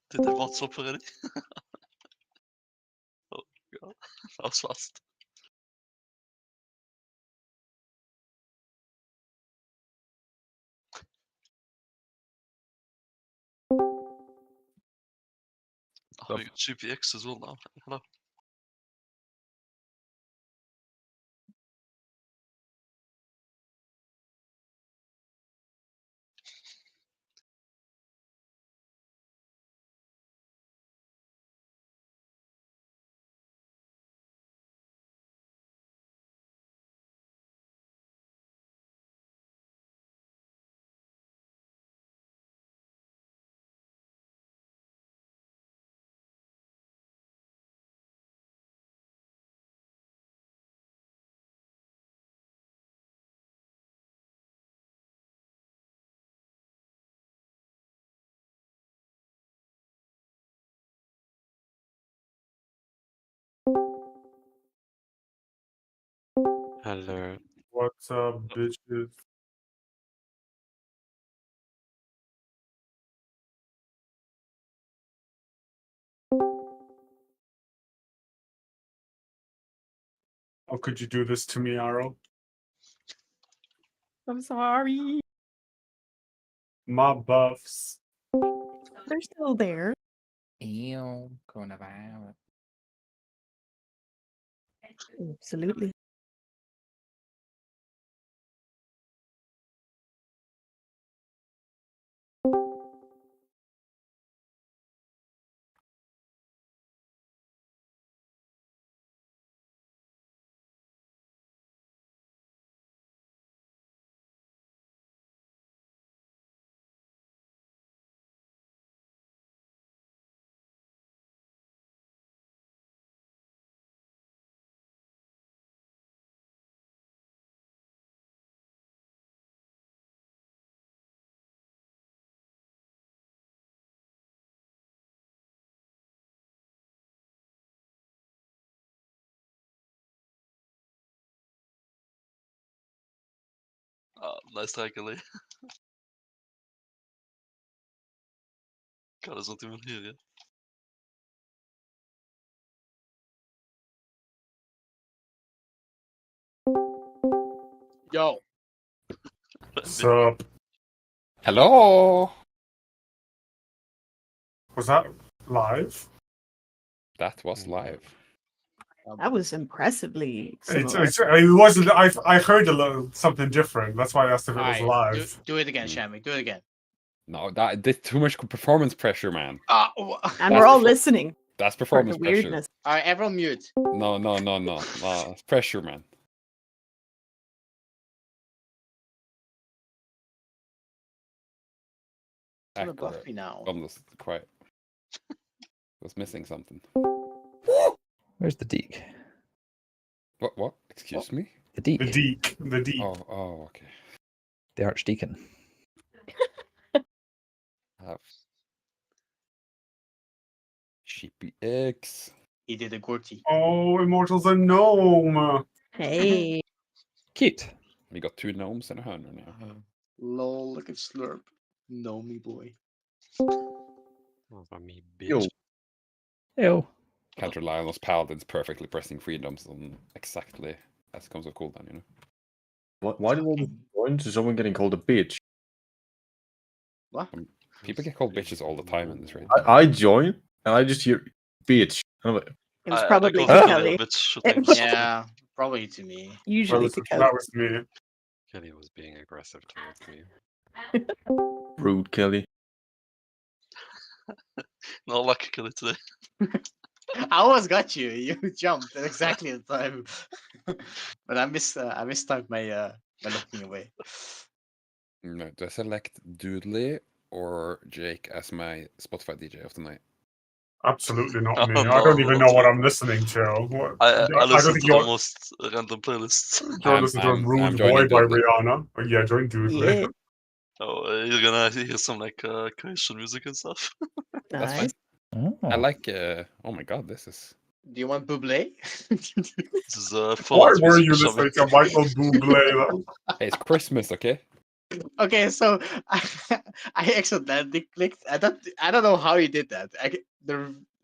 Did the WhatsApp already? Oh god, that was fast. Oh, we got GPX as well now. Hello. Hello. What's up, bitches? How could you do this to me, Arrow? I'm sorry. My buffs. They're still there. Ew, coronavirus. Absolutely. Nice try, Kelly. God, is not even here yet. Yo. What's up? Hello. Was that live? That was live. That was impressively It similar. wasn't. I heard a little something different. That's why I asked if it was Alright, live. do it again, Shammy. Do it again. No, that's too much performance pressure, man. And we're all listening That's for the performance pressure. weirdness. Alright, everyone mute. No. It's pressure, man. Gonna buff me now. Almost quiet. Was missing something. Where's the Deke? What? Excuse me? The Deke. The Deke. The Deke. Oh, okay. The Archdeacon. Have Sheepy X. He did a Gorty. Oh, Immortal's a gnome. Hey. Cute. We got 2 gnomes and a hunter now. Lol, look at Slurp. Know me, boy. Oh, me bitch. Yo. Ew. Can't rely on those paladins perfectly pressing freedoms on exactly as it comes with cooldown, you know? Why did all join to someone getting called a bitch? What? People get called bitches all the time in this raid. I join and I just hear bitch. And I'm like, It was probably to called Kelly. Bitch, Yeah, probably to me. Usually to Kelly. That was me. Kelly was being aggressive towards me. rude, Kelly. No luck, Kelly, today. I almost got you. You jumped at exactly the time. But I mistimed my looking away. No, do I select Doodley or Jake as my Spotify DJ of the night? Absolutely not Oh, me. no, I don't even know not what you. I'm listening to. What? I don't listen think to the you're. most random playlists. You're listening to I'm Rude joining Boy by Doodley. Rihanna. Oh, yeah, join Doodley. Yeah. Oh, you're gonna hear some like Christian music and stuff. That's Nice. fine. I like. Oh my god, this is. Do you want Bublé? This is Why Fallout were music, you Shammy. listening to Michael Bublé? Hey, it's Christmas, okay? Okay, so I accidentally clicked. I don't know how you did that.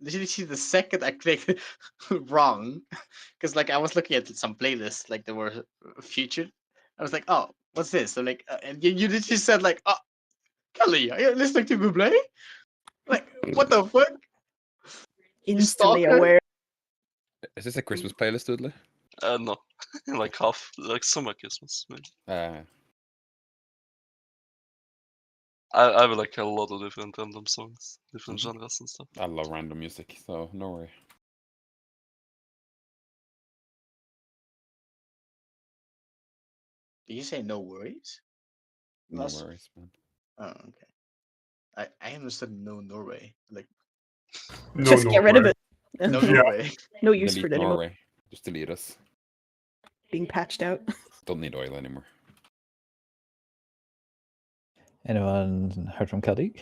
Literally the second I clicked wrong, because like I was looking at some playlists like they were featured. I was like, oh, what's this? So like, and you literally said like, oh, Kelly, are you listening to Buble? Like, what the fuck? Instantly stalker? aware. Is this a Christmas playlist, Dudley? No, like half, like summer Christmas. Maybe. I have like a lot of different random songs, different genres and stuff. I love random music, so no worry. Did you say no worries? No Last- worries, man. Oh, okay. I understood no Norway. Like No, Just get rid of it. no Yeah. Norway. No use for Delete it anymore. Norway. Just delete us. Being patched out. Don't need oil anymore. Anyone heard from Kaldik?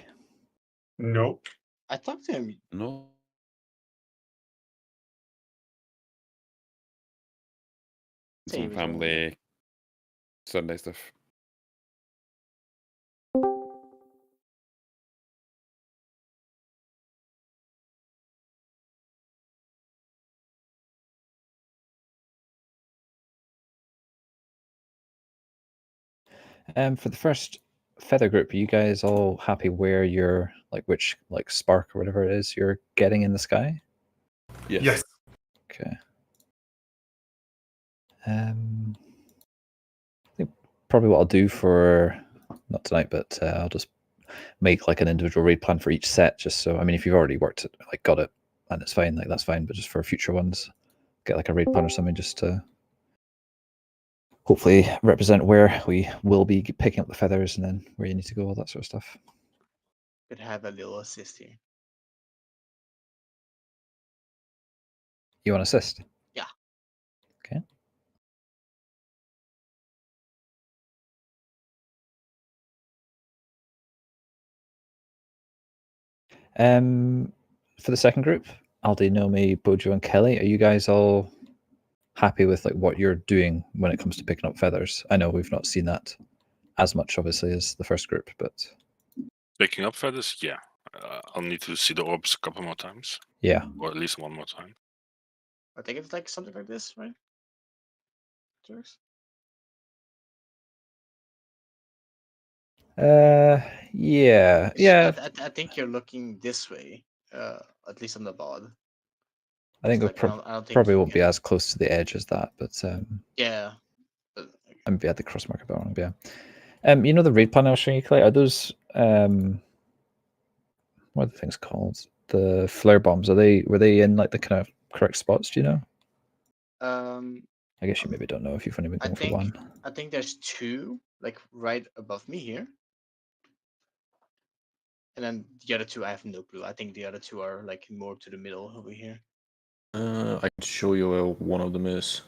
No. I talked to him. No. Say he Some was going family Sunday stuff. For the first feather group, are you guys all happy where you're like which like spark or whatever it is you're getting in the sky? Yes. Okay. I think probably what I'll do for not tonight, but I'll just make like an individual raid plan for each set. Just so I mean, if you've already worked it, like got it, and it's fine, like that's fine. But just for future ones, get like a raid plan or something, just to hopefully represent where we will be picking up the feathers and then where you need to go, all that sort of stuff. Could have a little assist here. You want to assist? Yeah. Okay. For the second group, Aldi, Nomi, Bojo, and Kelly, are you guys all happy with like what you're doing when it comes to picking up feathers? I know we've not seen that as much, obviously, as the first group, but Picking up feathers, yeah. I'll need to see the orbs a couple more times, yeah. or at least one more time. I think it's like something like this, right? Jerks? Yeah, yeah. I think you're looking this way, at least on the bod. I think Like, we I don't think probably you won't be can- as close to the edge as that, but Yeah. I maybe had the cross marker wrong. Yeah. You know the raid plan I was showing you, Clay? Are those what are the things called? The flare bombs? Were they in like the kind of correct spots? Do you know? I guess you maybe don't know if you've only been going for one. I think there's two, like right above me here. And then the other two, I have no clue. I think the other two are like more to the middle over here. I can show you where one of them is.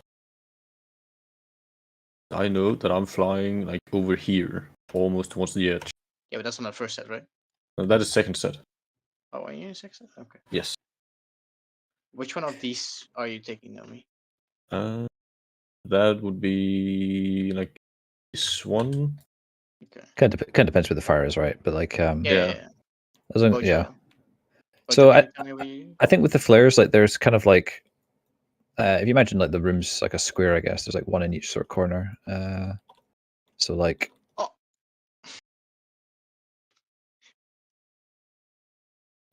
I know that I'm flying like over here, almost towards the edge. Yeah, but that's on our first set, right? That is second set. Oh, are you in six set? Okay. Yes. Which one of these are you taking, Naomi? That would be like this one. Okay. Kind of depends where the fire is, right? But like Yeah. as long, Bojo. yeah. Bojo, So can you tell me where you... I think with the flares, like there's kind of like if you imagine like the room's like a square, I guess there's like one in each sort of corner. So like Oh.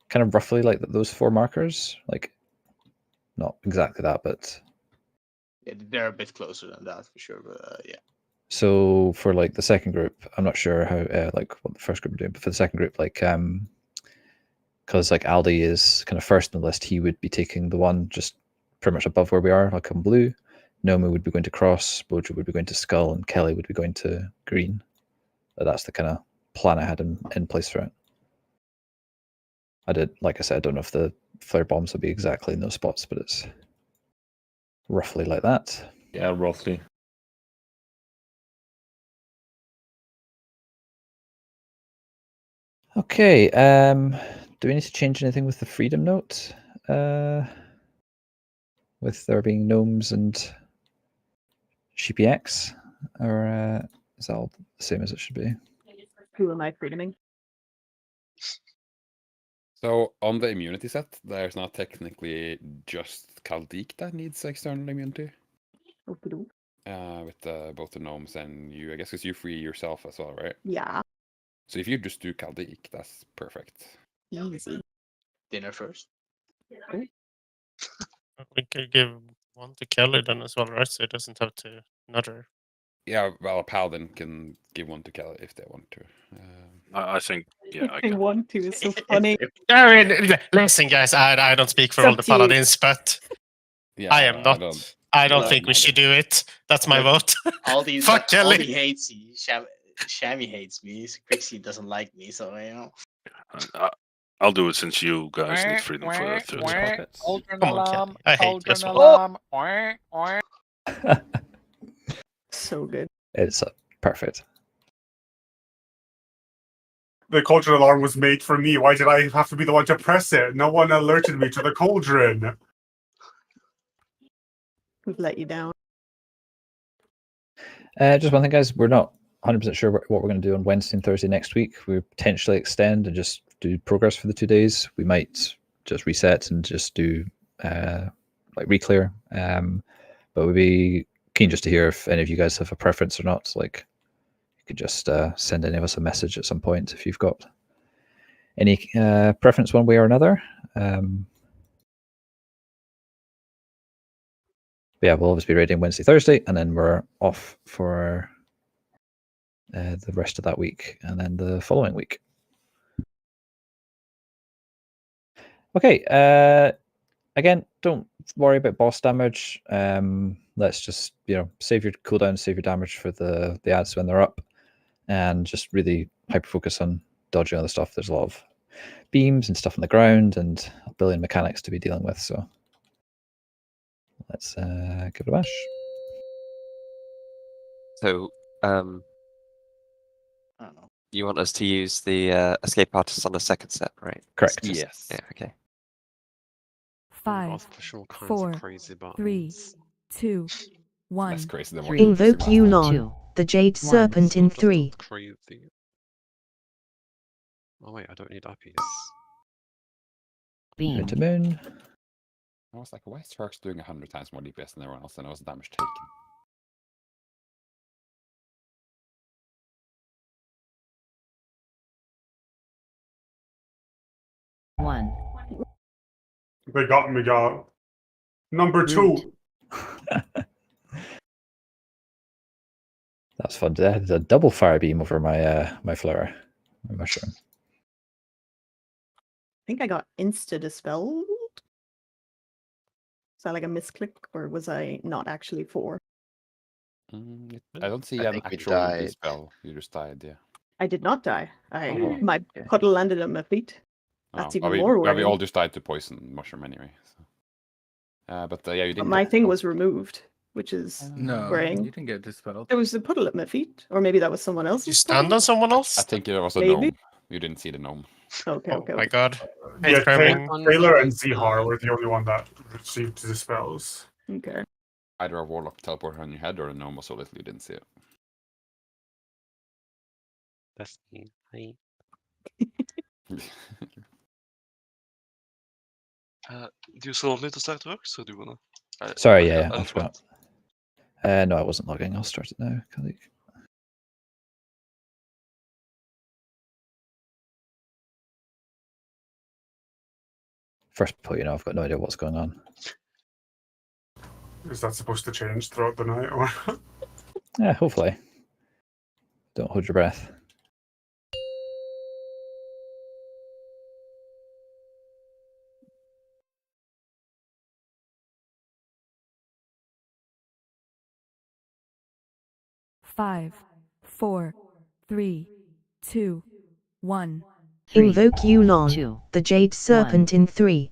kind of roughly like those four markers, like not exactly that, but Yeah, they're a bit closer than that for sure, but yeah. so for like the second group, I'm not sure how like what the first group are doing, but for the second group, like because like Aldi is kind of first in the list, he would be taking the one just pretty much above where we are, like on blue. Noma would be going to cross, Bojo would be going to skull, and Kelly would be going to green. That's the kind of plan I had in place for it. I did, like I said, I don't know if the flare bombs will be exactly in those spots, but it's roughly like that. Yeah, roughly. Okay, do we need to change anything with the freedom note? With there being gnomes and SheepyX? Or is that all the same as it should be? Who am I freedoming? So on the immunity set, there's not technically just Kaldik that needs external immunity. Okie-doke. With both the gnomes and you, I guess, because you free yourself as well, right? Yeah, So if you just do Kaldik, that's perfect. easy. Dinner first. We could give one to Kelly then as well, right? So it doesn't have to another. Yeah, well, a paladin can give one to Kelly if they want to. I think, yeah, I I can. want to. It's so funny. I mean, listen, guys, I don't speak for It's all up the to you. paladins, but Yeah, I am not. I don't No, think we neither. should do it. That's my Look, vote. Aldi, Fuck Kelly. Aldi hates me. Shammy hates me. Grixie doesn't like me, so you know. I'll do it since you guys need freedom for the third spot. Come on, Kelly. I hate this one. So good. It's perfect. The cauldron alarm was made for me. Why did I have to be the one to press it? No one alerted me to the cauldron. We've let you down. Just one thing, guys. We're not 100% sure what we're going to do on Wednesday and Thursday next week. We potentially extend and just do progress for the 2 days. We might just reset and just do like reclear. But we'd be keen just to hear if any of you guys have a preference or not. Like, you could just send any of us a message at some point if you've got any preference one way or another. But yeah, we'll always be raiding Wednesday, Thursday, and then we're off for the rest of that week and then the following week. Okay. Again, don't worry about boss damage. Let's just save your cooldown, save your damage for the ads when they're up, and just really hyper focus on dodging other stuff. There's a lot of beams and stuff on the ground and a billion mechanics to be dealing with. So let's give it a bash. So, I don't know. you want us to use the escape artist on the second set, right? Correct. Yes. Yeah. Okay. 5, Special kinds 4, of crazy buttons. 3, 2, 1. Less crazy than what 3, you used to Invoke last you time. non, the Jade Serpent in 3. Crazy. Oh wait, I don't need uppies. Moon to moon. I was like, why is Turks doing 100 times more DPS than everyone else? And it was damage taken. They got me, God. Number 2. That's fun. I had a double fire beam over my my flower, my mushroom. I think I got insta dispelled. Is that like a misclick, or was I not actually 4? I don't see I an think we actual died. spell. You just died, yeah. I did not die. Oh, My okay. puddle landed on my feet. That's even more we worrying. all just died to poison mushroom anyway. So. But yeah, you But didn't. my get thing dispelled. was removed, which is No, worrying. you didn't get dispelled. There was a puddle at my feet, or maybe that was someone else's. You stand puddle? on someone else? I think it was a Maybe. gnome. You didn't see the gnome. Okay, Oh okay. my okay. god. Yeah, Hate farming. Taylor and Zihar were the only one that received the spells. Okay. Either a warlock teleported on your head or a gnome was so little you didn't see it. That's me. Hi. Do you still want me to start works, or do you wanna? Sorry, yeah, I don't forgot. mind. No, I wasn't logging. I'll start it now, colleague. First point, I've got no idea what's going on. Is that supposed to change throughout the night? Or Yeah, hopefully. Don't hold your breath. Five, 4, 3, 2, 1. Invoke you non, the Jade Serpent in 3.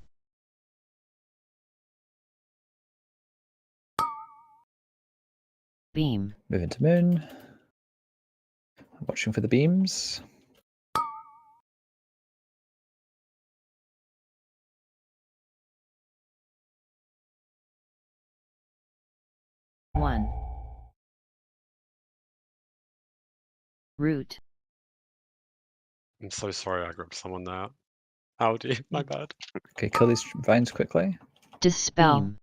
Beam. Moving to moon. Watching for the beams. Root. I'm so sorry I grabbed someone there. Howdy, my bad. Okay, kill these vines quickly. Dispel.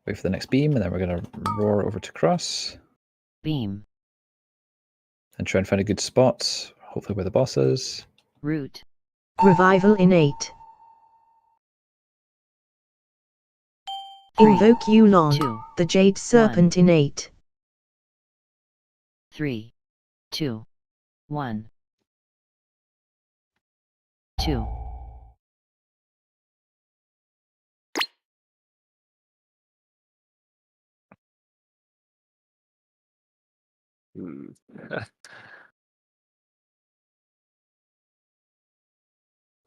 Wait for the next beam, and then we're going to roar over to cross. Beam. And try and find a good spot, hopefully where the boss is. Root. Revival innate. Invoke Yulon, 2, the Jade Serpent innate. 3, 2, 1, 2. Hmm.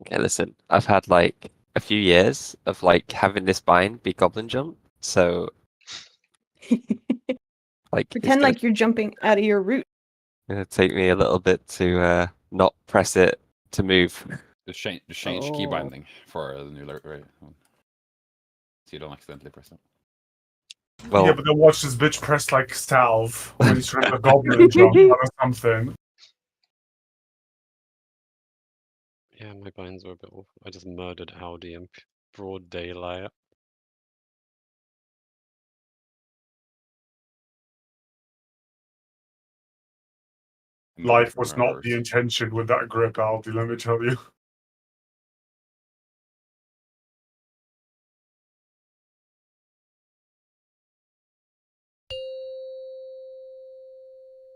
Okay, listen. I've had like a few years of like having this bind be goblin jump, so like it's Pretend like you're jumping out of your route. gonna take me a little bit to not press it to move. Just change key Oh. binding for the new raid. So you don't accidentally press it. Well, Yeah, but then watch this bitch press like salve when he's trying to goblin jump or something. Yeah, my binds were a bit awful. I just murdered Howdy in broad daylight. Life was not the intention with that grip, Aldi, let me tell you.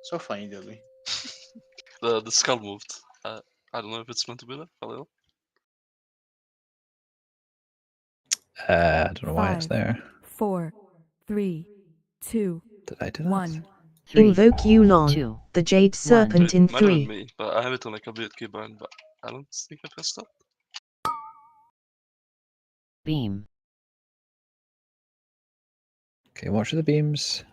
So funny, Dilly. The skull moved. I don't know if it's meant to be there. Hello. I don't know why it's 5, there. 4, 3, 2, Did I do that? 1. 3, Invoke Yulon, 2, the Jade Serpent in Might have been 3. me, but I have it on like a weird keybind, but I don't think I pressed that. beam. Okay, watch the beams.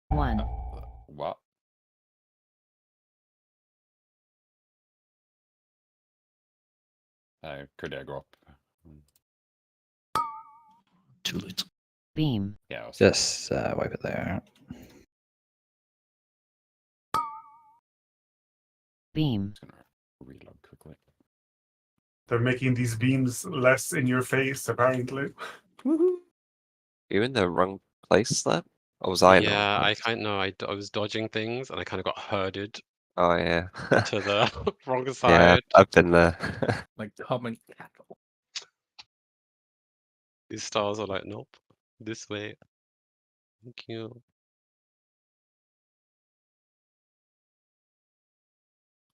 One. What? Could I go up? Too late. Beam. Yeah, I was Just wipe it there. Beam. just gonna reload quickly. They're making these beams less in your face, apparently. Woohoo. you're in the wrong place there. Or was I in the wrong Yeah, I place? kind of I was dodging things and I kind of got herded Oh yeah. to the wrong Yeah, side. I've been there. Like common cattle. These stars are like, nope, this way. Thank you.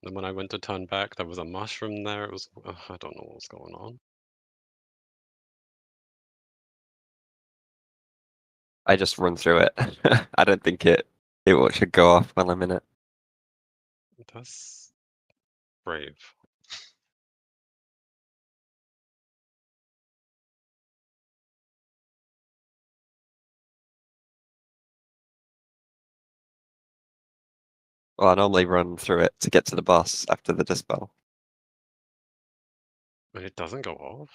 And when I went to turn back, there was a mushroom there. It was, I don't know what was going on. I just run through it. I don't think it should go off when I'm in it. That's brave. Well, I normally run through it to get to the boss after the dispel. And it doesn't go off.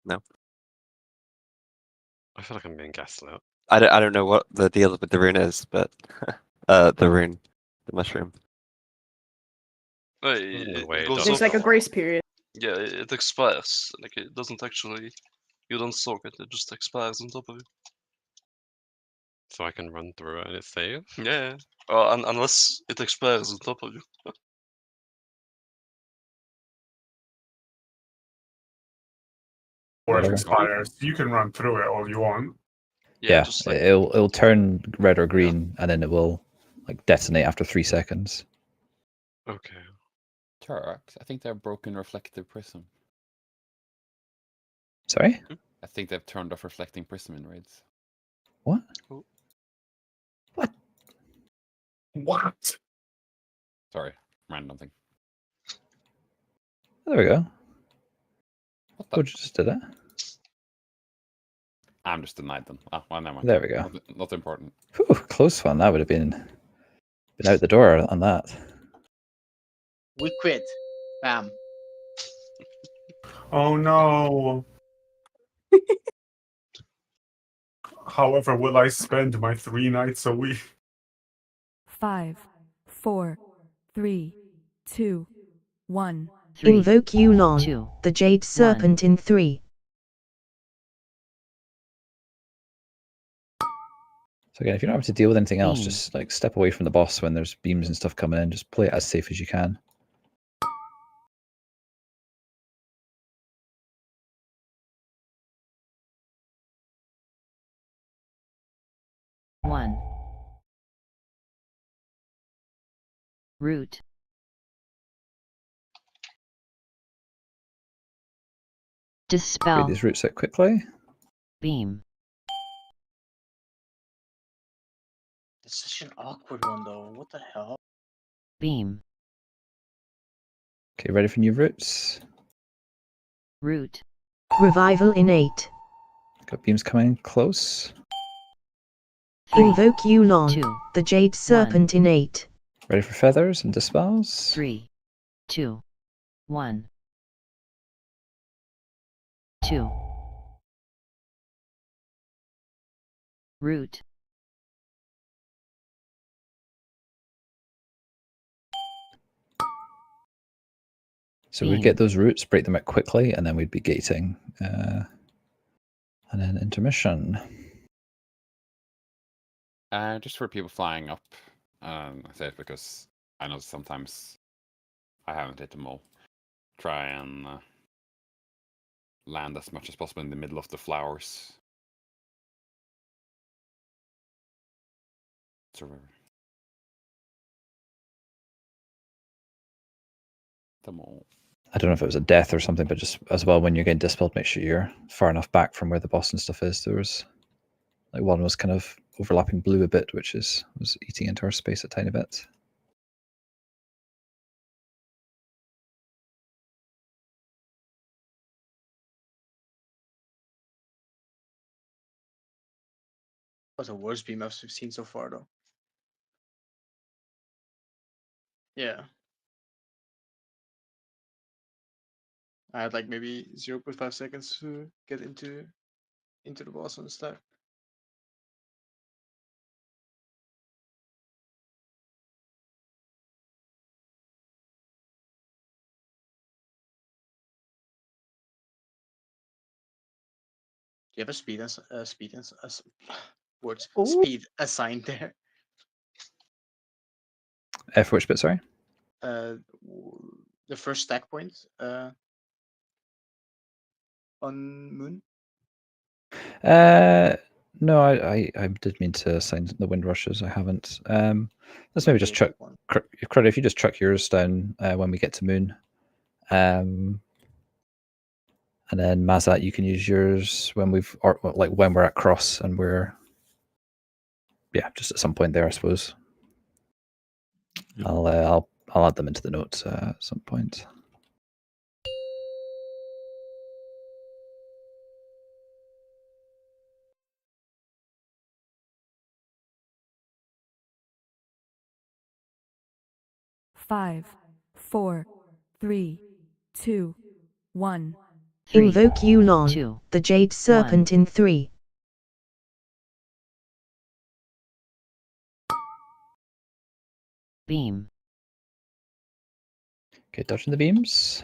No. I feel like I'm being gaslit. I don't know what the deal with the rune is, but the mushroom. It, No it way, it goes doesn't There's like off. a grace period. Yeah, it expires. Like it doesn't actually. You don't soak it. It just expires on top of you. So I can run through it and it's safe. Yeah. Unless it expires on top of you. Or it Whatever. expires. You can run through it all you want. Yeah, Just like it'll turn red or green, and then it will like detonate after 3 seconds. Okay. Turks, I think they're broken reflective prism. Sorry? I think they've turned off reflecting prism in raids. What? What? Sorry, random thing. There we go. What the? Oh, just did it. I'm just denied them. Ah, well, never mind. There we go. Not important. Whew, close one. That would have been out the door on that. We quit. Bam. Oh no. However, will I spend my 3 nights a week? 5, 4, 3, 2, 1. Invoke Yulon, the Jade Serpent in 3. So again, if you're not able to deal with anything else, just like step away from the boss when there's beams and stuff coming in. Just play it as safe as you can. Root. Get Dispel. these roots out quickly. Beam. It's such an awkward one though. What the hell? Beam. Okay, ready for new roots. Root. Revival in 8. Got beams coming close. Invoke Yulon, the Jade Serpent in 8. Ready for feathers and dispels. 3, 2, 1. 2. Root. So we'd get those roots, break them out quickly, and then we'd be gating. And then intermission. Just for people flying up, I say it because I know sometimes I haven't hit them all. Try and land as much as possible in the middle of the flowers. Them all. I don't know if it was a death or something, but just as well, when you're getting dispelled, make sure you're far enough back from where the boss and stuff is. There was like one was kind of overlapping blue a bit, which was eating into our space a tiny bit. What's the worst beam I've seen so far though? Yeah. I had like maybe 0.5 seconds to get into the boss and stuff. Do you have a words Ooh. speed assigned there? For which bit, sorry? The first stack point on Moon. No, I did mean to assign the wind rushes. I haven't. Let's maybe just chuck. Credit if you just chuck yours down when we get to Moon. And then Mazat, you can use yours when when we're at Cross and we're just at some point there, I suppose. Yeah. I'll add them into the notes at some point. Five, 4, 3, 2, 1. Invoke Yulon, the Jade Serpent in 3. Beam. Okay, dodging the beams.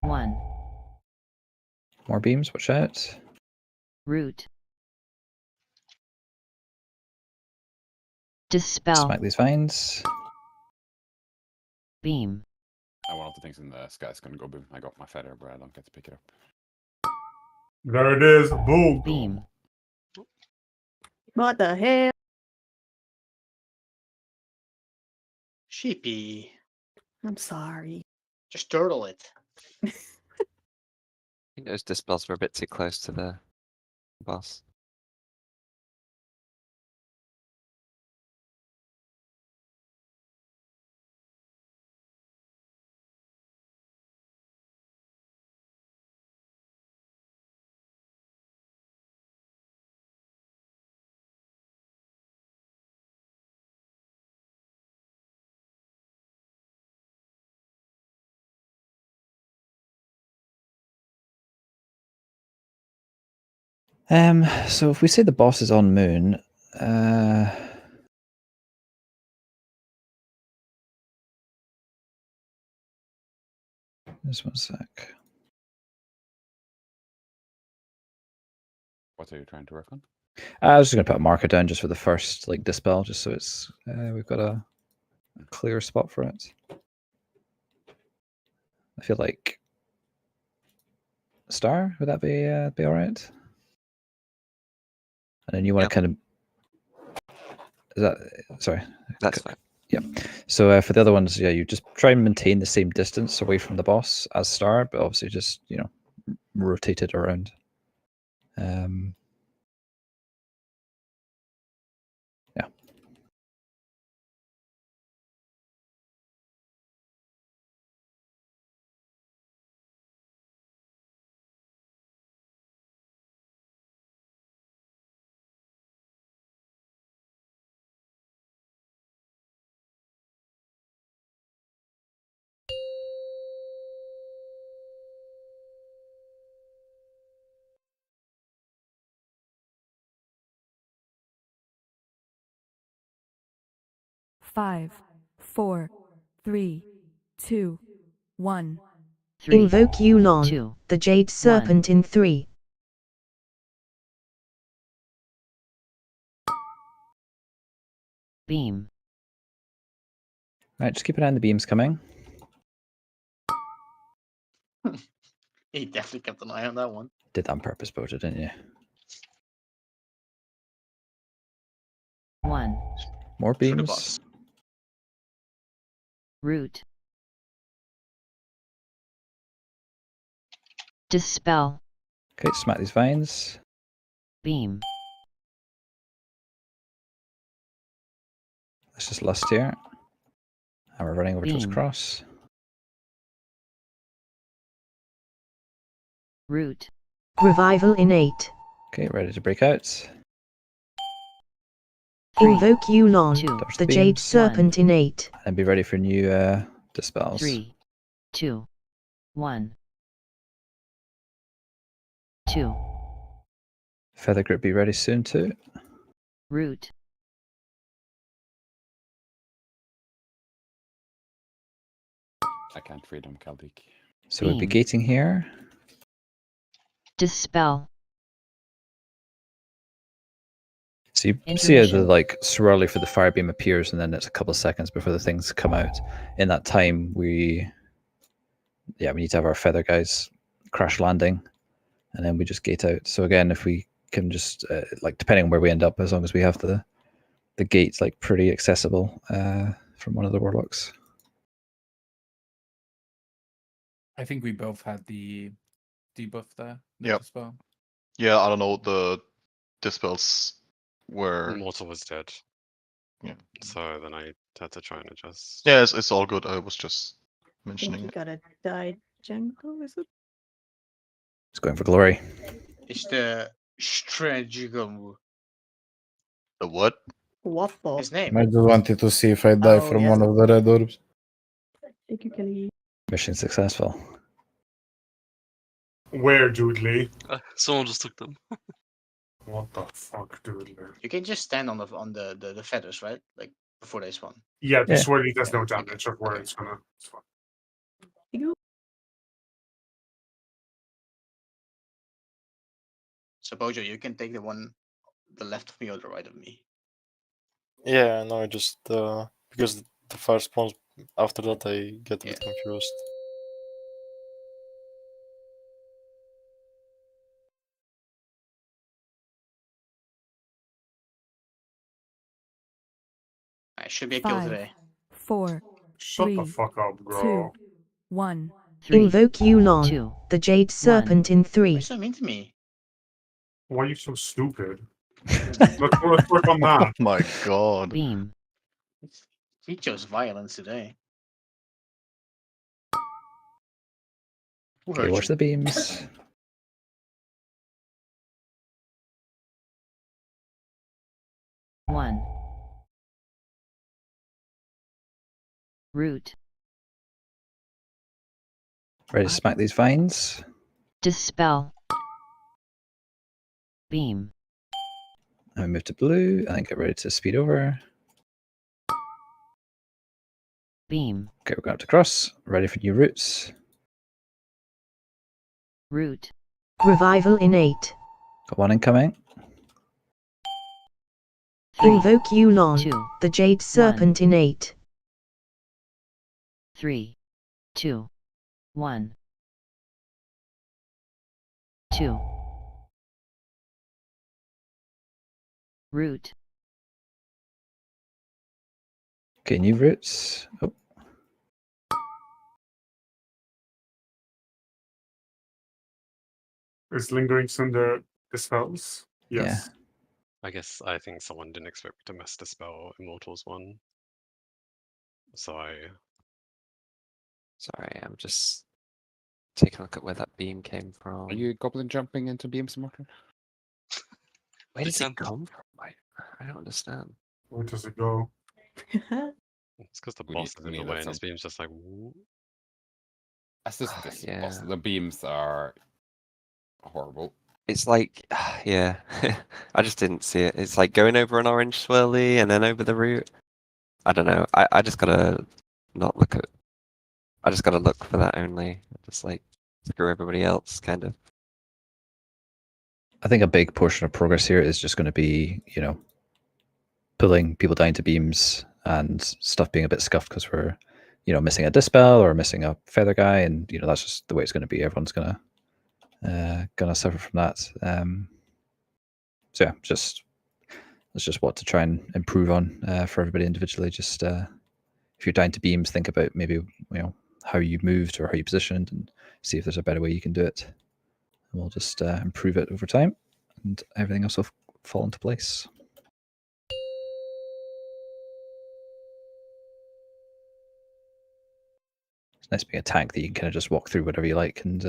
One. More beams, watch out. Root. Dispel. Smack these vines. Beam. One of the things in the sky is gonna go boom. I got my feather, but I don't get to pick it up. There it is. Boom. Beam. What the hell? Sheepy. I'm sorry. Just turtle it. I think those dispels were a bit too close to the boss. So if we say the boss is on moon, just one sec. What are you trying to work on? I was just gonna put a marker down just for the first like dispel, just so it's we've got a clear spot for it. I feel like star, would that be all right? And then you want to kind of is that sorry? That's fine. Yeah. So for the other ones, yeah, you just try and maintain the same distance away from the boss as star, but obviously just rotate it around. Yeah. Five, 4, 3, 2, 1. Invoke Yulon, the Jade Serpent in 3. Beam. Right, just keep an eye on the beams coming. He definitely kept an eye on that one. Did that on purpose, Boja, didn't you? 1. More For the beams. boss. Root. Dispel. Okay, smack these vines. Beam. Let's just lust here. And we're running over towards Beam. cross. Root. Revival in 8. Okay, ready to break out. Invoke Yulon, Dodge the Jade beams. Serpent in 8. And be ready for new dispels. 3, 2, 1. 2. Feather grip be ready soon too. Root. I can't read them, Kaldik. So we'll be Beam. gating here. Dispel. So you see how the Intermission. like swirly for the fire beam appears, and then it's a couple of seconds before the things come out. In that time, we need to have our feather guys crash landing, and then we just gate out. So again, if we can just like depending on where we end up, as long as we have the gates like pretty accessible from one of the warlocks. I think we both had the debuff there. The Yep. dispel. Yeah, I don't know. The dispels were. Mortal was dead. Yeah. So then I had to try and adjust. Yeah, it's all good. I was just I think mentioning you it. gotta die jungle, is it? It's going for glory. It's the strategical move. The what? What the? His name. I just wanted to see if I die Oh, from yeah. one of the red orbs. Thank you, Kelly. Mission successful. Where, Doodley? Someone just took them. What the fuck, Doodley? You can just stand on the feathers, right? Like before they spawn. Yeah, the Yeah. swirly does no Okay, damage of where okay. it's gonna. It's fine. So Bojo, you can take the left of me or the right of me. Yeah, no, just because the fire spawns after that, I get a bit confused. I should be a kill 5, today. 4, Shut 3, the fuck up, 2, bro. 1. 3, Invoke Yulon, 2, the Jade Serpent in Why 3. you so mean to me? Why are you so stupid? let's work on that. Oh my god. Beam. He chose violence today. Who Okay, hurt watch you? the beams. One. Root. Ready to smack these vines. Dispel. Beam. And we move to blue and then get ready to speed over. Beam. Okay, we're going up to cross. Ready for new routes. Root. Revival in 8. Got one incoming. Invoke Yulon, 2, the Jade Serpent in 8. 3, 2, 1. 2. Root. Okay, new routes. Oh, Is Lingering Cinder dispels? Yes. I guess I think someone didn't expect me to mess the spell Immortals one. So I Sorry, I'm just taking a look at where that beam came from. Are you goblin jumping into beams, Martin? Where You does it can't- come from? I don't understand. Where does it go? it's because the We boss need- is we in the need way that and this some- beam's just like woo. That's just this Yeah. boss. The beams are horrible. It's like, yeah, I just didn't see it. It's like going over an orange swirly and then over the route. I don't know. I just gotta not look at. I just gotta look for that only. Just like screw everybody else, kind of. I think a big portion of progress here is just going to be, you know, pulling people down to beams and stuff being a bit scuffed because we're, you know, missing a dispel or missing a feather guy, and you know that's just the way it's going to be. Everyone's gonna suffer from that. So yeah, it's just what to try and improve on for everybody individually. Just if you're down to beams, think about maybe, you know, how you moved or how you positioned, and see if there's a better way you can do it. And we'll just improve it over time, and everything else will fall into place. It's nice being a tank that you can kind of just walk through whatever you like, and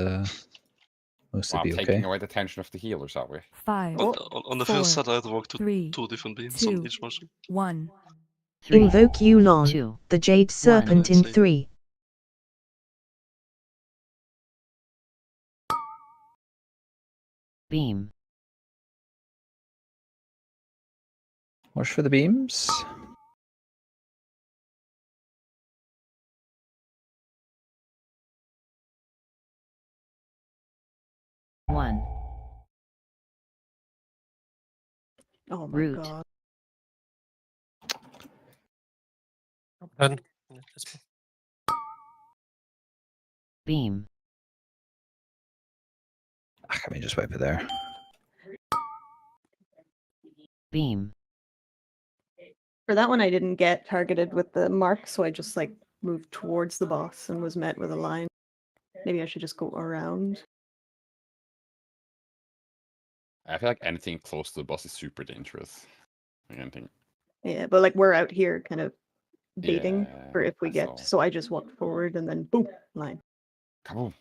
mostly Well, be taking okay. away the tension of the healers, are we? 5, On the 4, first set, I had to walk to 3, two different beams 2, on each motion. 1. 3, Invoke Yulon, 2, the Jade Serpent in Insane. 3. Beam. Watch for the beams. One. Oh my Root. god. Done. Beam. I mean, just wipe it there. Beam. For that one, I didn't get targeted with the mark, so I just like moved towards the boss and was met with a line. Maybe I should just go around. I feel like anything close to the boss is super dangerous. Like anything. Yeah, but like we're out here kind of baiting for Yeah, if we I get. saw. So I just walked forward and then boom, line. Come on.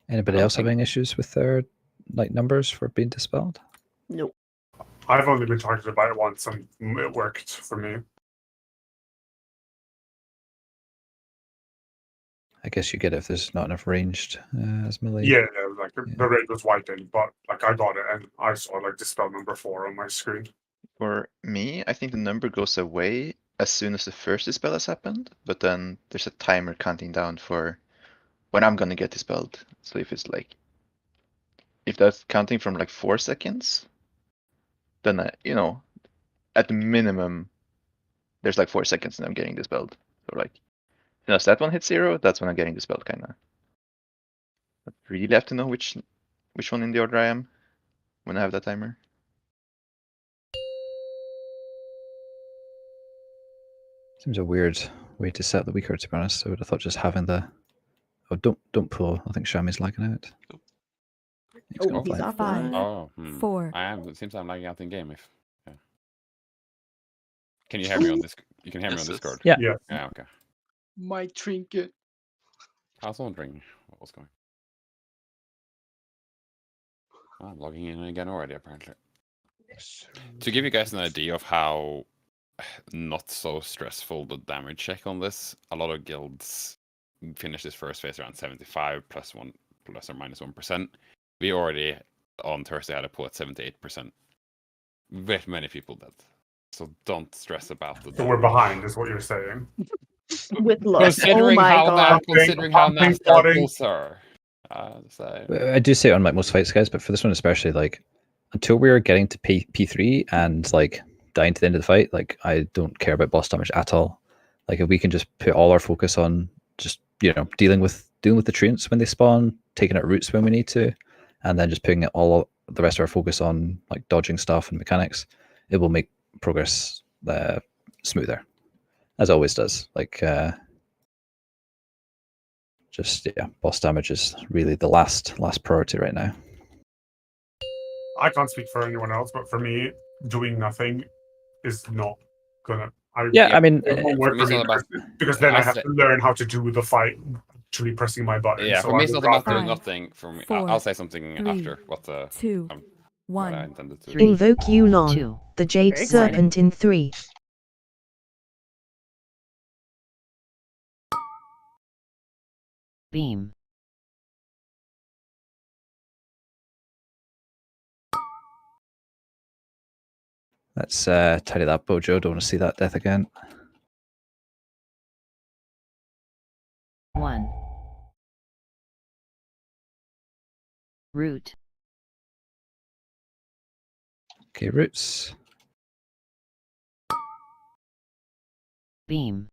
Anybody else having issues with their like numbers for being dispelled? Nope. I've only been targeted by it once, and it worked for me. I guess you get it if there's not enough ranged as melee. Yeah, like the raid was wiping, but like I got it, and I saw like dispel number 4 on my screen. For me, I think the number goes away as soon as the first dispel has happened, but then there's a timer counting down for when I'm gonna get dispelled. So if it's like, if that's counting from like 4 seconds, then you know, at the minimum, there's like 4 seconds and I'm getting dispelled. So like, as that one hits 0, that's when I'm getting dispelled, kinda. But really have to know which one in the order I am when I have that timer. Seems a weird way to set the weaker, to be honest. I would have thought just having the. Oh, don't pull. I think Shami's lagging out. He's gonna he's fly. offline. Oh, 4, I am. It seems I'm lagging out in game. If Can you hear me on this? You can hear me on Yes, yes. Discord. Yeah. Yeah. Yeah. Okay. My trinket. I was wondering what was going. Oh, I'm logging in again already, apparently. To give you guys an idea of how not so stressful the damage check on this, a lot of guilds finish this first phase around 75 plus or minus 1%. We already on Thursday had a pull at 78%. Very many people dead. So don't stress about the So we're damage. behind, is what you're saying. With luck. Considering Oh my how god. considering how pumping, nasty our plotting. pulls are. So I do say it on like most fights, guys, but for this one especially, like until we're getting to P3 and like dying to the end of the fight, like I don't care about boss damage at all. Like if we can just put all our focus on just dealing with the treants when they spawn, taking out roots when we need to, and then just putting all the rest of our focus on like dodging stuff and mechanics, it will make progress smoother, as it always does. Like just boss damage is really the last priority right now. I can't speak for anyone else, but for me, doing nothing is not gonna. I mean, it won't work for me because then I have to learn how to do the fight, actually pressing my button. Yeah, so for me it's not about doing 5, nothing. For me, 4, I'll say something 3, after what the 2, what I 1. intended to. 3, Invoke Yulon, 2. the Jade Very exciting. Serpent in 3. Beam. Let's tidy that, Bojo. Don't want to see that death again. 1. Root. Okay, roots. Beam.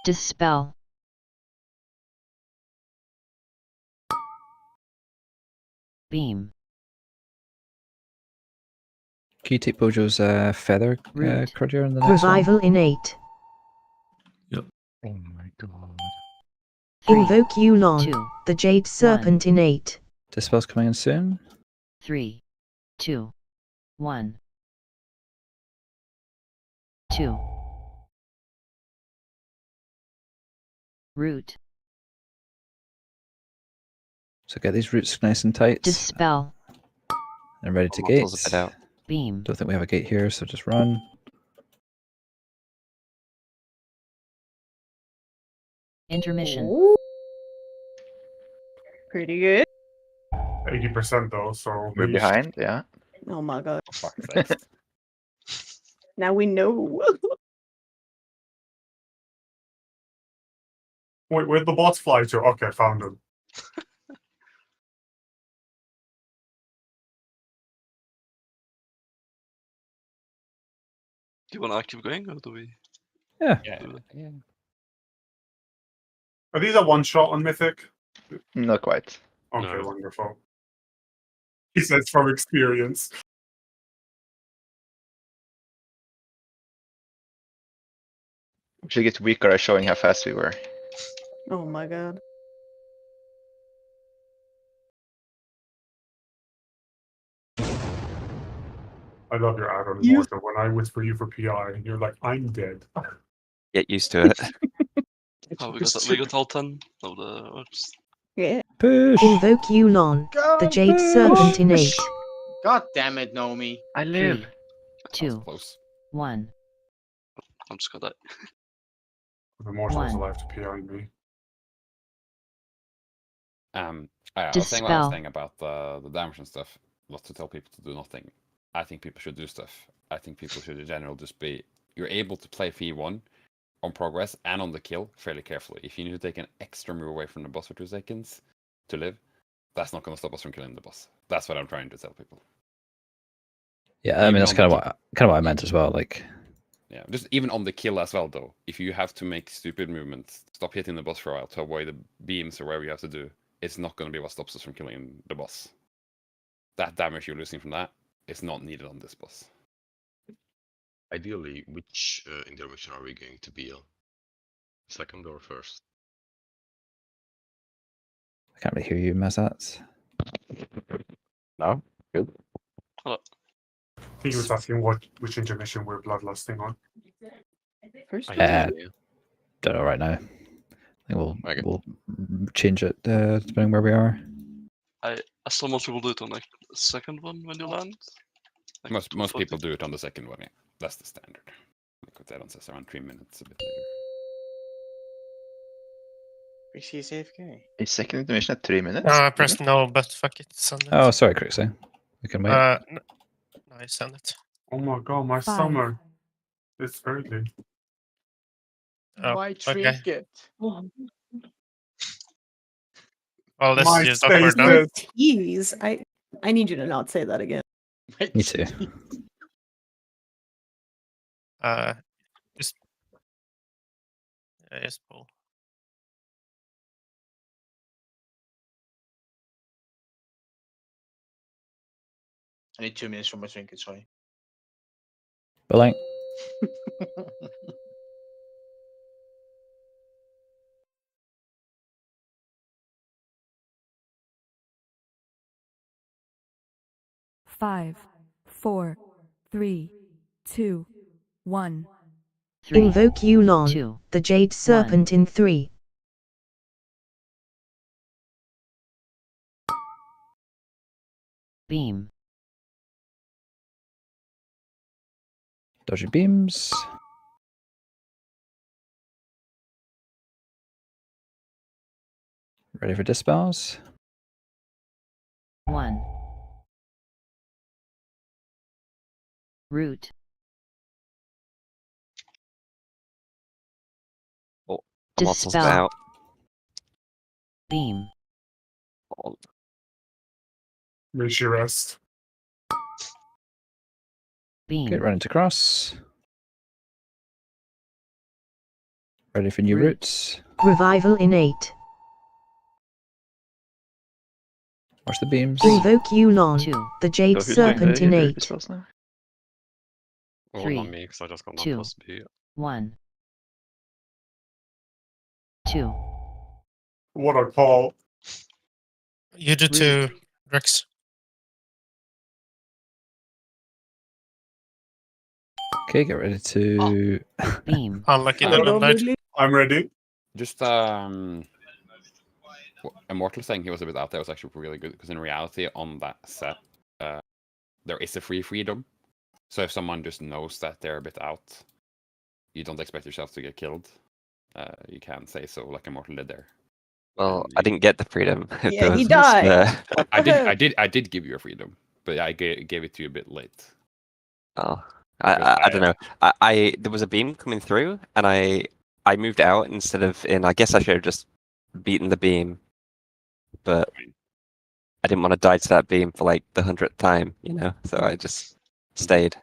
Dispel. Beam. Can you take Bojo's feather Root. courier in the next one? Revival innate. Yep. Oh my god. 3, Invoke Yulon, 2, the Jade Serpent innate. Dispel's coming in soon. 3, 2, 1. 2. Root. So get these roots nice and tight. Dispel. And ready to I'll gate. close a bit out. Beam. Don't think we have a gate here, so just run. Intermission. Ooh. Pretty good. 80% though, so We're behind, yeah. Oh my god. Fuck's sake. Now we know. Wait, where'd the bots fly to? Okay, found them. Do you want to keep going or do we? Yeah. Yeah. Are these a one shot on Mythic? Not quite. Okay, No. wonderful. He says from experience. We should get weaker at showing how fast we were. Oh my god. I love your add-on, You- Morta. When I whisper you for PI, you're like, I'm dead. Get used to it. Oh, we got all 10 of the orbs. Yeah. Push! Invoke Yulon, the Jade Serpent innate. God damn it, Nomi. I 3, live. That was 2, close. 1. I'm just gonna die. The Mortal's 1. alive to PI me. I was saying what I was Dispel. saying about the damage and stuff. Not to tell people to do nothing. I think people should do stuff. I think people should in general just be. You're able to play Fee1 on progress and on the kill fairly carefully. If you need to take an extra move away from the boss for 2 seconds to live, that's not going to stop us from killing the boss. That's what I'm trying to tell people. Yeah, I mean Even that's on kind the of what I meant as well. Like, Yeah, just even on the kill as well, though. If you have to make stupid movements, stop hitting the boss for a while to avoid the beams or whatever you have to do, it's not going to be what stops us from killing the boss. That damage you're losing from that is not needed on this boss. Ideally, which intermission are we going to be on? Second or first? I can't really hear you, Mazat. No, good. Hello. He was asking which intermission we're bloodlusting on. First Don't know right now. I think we'll change it depending where we are. I saw most people do it on like the second one when you land. Like Most people do it on the second one. Yeah, that's the standard. Because that one says around 3 minutes a bit later. We see AFK. Is second intermission at 3 minutes? I pressed no, but fuck it. Send it. Oh, sorry, Crixie. We can wait. No, I send it. Oh my god, my 5, summer. It's early. Oh, My okay. trinket. Well, this My is just awkward now. spaces. Tease. I need you to not say that again. Me too. Just yes, Paul. I need 2 minutes for my trinket, sorry. Billing. Five, 4, 3, 2, 1. Invoke Yulon, 2, the Jade Serpent in 3. Beam. Dodgy beams. Ready for dispels. 1. Root. Oh, I'm also Dispel. out. Beam. Oh, Wish you rest. Beam. Okay, running to cross. Ready for new Root. routes. Revival in 8. Watch the beams. Invoke Yulon, 2. the Jade So who's doing Serpent the in healer 8. dispels now? Well, 3, not me, because I just got 2, non plus B. 1. 2. What a call. You do too, Drekzz. Okay, get ready to. Beam. Unlucky that one died. I'm ready. Just Immortal saying he was a bit out there was actually really good because in reality on that set there is a free freedom. So if someone just knows that they're a bit out, you don't expect yourself to get killed. You can say so like Immortal did there. well, I didn't get the freedom. Yeah, he died. I did give you a freedom, but I gave it to you a bit late. Oh, I don't know. I there was a beam coming through, and I moved out instead of in. I guess I should have just beaten the beam, but I didn't want to die to that beam for like the 100th time, you know. So I just stayed.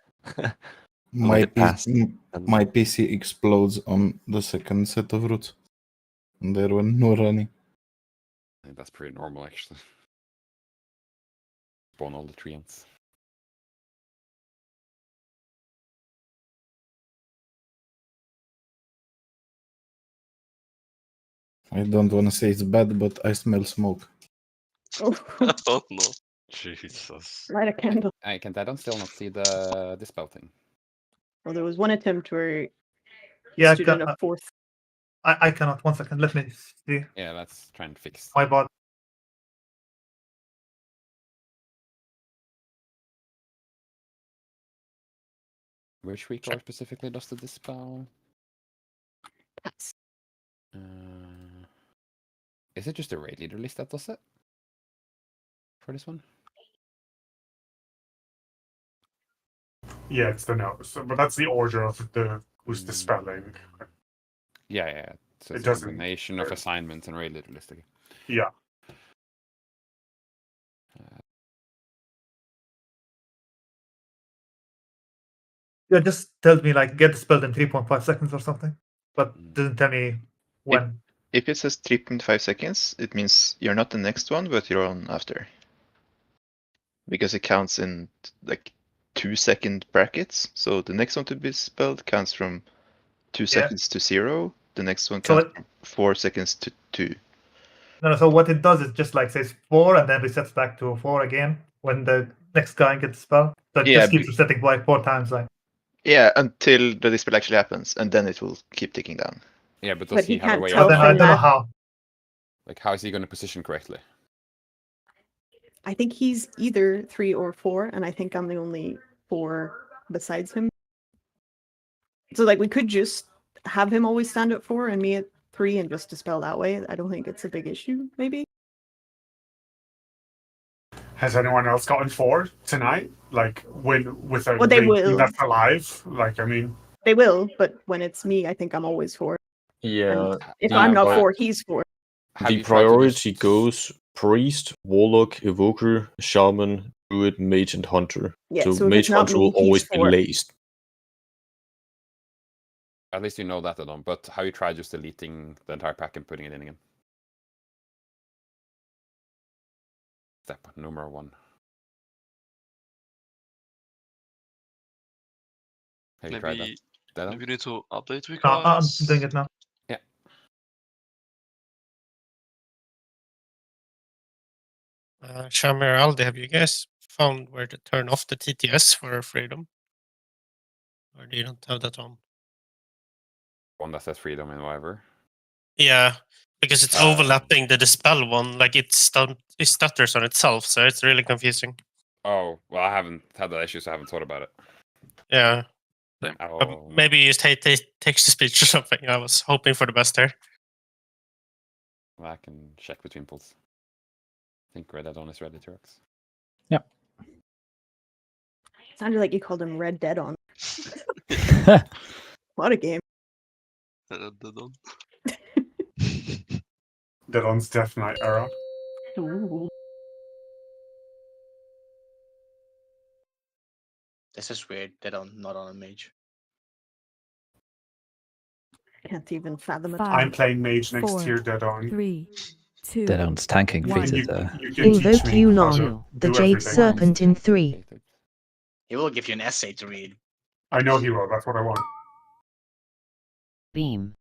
My PC explodes on the second set of routes. And there were no running. I think that's pretty normal actually. Spawn all the treants. I don't want to say it's bad, but I smell smoke. Oh no. Jesus. Light a candle. I don't still not see the dispel thing. Well, there was one attempt where Yeah, student of fourth. I cannot. 1 second. Let me see. Yeah, let's try and fix. My bot. Which record specifically does the dispel? Is it just the raid leader list that does it? For this one? Yeah, it's the notes. But that's the order of the who's dispelling. Yeah. So It it's a doesn't- combination of assignments and raid leader list again. Yeah. Yeah, just tells me like get dispelled in 3.5 seconds or something, but doesn't tell me when. If it says 3.5 seconds, it means you're not the next one, but you're on after. Because it counts in like 2-second brackets. So the next one to be spelled counts from 2 seconds to 0. The next one counts from 4 seconds to 2. No, so what it does is just like says 4 and then resets back to 4 again when the next guy gets spelled. So it Yeah, just keeps resetting like 4 times. Like Yeah, until the dispel actually happens, and then it will keep ticking down. Yeah, but does But he he have a can't way tell of Then I from don't know that. how. like how is he going to position correctly? I think he's either 3 or 4, and I think I'm the only 4 besides him. So like we could just have him always stand at 4 and me at 3 and just dispel that way. I don't think it's a big issue, maybe. Has anyone else gotten 4 tonight? Like with a Well, they raid team will. that's alive? Like I mean, They will, but when it's me, I think I'm always 4. Yeah. And if the I'm not pri- 4, he's 4. Have The you tried to priority goes priest, warlock, evoker, shaman, druid, mage, and hunter. Yeah, so so if mage it's not hunter me, will he's always be 4. laced. At least you know that, Adam. But have you tried just deleting the entire pack and putting it in again? Step number 1. Have you tried that? Dead Maybe you need to update I'm because doing it now. Yeah. Shamir, Aldi, have you guys found where to turn off the TTS for freedom? Or do you not have that on? One that says freedom and whatever. Yeah, because it's overlapping the dispel one. Like it stutters on itself, so it's really confusing. Oh, well, I haven't had that issue, so I haven't thought about it. Yeah. Oh. Maybe use text to speech or something. I was hoping for the best there. Well, I can check between pulls. I think Red Dead on is ready to work. Sounded like you called him Red Dead on. What a game. Dead on. Dead on's Death Knight era. Ooh. This is weird. They don't not on a mage. Can't even fathom it. I'm playing mage next 4, year, Dead on. 3, 2. Dead on's tanking 1. defeated You can teach Invoke me how to Yulon, the do Jade everything. Serpent in 3. He will give you an essay to read. I know he will. That's what I want. Beam.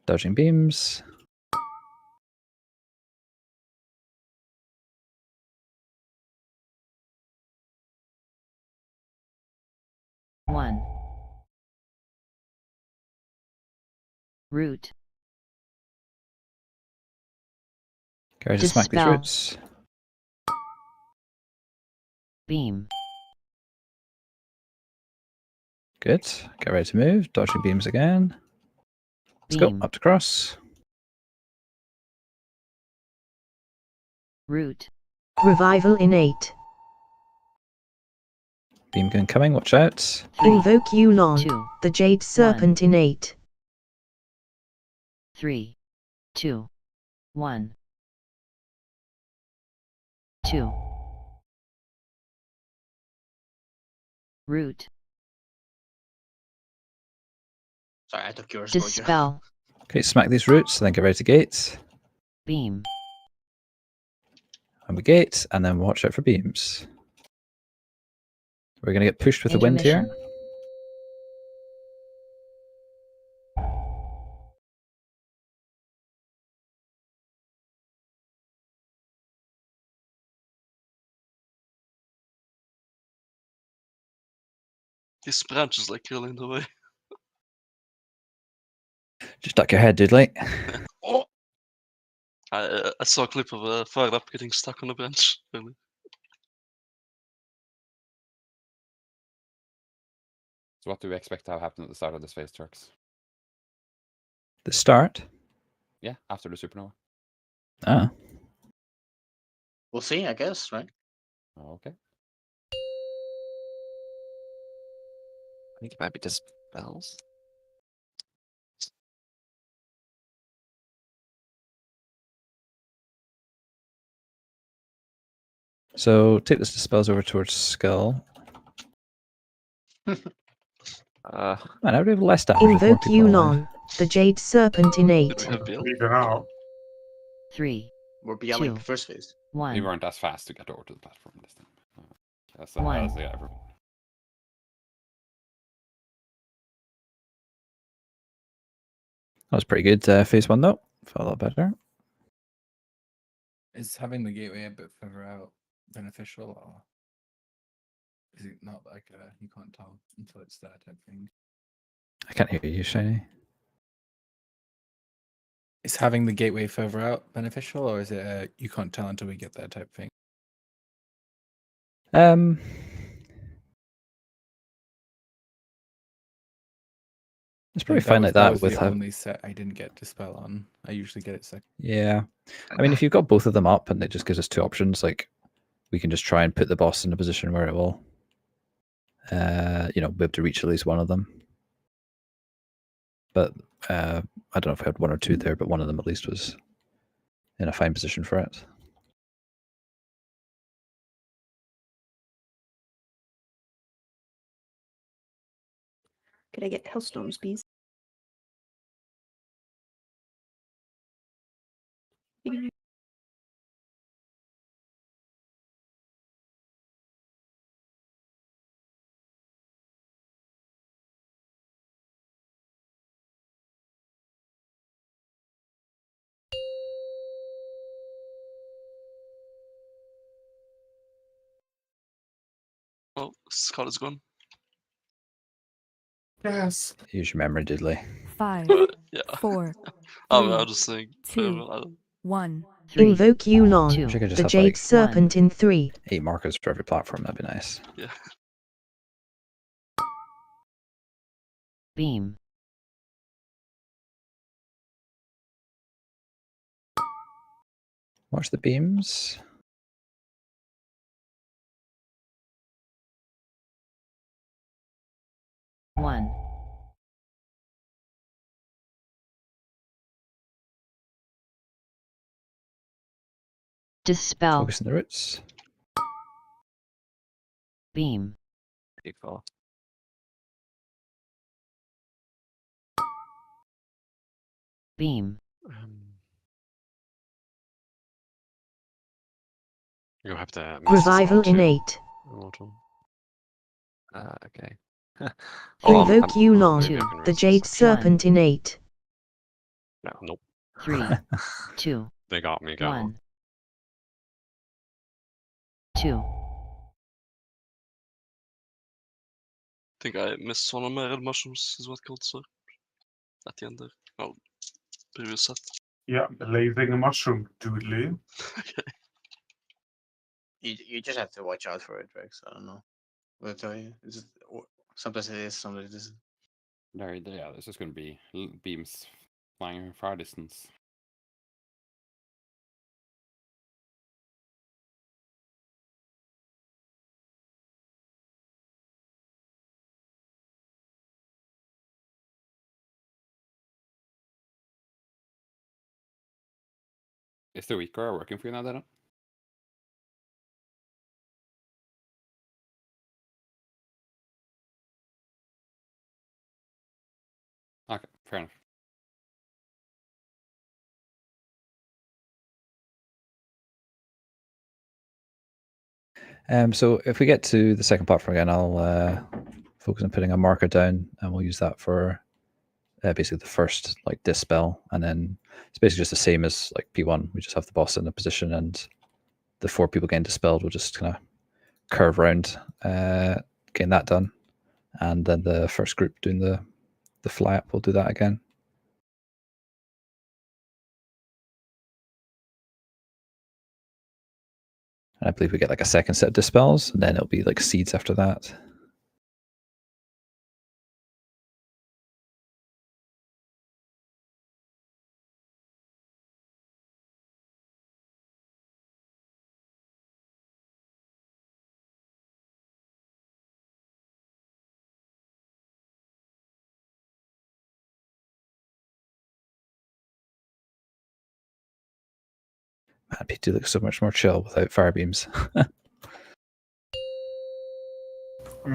Dodging beams. One. Root. Can I just smack these Dispel. roots? Beam. Good. Get ready to move. Dodging beams again. Let's Beam. go. Up to cross. Root. Revival in 8. Beam gun coming. Watch out. Invoke Yulon, 2. the Jade Serpent in 8. 3. 2. 1. 2. Root. Sorry, I took yours. Dispel. Okay, smack these roots and then get ready to gate. Beam. And we gate, and then watch out for beams. We're going to get pushed with the wind here. Intermission. This branch is like really in the way. Just duck your head, Doodly. Oh! I saw a clip of a fire up getting stuck on a bench. Really. So what do we expect to have happen at the start of this phase, Turks? The start? Yeah, after the supernova. Ah. We'll see, I guess, right? Okay. I think it might be dispels. So take this dispels over towards Skull. Man, I would have less damage. with more Invoke people alive. Yulon, the Jade Serpent in 8. Leave it out. 3. We're BLing 2. first phase. 1. We weren't as fast to get over to the platform this time. That's One. everyone. That was pretty good. Phase 1 though. Felt a lot better. Is having the gateway a bit further out beneficial, or Is it not like you can't tell until it's there type thing? I can't hear you, Shiny. Is having the gateway further out beneficial, or is it you can't tell until we get there type thing? It's probably fine like that was with the how. only set I didn't get Dispel on. I usually get it second. Yeah, I mean, if you've got both of them up and it just gives us two options, like we can just try and put the boss in a position where it will, be able to reach at least one of them. But I don't know if I had one or two there, but one of them at least was in a fine position for it. Could I get Hellstones, please? Oh, Scott is gone. Yes. Use your memory, diddly. 5, Yeah. 4, I'm 3, just saying. 2, 1. Invoke Yulon, Wish I could just the have, Jade like, Serpent in 3. 8 markers for every platform. That'd be nice. Yeah. Beam. Watch the beams. One. Dispel. Focus on the roots. Beam. Default. Beam. You'll have to Revival in 8. Immortal. Okay. Invoke Yulon, the Jade Serpent in 8. No, nope. 3, 2, They got me, Gal. 1. 2. I think I missed one of my red mushrooms, is what called, so at the end there. Well, previous set. Yeah, blazing a mushroom, doodly. You just have to watch out for it, Drekzz. I don't know what to tell you. It's just, sometimes it is, sometimes it isn't. Yeah, there's just going to be beams flying in far distance. Is the weaker working for you now, Dana? Okay, fair enough. So if we get to the second platform again, I'll focus on putting a marker down, and we'll use that for basically the first like dispel, and then it's basically just the same as like P1. We just have the boss in a position, and the 4 people getting dispelled will just kind of curve around, getting that done, and then the first group doing the fly up will do that again. And I believe we get like a second set of dispels, and then it'll be like seeds after that. Man, P2 looks so much more chill without fire beams. I'm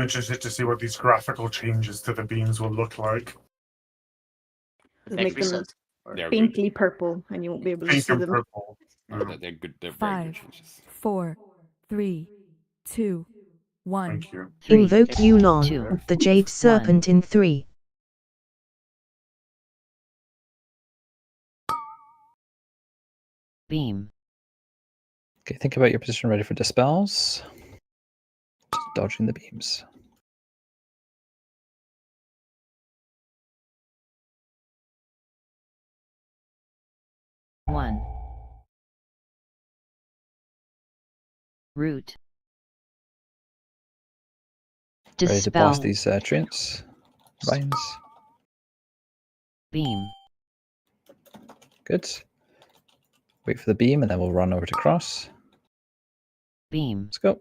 interested to see what these graphical changes to the beams will look like. It'll make them They're faintly purple, and you won't be able to Pink see and them. purple. They're good. They're very good 5, changes. 4, 3, 2, 1. Thank you. Invoke Yulon, the Jade Serpent in 3. Beam. Okay, think about your position ready for dispels. dodging the beams. One. Root. Ready to blast Dispel. these treants. Vines. Beam. Good. Wait for the beam, and then we'll run over to cross. Beam. Let's go.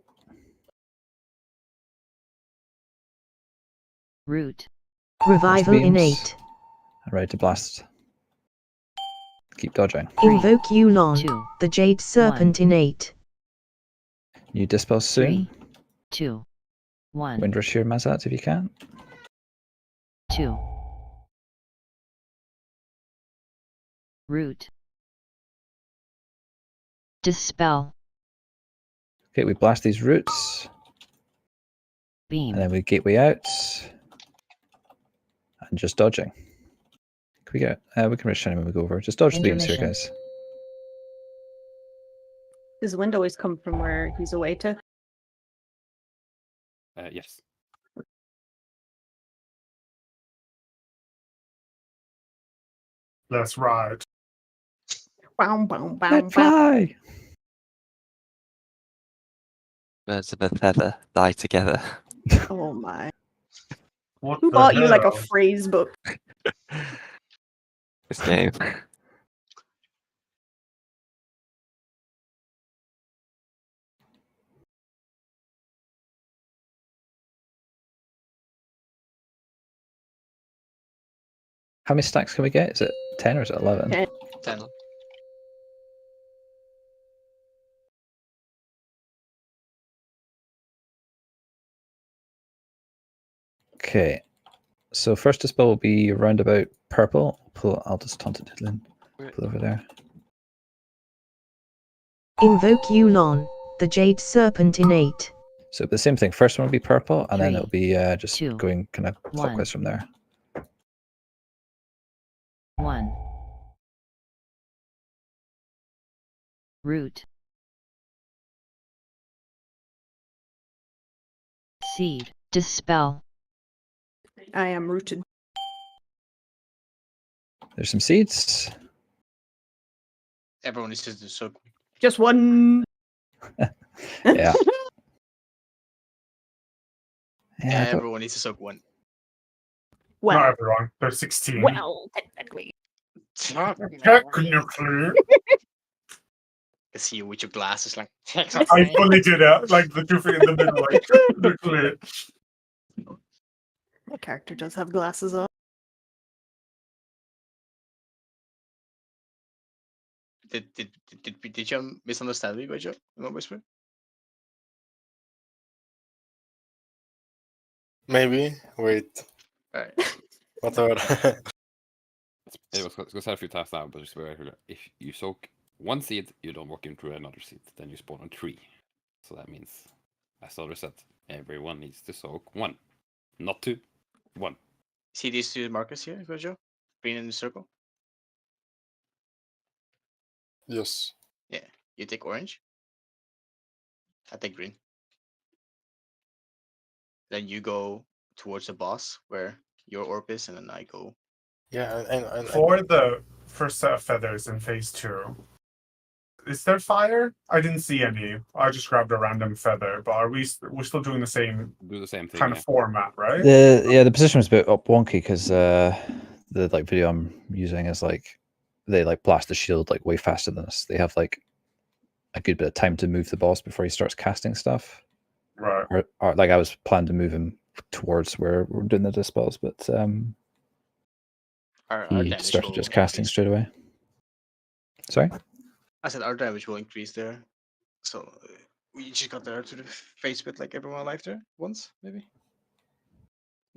Root. Revival Beams. innate. Ready to blast. Keep dodging. Invoke Yulon, the Jade Serpent innate. You dispel soon. 3, 2, 1. Windrush your Mazat if you can. 2. Root. Dispel. Okay, we blast these roots. Beam. And then we gateway out. And just dodging. Can we get? We can reach shiny when we go over. Just dodge the beams here, Intermission. guys. Does the wind always come from where he's away to? Yes. Let's ride. Bow, bow, bow, Let's bow. fly! Birds of a feather die together. Oh my. What Who the bought you like a hell? phrase book? This game. How many stacks can we get? Is it 10 or is it 11? 10. Okay. So first dispel will be around about purple. I'll just taunt it in. Pull over there. Invoke Yulon, the Jade Serpent innate. So the same thing. First one will be purple, and then 3, it'll be just 2, going kind of 1. clockwise from there. 1. Root. Seed. Dispel. I am rooted. There's some seeds. Everyone is just so cool. Just one. Yeah. Yeah, but- everyone needs to soak one. Well, Not everyone. There's 16. well, technically. Technically. I see you with your glasses like. I fully did it. Like the two feet in the middle. Like, technically. My character does have glasses on. Did you misunderstand me, Gojo? No whisper. Maybe. Wait. Alright. Whatever. It was going to say a few times now, but just very clear. If you soak one seed, you don't walk into another seed. Then you spawn on 3. So that means, as Others said, everyone needs to soak 1. Not 2. 1. See these two markers here, Gojo? Green in the circle? Yes. Yeah. You take orange. I take green. Then you go towards the boss where your orb is, and then I go. Yeah, and For the first set of feathers in phase 2, is there fire? I didn't see any. I just grabbed a random feather, but we're still doing the same Do the same thing. kind of format, right? The position was a bit up wonky because the like video I'm using is like they like blast the shield like way faster than us. They have like a good bit of time to move the boss before he starts casting stuff. Right. Or like I was planning to move him towards where we're doing the dispels, but Our he damage started will just casting increase. straight away. Sorry? I said our damage will increase there. So we just got there to the face bit like everyone alive there once, maybe.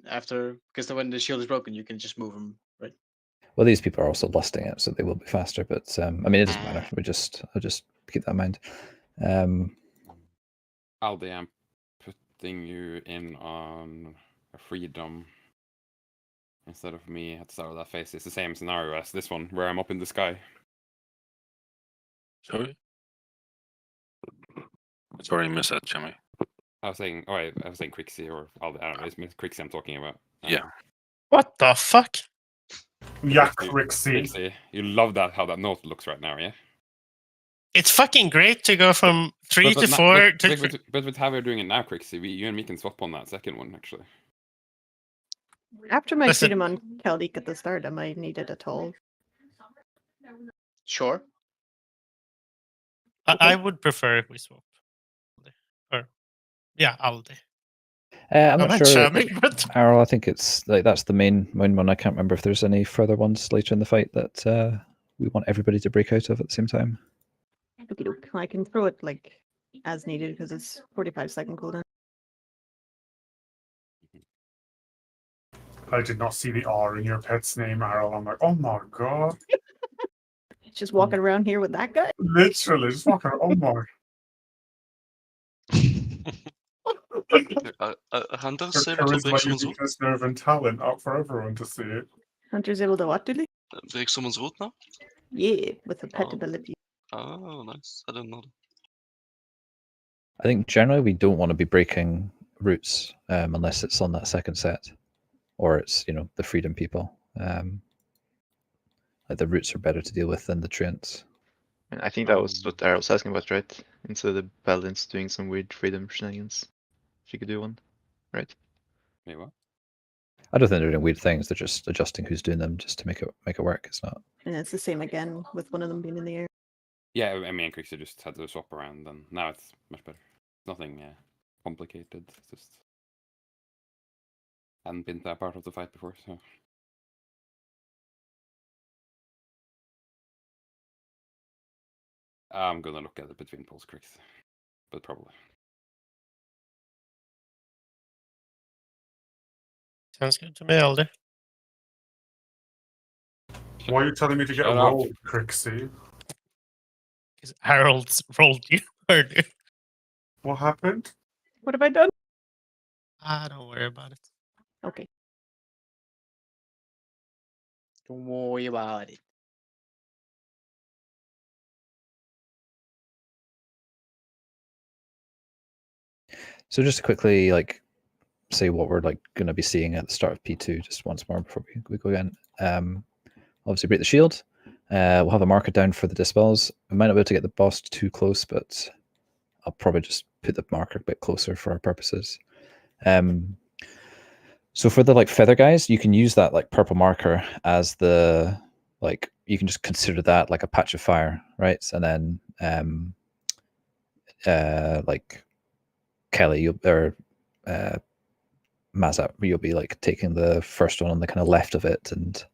After, because then when the shield is broken, you can just move them, right? Well, these people are also lusting it, so they will be faster. But I mean, it doesn't matter. I'll just keep that in mind. Aldi, I'm putting you in on a freedom instead of me at the start of that phase. It's the same scenario as this one, where I'm up in the sky. Sorry? Sorry, I missed that, Jimmy. I was saying, I was saying Crixie or Aldi. I don't know. It's Crixie I'm talking about. Yeah. What the fuck? Yeah, Crixie. You love that how that note looks right now, yeah? It's fucking great to go from 3 to 4 to. But with how we're doing it now, Crixie, you and me can swap on that second one actually. After my Listen. freedom on Celtic at the start, I might need it at all. Sure. I would prefer if we swap. Or, yeah, Aldi. I'm not like sure. Shamik, but Arrow, I think it's like that's the main one. I can't remember if there's any further ones later in the fight that we want everybody to break out of at the same time. Okey-doke. I can throw it like as needed because it's 45-second cooldown. I did not see the R in your pet's name, Arrow. I'm like, oh my god. Just walking around here with that guy. Literally, just walking. Oh my. Hunter Her able to break charisma, someone's root? uniqueness, nerve, and talent out for everyone to see it. Hunter's able to what, Dooley? Break someone's root now? Yeah, with a pet Oh. ability. Oh, nice. I didn't know that. I think generally we don't want to be breaking roots unless it's on that second set, or it's the freedom people. Like the roots are better to deal with than the treants. And I think that was what Arrow was asking about, right? Instead of the paladins doing some weird freedom shenanigans, she could do one, right? Maybe what? I don't think they're doing weird things. They're just adjusting who's doing them just to make it work. It's not. And it's the same again with one of them being in the air. Yeah, I mean, Crixie just had to swap around, and now it's much better. Nothing complicated. It's just hadn't been that part of the fight before, so. I'm gonna look at it between pulse Crixie, but probably. Sounds good to me, Aldi. Why are you telling me to get Shut a up. roll, Crixie? Because Harold's rolled you earlier. What happened? What have I done? Don't worry about it. Okay. Don't worry about it. So just to quickly say what we're going to be seeing at the start of P2 just once more before we go again. Obviously break the shield. We'll have a marker down for the dispels. We might not be able to get the boss too close, but I'll probably just put the marker a bit closer for our purposes. So for the feather guys, you can use that purple marker as the you can just consider that like a patch of fire, right? And then Kelly or Mazap, you'll be taking the first one on the kind of left of it, and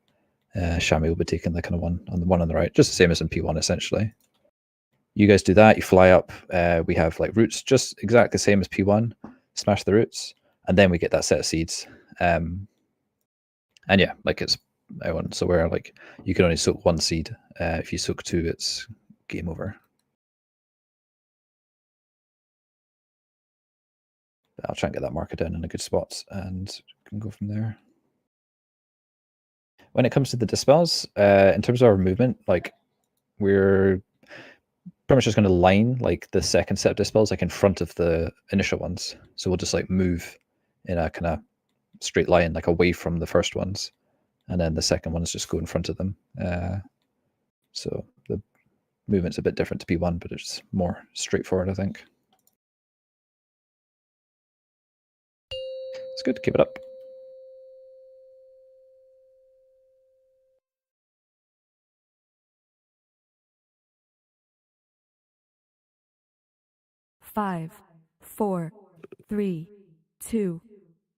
Shami will be taking the kind of one on the right, just the same as in P1 essentially. You guys do that, you fly up, we have roots just exactly the same as P1, smash the roots, and then we get that set of seeds. And yeah, it's one, so where you can only soak one seed. If you soak two, it's game over. I'll try and get that marker down in a good spot and can go from there. When it comes to the dispels, in terms of our movement, we're pretty much just going to line the second set of dispels in front of the initial ones. So we'll just move in a kind of straight line away from the first ones, and then the second ones just go in front of them. So the movement's a bit different to P1, but it's more straightforward, I think. It's good. Keep it up. Five, 4, 3, 2,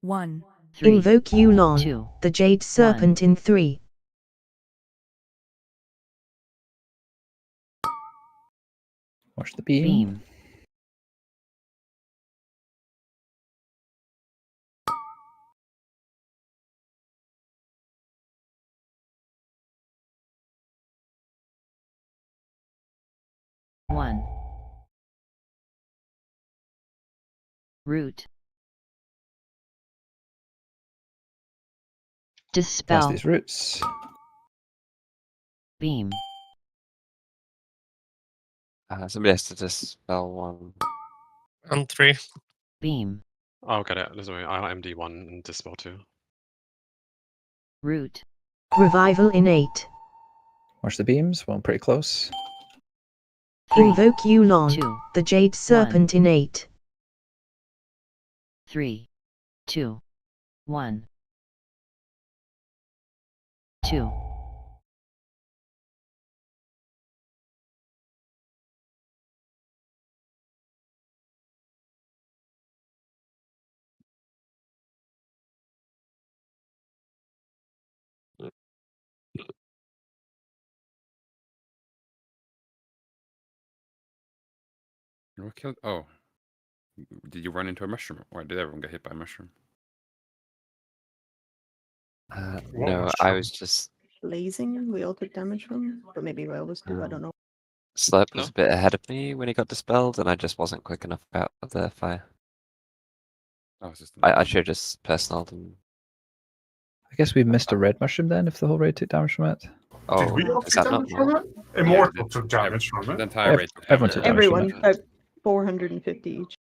1. Invoke Yulon, the Jade Serpent in 3. Watch the beam. One. Root. Dispel. Pass these roots. Beam. Somebody has to dispel one. On 3. Beam. Oh, got it. There's a way. I'll MD1 and Dispel 2. Root. Revival innate. Watch the beams. One pretty close. Invoke Yulon, 2, the Jade Serpent innate. 3, 2, 1, 2. What killed? Oh, did you run into a mushroom, or did everyone get hit by a mushroom? No, I was just Blazing, we all took damage from, but maybe Rail was too. I don't know. Slurp was a bit ahead of me when he got dispelled, and I just wasn't quick enough out of the fire. Oh, it's just I should have just personaled him. I guess we missed a red mushroom then, if the whole raid took damage from it. Did we all is take that not damage from more? it? Immortal took damage from it. The entire raid. Everyone took damage from Everyone, it. about 450 each.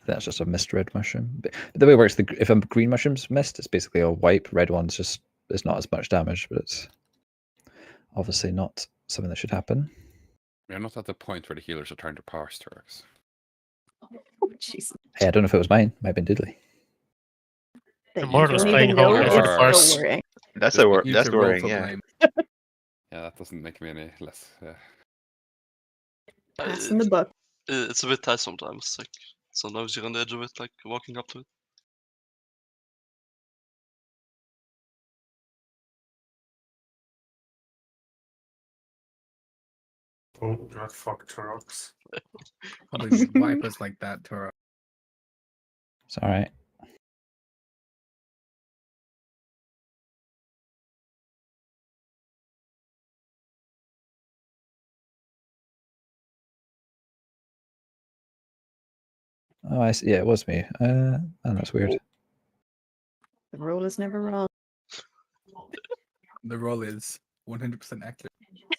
That's just a missed red mushroom. But the way it works, if a green mushroom's missed, it's basically a wipe. Red one's just, it's not as much damage, but it's obviously not something that should happen. We're not at the point where the healers are trying to parse Turks. Oh, jeez. Hey, I don't know if it was mine. Might have been Diddley. Immortal's Don't playing even know Holy if for it's the still first. worrying. That's Just a make that's worrying, yeah. Yeah, that doesn't make me any less. Pass in the buck. It's a bit tight sometimes. Like sometimes you're on the edge of it, like walking up to it. Oh god, fuck Turks. These wipers like that, Tora. It's all right. Oh, I see. Yeah, it was me. Oh, that's weird. The roll is never wrong. The roll is 100% accurate.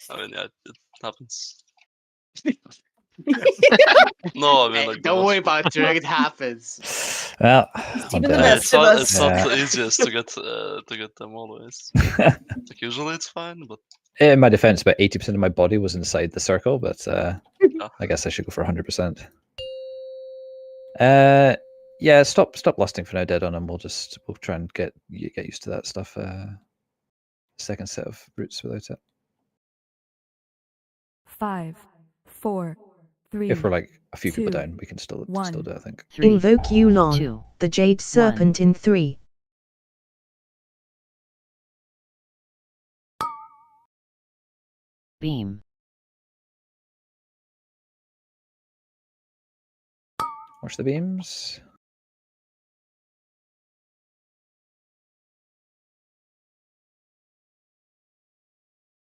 I mean, yeah, it happens. No, I mean, like, Don't worry about it, Drake, it happens. Well, even the best of us. It's not the easiest to get them always. Like usually it's fine, but In my defense, about 80% of my body was inside the circle, but I guess I should go for 100%. Yeah, stop lusting for now, dead on, and we'll try and get used to that stuff. Second set of roots without it. 5, 4, 3. If we're like a few people 2, down, we can still do it, I think. 3, Invoke Yulon, 2, the Jade Serpent in 3. Beam. Watch the beams.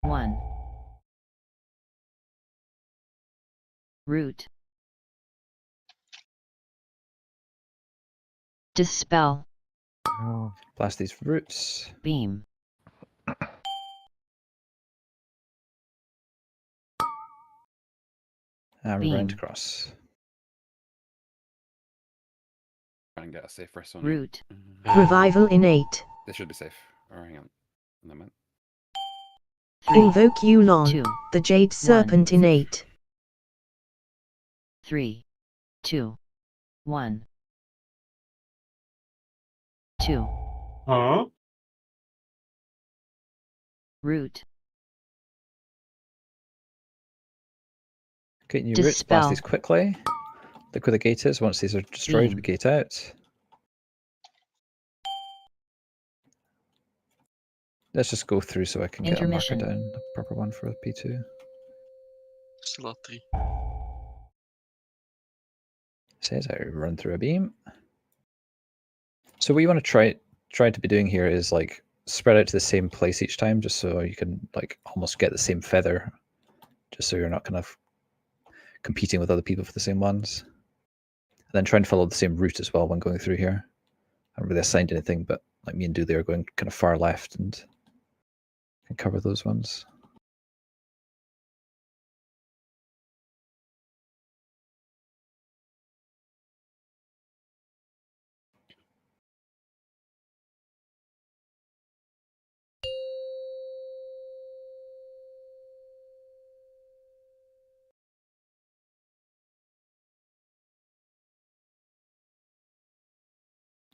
One. Root. Dispel. Oh, blast these roots. Beam. And we're going to Beam. cross. Try and get a safe rest on. Root. Revival innate. They should be safe. Or hang on. A minute. 3, Invoke Yulon, 2, the Jade Serpent innate. 3, 2, 1, 2. Huh? Root. Get new roots, blast Dispel. these quickly. Look where the gate is. Once these are destroyed, Beam. we gate out. Let's just go through so I can get a marker Intermission. down, a proper one for P2. still at 3. Says I run through a beam. So what you want to try to be doing here is like spread out to the same place each time, just so you can like almost get the same feather, just so you're not kind of competing with other people for the same ones. And then try and follow the same route as well when going through here. I haven't really assigned anything, but like me and Dooley are going kind of far left and can cover those ones.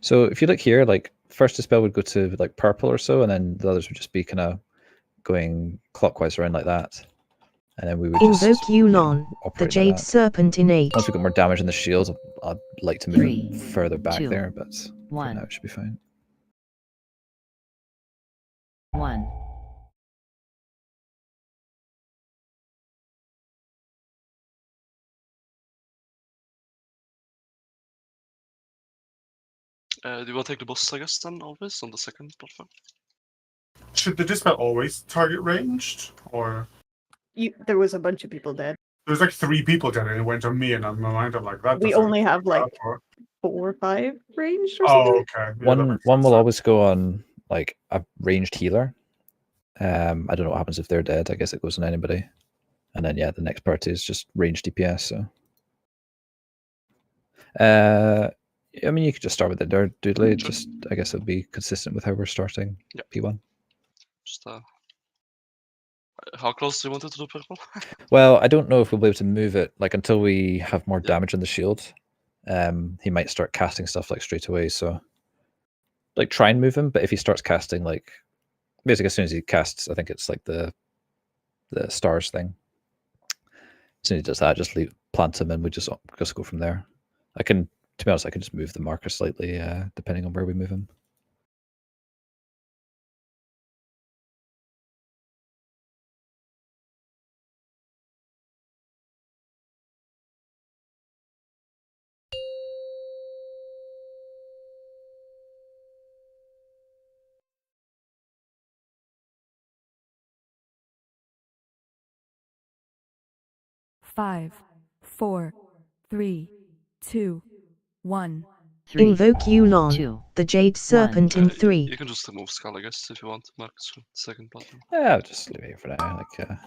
So if you look here, like first dispel would go to like purple or so, and then the others would just be kind of going clockwise around like that. And then we would just Invoke Yulon, the operate like Jade that. Serpent innate. Once we've got more damage in the shields, I'd like to move 3, it further back 2, there, but for 1. now it should be fine. 1. Do you want to take the boss, I guess, then, always, on the second platform? Should the dispel always target ranged? Or There was a bunch of people dead. there's like 3 people dead and it went on me and on my mind I'm like that. We doesn't only have work like out, or- 4 or 5 ranged or Oh, something. okay. Yeah, that makes One sense. will always go on like a ranged healer. I don't know what happens if they're dead. I guess it goes on anybody. And then yeah, the next party is just ranged DPS. So I mean, you could just start with the Dirt Doodly. Just I guess it'll be consistent with how we're starting P1. Just how close do you want it to the purple? Well, I don't know if we'll be able to move it like until we have more damage on the shield. He might start casting stuff like straight away. So like try and move him, but if he starts casting like basically as soon as he casts, I think it's like the stars thing. As soon as he does that, just plant him and we just go from there. To be honest, I can just move the marker slightly depending on where we move him. Five, 4, 3, 2, 1. Invoke Yulon, the Jade Serpent in 3. You can just remove Skull, I guess, if you want markers for the second platform. Yeah, I'll just leave it here for now. Like,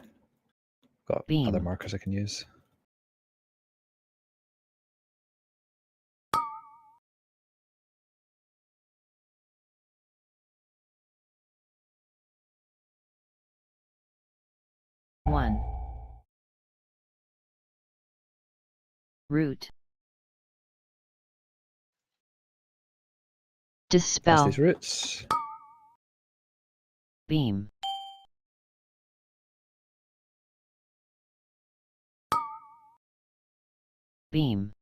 got Beam. other markers I can use. One. Root. Cast Dispel. these roots. Beam. Beam.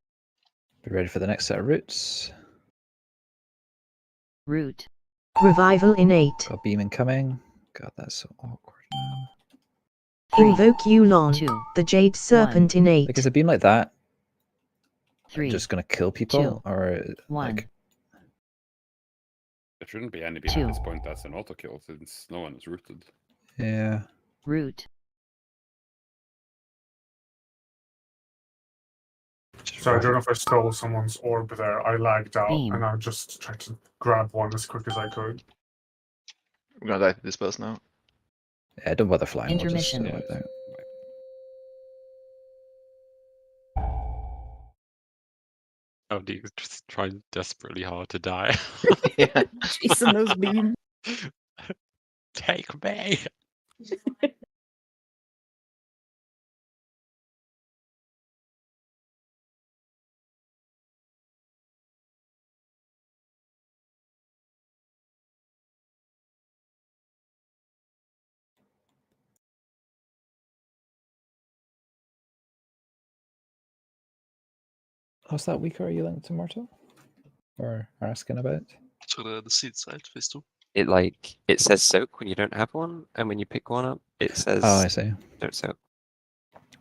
Be ready for the next set of roots. Root. Revival innate. Got beam incoming. God, that's so awkward, man. Invoke Yulon, the Jade Serpent innate. Like, is a beam like that 3, just gonna kill people, 2, or 1. like? There shouldn't be any beam 2. at this point that's an auto kill since no one is rooted. Yeah. Root. So I don't know if I stole someone's orb there. I lagged out Beam. and I just tried to grab one as quick as I could. I'm gonna die to dispels now. Yeah, don't bother flying. We'll just, Intermission. wipe that. Oh, do you just trying desperately hard to die? Yeah. Chasing those beams. Take me. How's that week are you linked to Mortal? Or are asking about? So the seed side, phase 2. It says soak when you don't have one, and when you pick one up, it says Oh, I see. don't soak.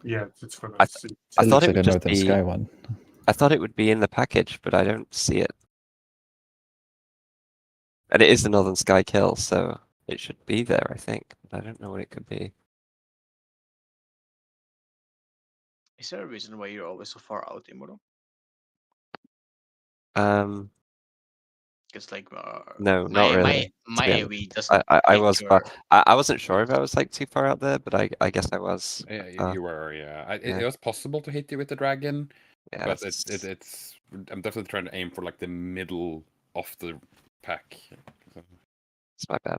Yeah, it's for the I seat. I It thought looks it like would a just Northern be. Sky one. I thought it would be in the package, but I don't see it. And it is the Northern Sky kill, so it should be there, I think. But I don't know what it could be. Is there a reason why you're always so far out, Immortal? Um, Because like no, not really. my to be honest. AoE doesn't. I pick was, your- I wasn't sure if I was like too far out there, but I guess I was. Yeah, you were. Yeah, yeah. it was possible to hit you with the dragon, Yeah, but it's- it's. I'm definitely trying to aim for like the middle of the pack. So. It's my bad.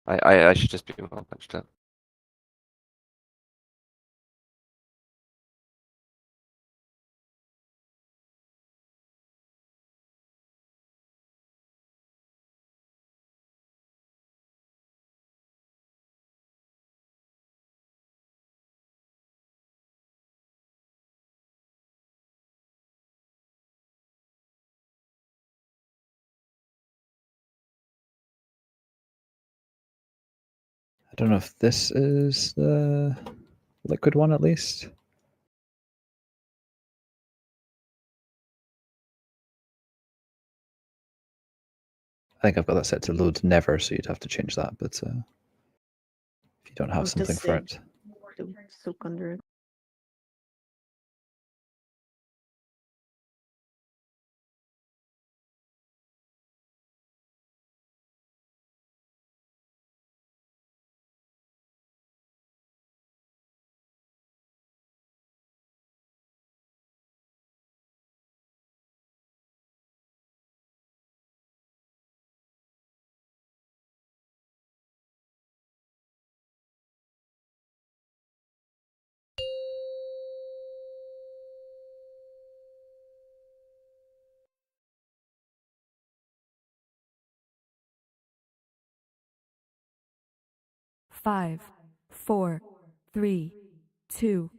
I should just be well punched up. don't know if this is the liquid one at least. I think I've got that set to load never, so you'd have to change that. But if you don't have something for it, soak under it. Five, four, three, two,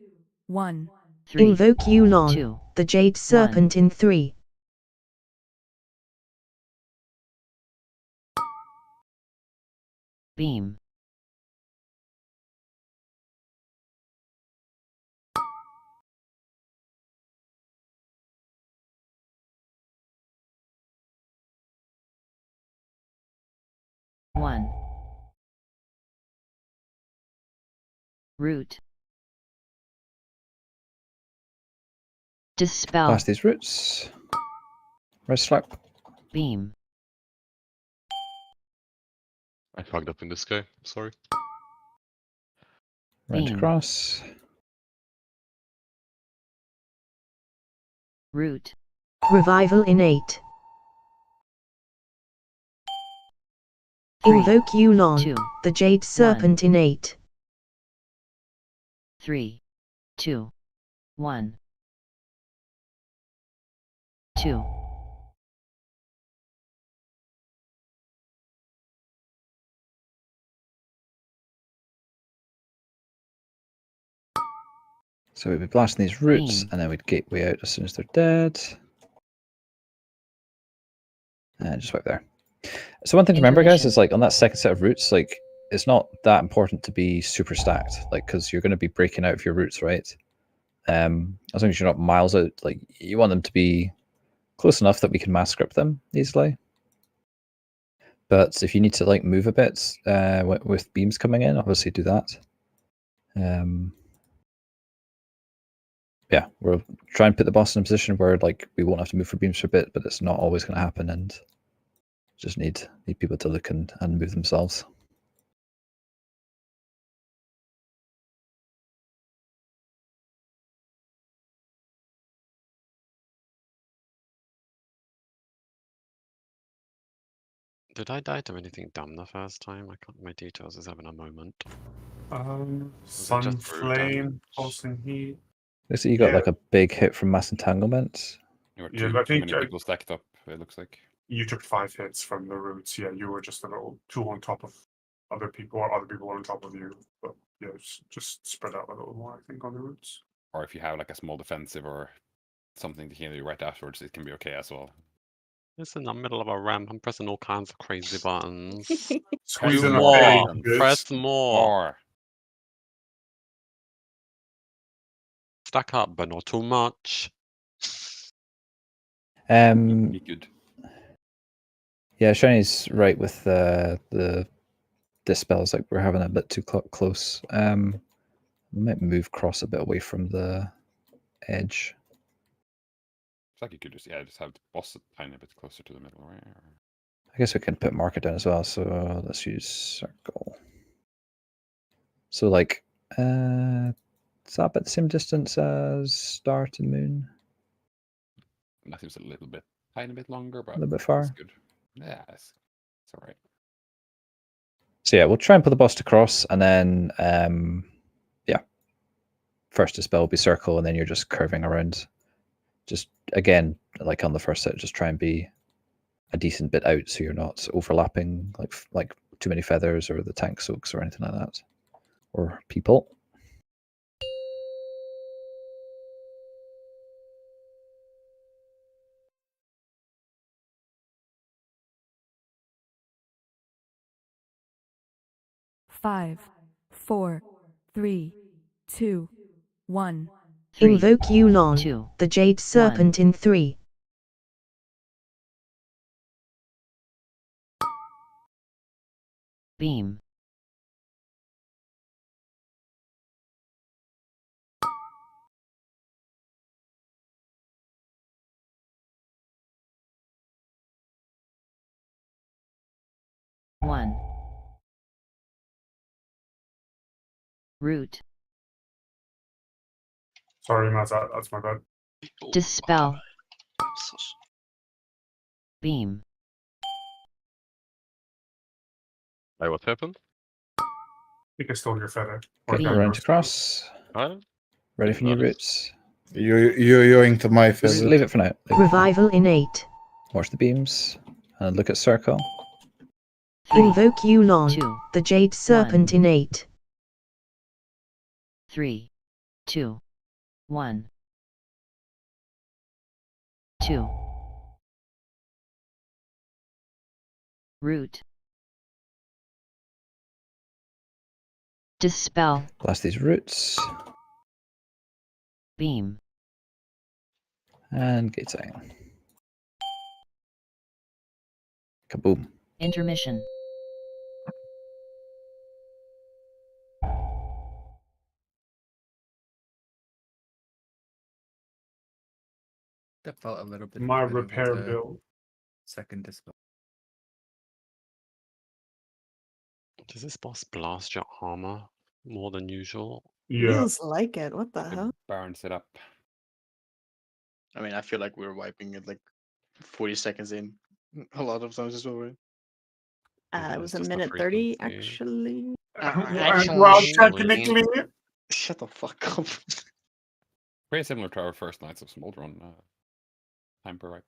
one. Invoke Yulon, the Jade Serpent in 3. Beam. One. Root. Dispel. blast these roots. Red slap. Beam. I fucked up in this guy. Sorry. Right Beam. across. Root. Revival in 8. 3, Invoke Yulon, 2, the Jade Serpent in 8. 3, 2, 1. 2. So we'd be blasting these roots, Beam. and then we'd gateway out as soon as they're dead. And just wipe there. So one thing to remember, guys, is like on that second set of roots, like it's not that important to be super stacked, like because you're going to be breaking out of your roots, right? As long as you're not miles out, like you want them to be close enough that we can mass script them easily. But if you need to like move a bit with beams coming in, obviously do that. Yeah, we'll try and put the boss in a position where like we won't have to move for beams for a bit, but it's not always going to happen, and just need people to look and move themselves. Did I die to anything dumb the first time? I can't. My details is having a moment. Sun flame, pulsing heat. Looks like you got like a big hit from mass entanglement. You were Yeah, too, I too think many people stacked up, it looks like. you took 5 hits from the roots. Yeah, you were just a little 2 on top of other people, or other people were on top of you. But yeah, just spread out a little more, I think, on the roots. Or if you have like a small defensive or something to heal you right afterwards, it can be okay as well. It's in the middle of a ramp. I'm pressing all kinds of crazy buttons. Squeeze Do in a more. pig, Press more. Stack up, but not too much. Be good. Yeah, Shiny's right with the dispels. Like we're having a bit too close. We might move cross a bit away from the edge. It's like you could just have the boss a tiny bit closer to the middle, right? I guess we can put marker down as well. So let's use circle. So like, is that about the same distance as star to moon? That seems a little bit, tiny bit longer, but A little bit far. It's good. Yeah, it's all right. So yeah, we'll try and put the boss to cross, and then yeah, first dispel will be circle, and then you're just curving around. Just again, like on the first set, just try and be a decent bit out, so you're not overlapping like too many feathers or the tank soaks or anything like that, or people. 5, 4, 3, 2, 1. Invoke Yulon, the Jade Serpent in 3. Beam. One. Root. Sorry, Matt, that's my bad. Dispel. Beam. Hey, what happened? I think I stole your feather. Okay, round across. Huh? Ready for new roots. You yoinked my Just feather. leave it for now. Revival in 8. Watch the beams and look at circle. Invoke Yulon, the Jade Serpent in 8. 3, 2, 1. 2. Root. Dispel. Blast these roots Beam. and gating. Kaboom. Intermission. That felt a little bit My better than repair the bill. second dispel. Does this boss blast your armor more than usual? Feels like it. What the hell? Burns it up. I mean, I feel like we're wiping it like 40 seconds in a lot of times as well, right? It was a minute 30, actually. Well, technically. Shut the fuck up. Very similar to our first Knights of Smolderon time per wipe.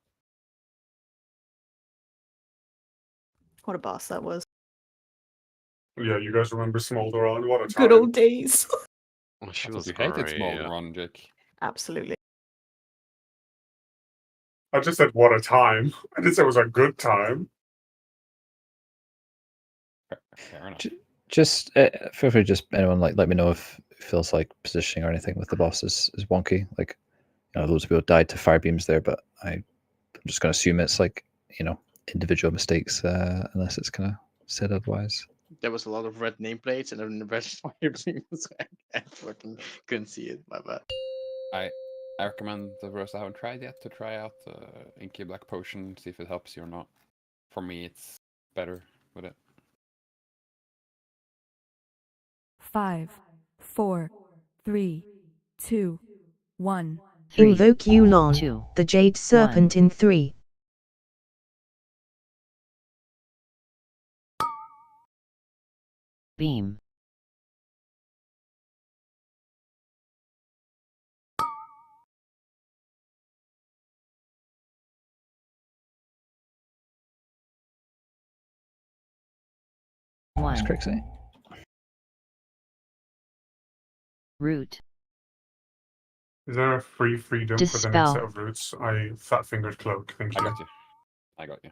What a boss that was. Yeah, you guys remember Smolderon? What a time. Good old days. Oh, she That's was what we hated great. Smolderon, Jake. Absolutely. I just said what a time. I didn't say it was a good time. Fair enough. Just feel free. Just anyone let me know if it feels like positioning or anything with the boss is wonky. Like, loads of people died to fire beams there, but I'm just going to assume it's like individual mistakes unless it's kind of said otherwise. There was a lot of red nameplates and then the red fire beams. I fucking couldn't see it. My bad. I recommend the rest I haven't tried yet to try out the Inky Black Potion, see if it helps you or not. For me, it's better with it. 5, 4, 3, 2, 1. Invoke Yulon, the Jade Serpent in 3. Beam. Thanks, 1. Crixie. Root. Is there a free freedom for the next set Dispel. of roots? I fat fingered cloak. Thank you. I got you.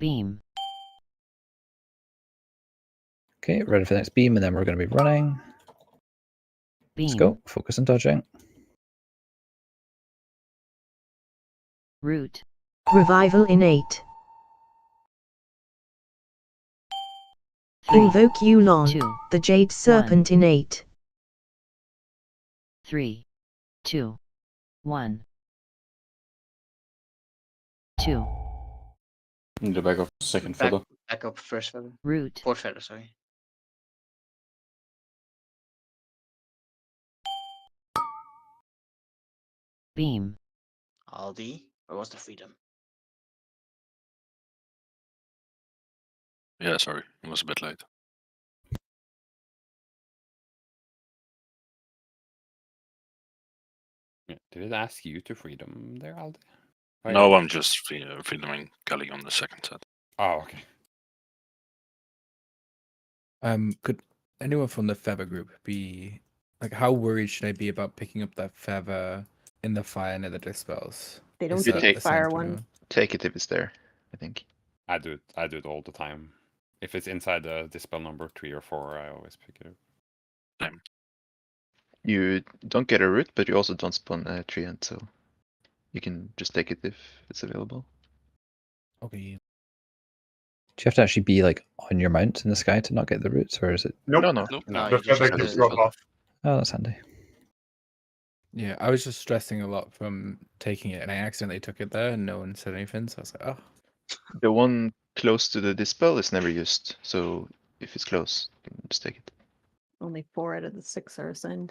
Beam. Okay, ready for the next beam, and then we're going to be running. Let's Beam. go. Focus on dodging. Root. Revival in 8. 3, Invoke Yulon, 2, the Jade Serpent in 8. 3, 2, 1. 2. Need to back up second feather. Back up first feather. Root. Fourth feather, sorry. Beam. Aldi. Or was the freedom? Yeah, sorry, it was a bit late. Yeah. Did it ask you to freedom there, Aldi? No, I'm just freedoming Kelly on the second set. Oh, okay. Could anyone from the feather group be like, how worried should I be about picking up that feather in the fire near the dispels? They don't Is get that the a fire sensible- one. Take it if it's there, I think. I do it all the time. If it's inside the dispel number 3 or 4, I always pick it up. You don't get a root, but you also don't spawn a treant, so you can just take it if it's available. Okay. Do you have to actually be like on your mount in the sky to not get the roots, or is it? Nope. No. The feather can drop off. Oh, that's handy. Yeah, I was just stressing a lot from taking it, and I accidentally took it there, and no one said anything, so I was like, oh. The one close to the dispel is never used, so if it's close, you can just take it. Only 4 out of the 6 are assigned.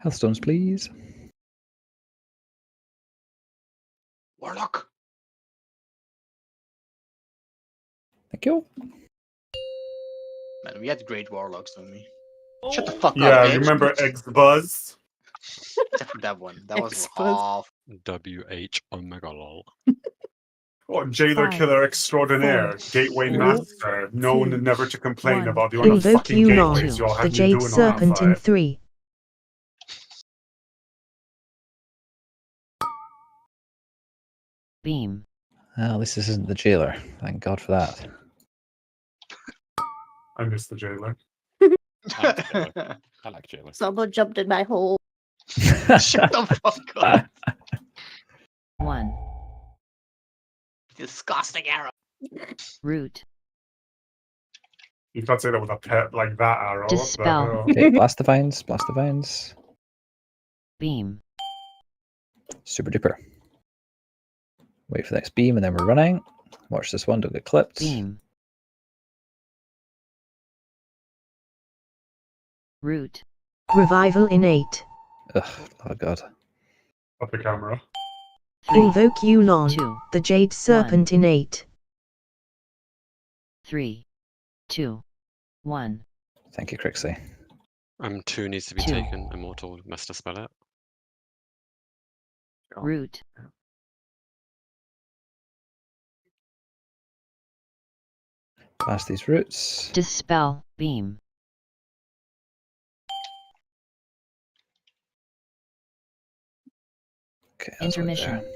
Healthstones, please. Warlock. Thank you. Man, we had great warlocks, don't we? Shut the fuck up, Yeah, bitch. remember Eggs Buzz? Except for that one. That was Exposed. off. WH Omega lol. Oh, Jailer 5, Killer Extraordinaire, 4, Gateway 3, Master, known 2, never to complain 1. about the amount of Invoke fucking Yulon, gateways y'all the have me Jade doing on that Serpent in fight. 3. Beam. Well, at least this isn't the jailer. Thank God for that. I miss the Jailer. I like Jailer. Someone jumped in my hole. Shut the fuck up. 1. Disgusting arrow. Root. You can't say that with a pet like that arrow. Dispel. What the Okay, blast the vines, blast the vines. Beam. Super duper. Wait for the next beam, and then we're running. Watch this one, don't get clipped. Beam. Root. Revival in 8. Ugh, oh god. Up the camera. 3. Invoke Yulon, 2. the Jade Serpent in 8. 3. 2. 1. Thank you, Crixie. 2 needs to be 2. taken. Immortal messed a spell out. Root. Blast these roots. Dispel. Beam. Okay, that's right Intermission. there.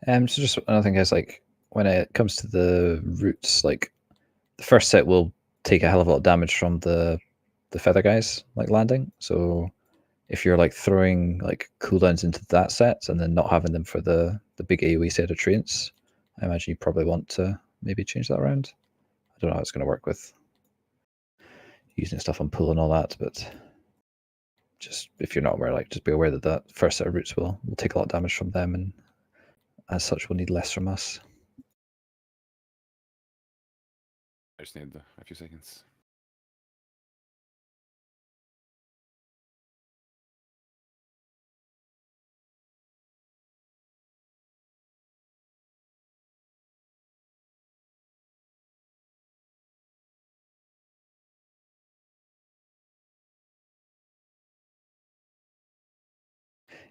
So just another thing is, like, when it comes to the roots, like, the first set will take a hell of a lot of damage from the feather guys, like, landing. So if you're, like, throwing, like, cooldowns into that set and then not having them for the big AoE set of treants, I imagine you probably want to maybe change that around. I don't know how it's going to work with using stuff on pull and all that, but just if you're not aware, like, just be aware that that first set of roots will take a lot of damage from them, and as such will need less from us. I just need a few seconds.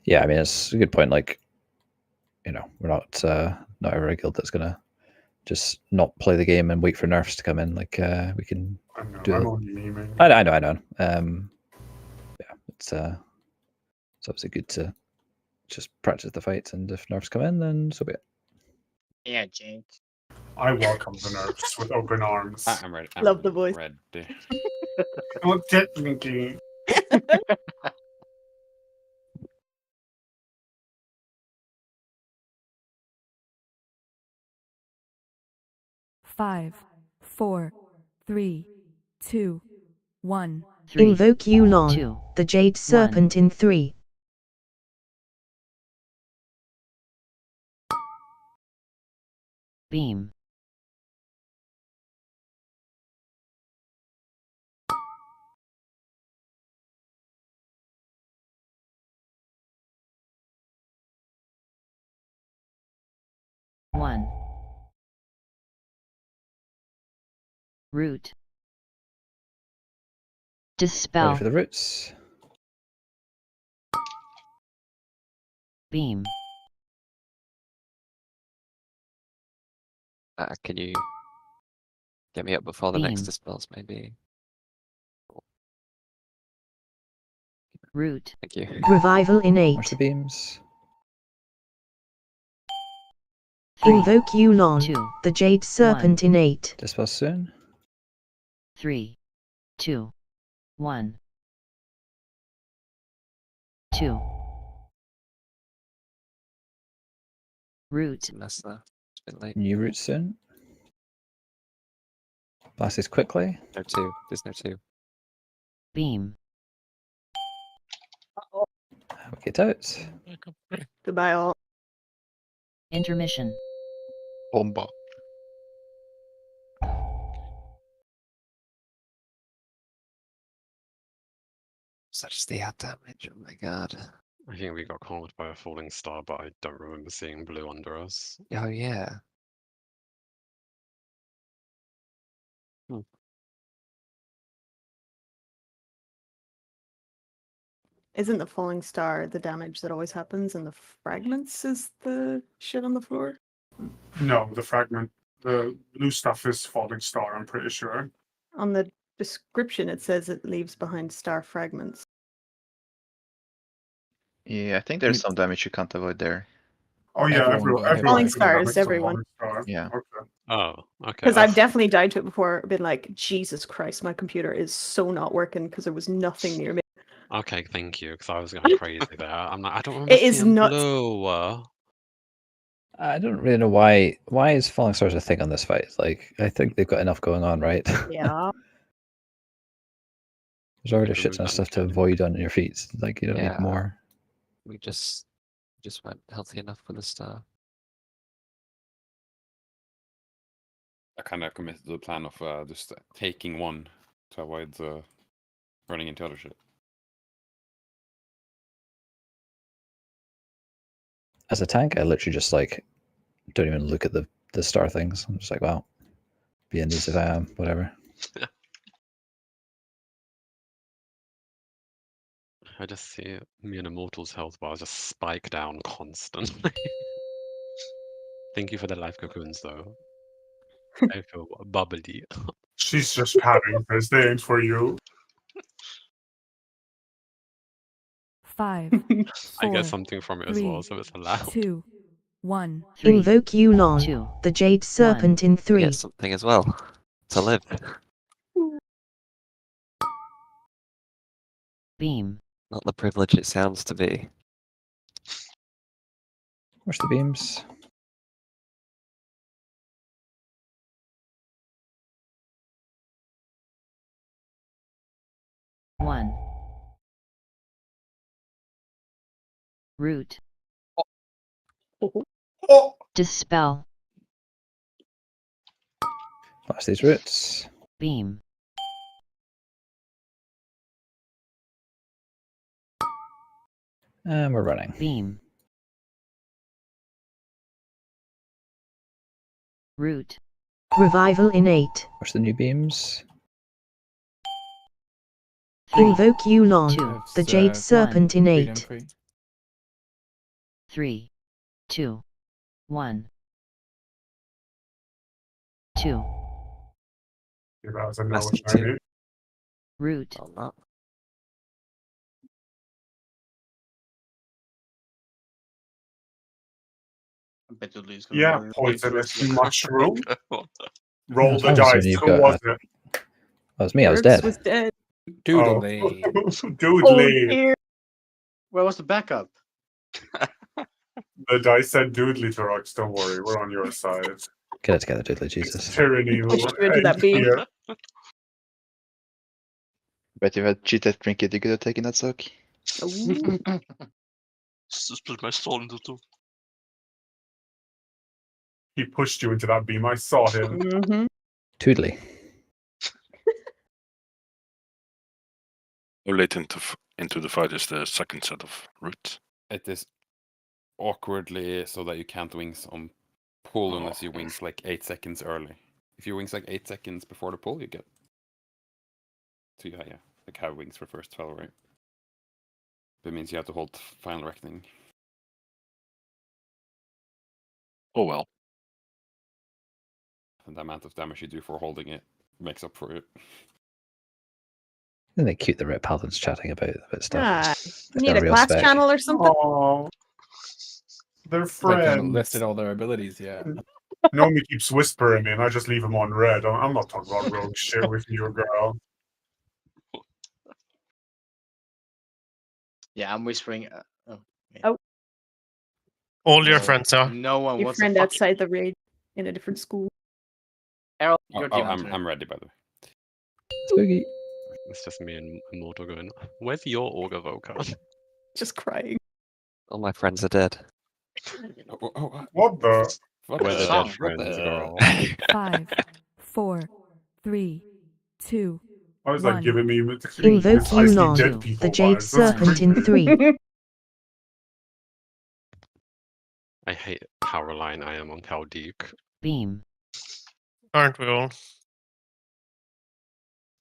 Yeah, I mean, it's a good point. Like, you know, we're not ever a guild that's gonna just not play the game and wait for nerfs to come in. Like, we can I know, do. I'm only memeing. I know. Yeah, it's obviously good to just practice the fights, and if nerfs come in, then so be it. Yeah, Jake. I welcome the nerfs with open arms. I'm ready. I'm Love the voice. ready. Well, technically. Five, four, three, two, one. Invoke Yulon, the Jade Serpent in 3. Beam. One. Root. Dispel. Ready for the roots. Beam. Can you get me up before the next Beam. dispels, maybe? Root. Thank you. Revival in 8. Watch the beams. Invoke Yulon, the Jade Serpent in 8. Dispel soon. 3, 2, 1. 2. Root. Mess there. It's a bit late. New roots soon. Blast these quickly. No 2. There's no 2. Beam. We get out. Goodbye, all. Intermission. Bomba. Such the ad damage. Oh my god. I think we got cornered by a falling star, but I don't remember seeing blue under us. Oh yeah. Isn't the falling star the damage that always happens, and the fragments is the shit on the floor? No, the fragment, the blue stuff is falling star, I'm pretty sure. On the description, it says it leaves behind star fragments. Yeah, I think there's some damage you can't avoid there. Oh yeah, everyone Falling can star damage is the everyone. falling star. Yeah. Okay. Oh, okay. Because I've definitely died to it before, been like, Jesus Christ, my computer is so not working because there was nothing near me. Okay, thank you, because I was going crazy there. I'm like, I don't remember It is seeing nuts. blue. I don't really know why is falling stars a thing on this fight. Like, I think they've got enough going on, right? Yeah. There's already a shit ton of stuff to avoid on your feet. Like, you don't need more. We just went healthy enough with the star. I kind of committed to the plan of just taking one to avoid running into other shit. As a tank, I literally just like don't even look at the star things. I'm just like, well, be in these if I am, whatever. I just see me and Immortal's health bar just spike down constantly. Thank you for the life cocoons, though. I feel bubbly. She's just having this. They ain't for you. 5, I 4, get something from it as 3, well, so it's allowed. 2, 1. Invoke Yulon, the Jade Serpent in 3. Get something as well to live. Beam. Not the privilege it sounds to be. Watch the beams. One. Root. Dispel. Watch these roots. Beam. And we're running. Beam. Root. Revival in 8. Watch the new beams. Invoke Yulon, the Jade Serpent in 8. 3, 2, 1. 2. Yeah, that was a no Message shiny. too. Root. Oh, no. Bet Dudley's Yeah, gonna poisonous mushroom. Roll the I'm dice. assuming you've Who got was a- it? That was me. I was Drekzz dead. was dead. Doodly. Doodly. dear. Where was the backup? The dice said Doodly, Torox. Don't worry, we're on your side. Get it together, Doodly. Jesus. Tyranny will Pushed you into that end beam. here. Bet you had cheated trinket, you could have taken that soak. Ooh. Split my soul into two. He pushed you into that beam. I saw him. Mm-hmm. Toodly. How late into the fight is the second set of root? It is awkwardly so that you can't wings on pull unless you wings like 8 seconds early. If you wings like 8 seconds before the pull, you get. So yeah, like have wings for first 12, right? That means you have to hold final reckoning. Oh well. And the amount of damage you do for holding it makes up for it. Isn't it cute the Red Paladins chatting about stuff? Ah, With need no a real class spec. channel or something? Oh, they're Like kind of friends. listed all their abilities, yeah. Nomi keeps whispering me, and I just leave him on red. I'm not talking about rogue shit with you, girl. Yeah, I'm whispering. Oh, All your friends are. No one your wants friend to fucking. outside the raid in a different school. Errol, Oh, your I'm ready, by the way. Spooky. It's just me and Immortal going, where's your Augur Volcar? Just crying. All my friends are dead. What the? Where the dead friends, girl. 5, 4, 3, 2, I was like 1. giving me Invoke I see Yulon, dead people the Jade vibes. That's Serpent in creepy. 3. I hate how reliant I am on Kaldik. Beam. Aren't we all?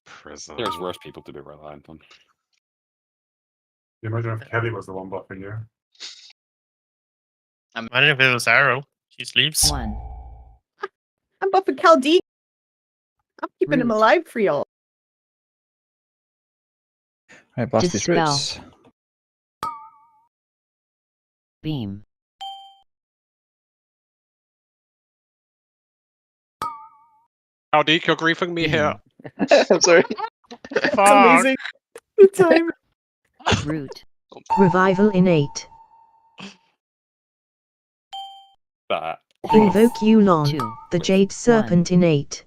Prison. There's worse people to be reliant on. Imagine if Kelly was the one buffing you. Imagine if it was Arrow. She sleeps. 1. I'm buffing Caldeep. I'm keeping him Root. alive for y'all. Right, blast these Dispel. roots. Beam. Kaldik, you're griefing me here. I'm sorry. It's amazing. The time. Root. Revival in 8. That. Invoke Yulon, 2. the Jade Serpent in 8.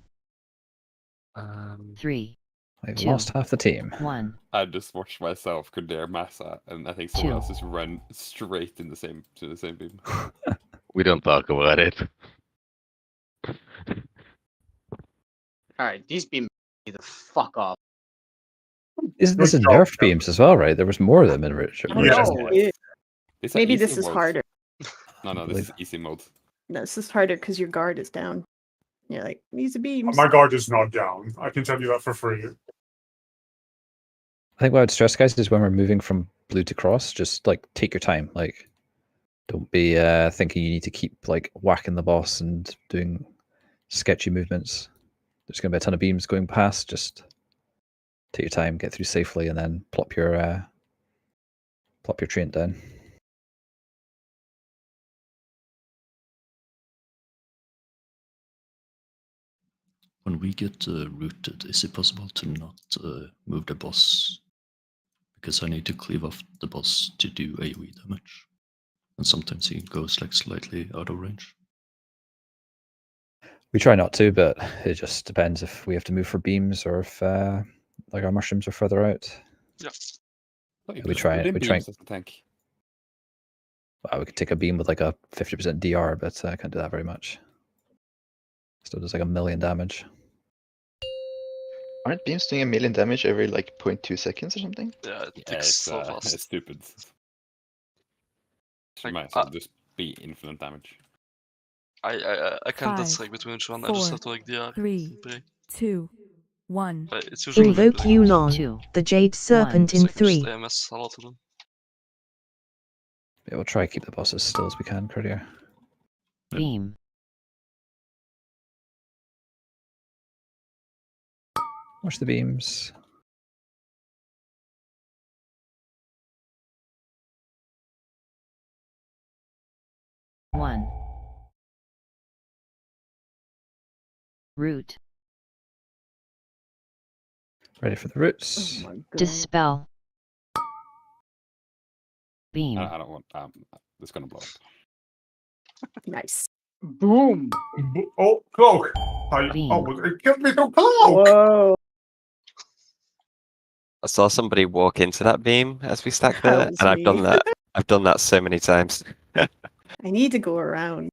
3. I've 2. lost half the team. 1. I just watched myself Kadir Massa, and I think someone 2. else just run straight in the same beam. We don't talk about it. Alright, these beam the fuck off. This Good is job, nerf beams as well, right? There was more of them in Richard. I know. These are Maybe easy this is modes. harder. No, this is easy mode. No, this is harder because your guard is down. You're like, these are beams. My guard is not down. I can tell you that for free. I think what I would stress, guys, is when we're moving from blue to cross, just like take your time. Like, don't be thinking you need to keep like whacking the boss and doing sketchy movements. There's going to be a ton of beams going past. Just take your time, get through safely, and then plop your treant down. When we get rooted, is it possible to not move the boss? Because I need to cleave off the boss to do AoE damage. And sometimes he goes like slightly out of range. We try not to, but it just depends if we have to move for beams or if like our mushrooms are further out. Yeah. We try it. We try. Tank. Well, we could take a beam with like a 50% DR, but I can't do that very much. Still does like 1,000,000 damage. Aren't beams doing 1,000,000 damage every like 0.2 seconds or something? Yeah, it Yeah, ticks so fast. it's stupid. It Like, might as well just be infinite damage. I can't 5, decide between each one. I just 4, have to like DR. 3, break. 2, 1. It's usually Invoke like, Yulon, the Jade Serpent in it's like just 3. AMS a lot of them. Yeah, we'll try to keep the bosses as still as we can, Courtier. Beam. Watch the beams. One. Root. Ready for the roots. Oh my god. Dispel. Beam. I don't want. It's gonna blow up. Nice. Boom. Oh, cloak. Beam. Oh, it killed me through cloak. Whoa. I saw somebody walk into that beam as we stacked That there, was and I've done me. that. I've done that so many times. I need to go around.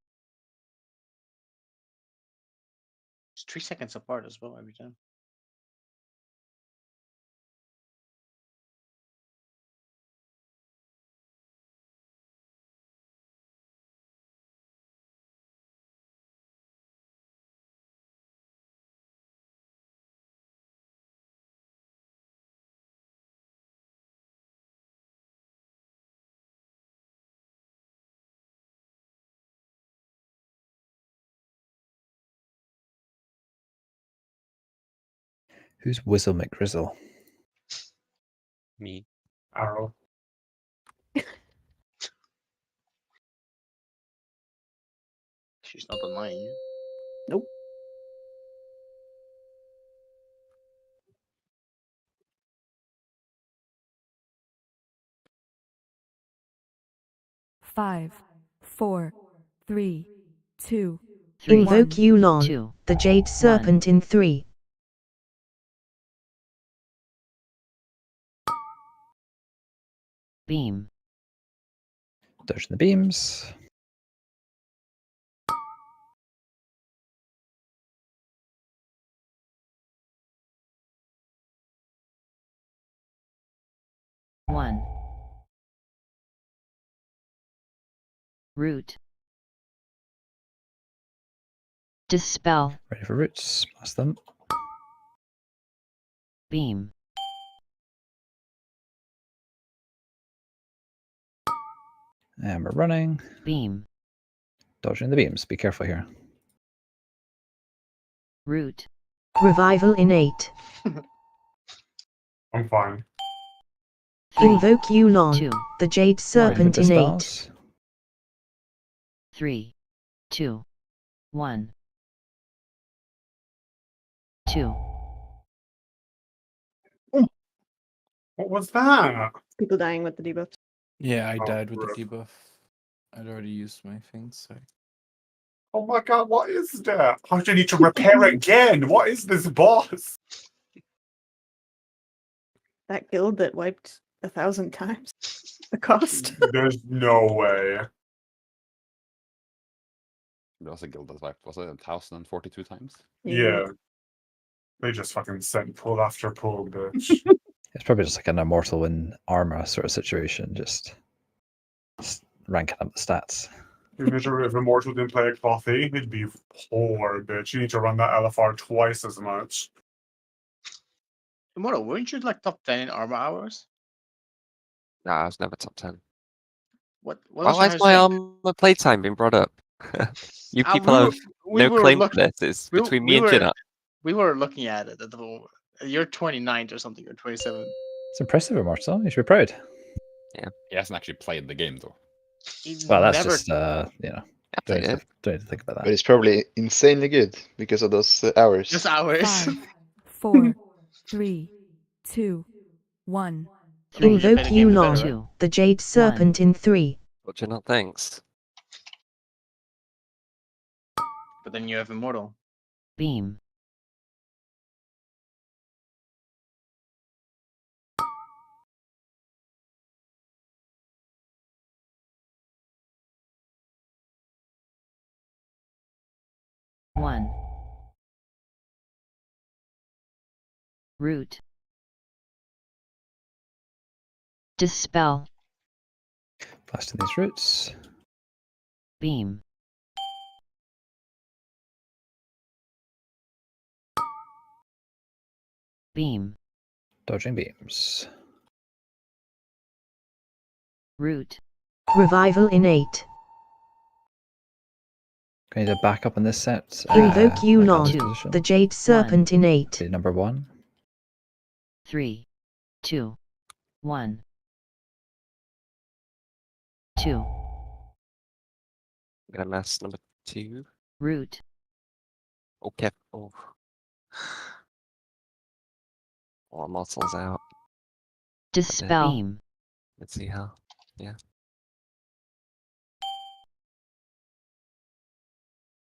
It's 3 seconds apart as well every time. Who's Whizzle McGrizzle? Me. Arrow. She's not online. Nope. Five, four, three, two, Invoke one. Yulon, the Jade Serpent in 3. Beam. Dodging the beams. One. Root. Dispel. Ready for roots. Blast them. Beam. And we're running. Beam. Dodging the beams. Be careful here. Root. Revival in 8. I'm fine. Invoke Yulon, the Jade Serpent in 8. Spells. 3, 2, 1. 2. What was that? People dying with the debuffs. Yeah, I Oh, died with rip. the debuff. I'd already used my things. So. Oh my god, what is that? How do you need to repair again? What is this boss? That guild that wiped 1,000 times the cost. There's no way. There was a guild that wiped. Was it 1,042 times? Yeah. They just fucking sent pull after pull, bitch. It's probably just like an immortal in armor sort of situation, just ranking up the stats. Imagine if Immortal didn't play a Clothy, he'd be poor, bitch. You need to run that LFR twice as much. Immortal, weren't you like top 10 in armor hours? Nah, I was never top 10. What Why was your is my highest rank? armor playtime being brought up? You people have no claim to this. It's between me and Jinna. We were looking at it at the moment. You're 29th or something, or 27th. It's impressive, Immortal. You should be proud. Yeah. He hasn't actually played the game though. Well, that's Never- just don't need to think about that. But it's probably insanely good because of those hours. Just hours. 5, 4, 3, 2, 1. Invoke Yulon, the Jade Serpent in 3. What do you not thinks? But then you have Immortal. Beam. One. Root. Dispel. Blasting these roots. Beam. Beam. Dodging beams. Root. Revival in 8. Going to back up on this set. Invoke like Yulon, position. the Jade Serpent in 8. Be number 1. 3, 2, 1. 2. Gonna mass number 2. Root. Okay. Oh. All muscles out. Dispel. Beam. Let's see how. Yeah.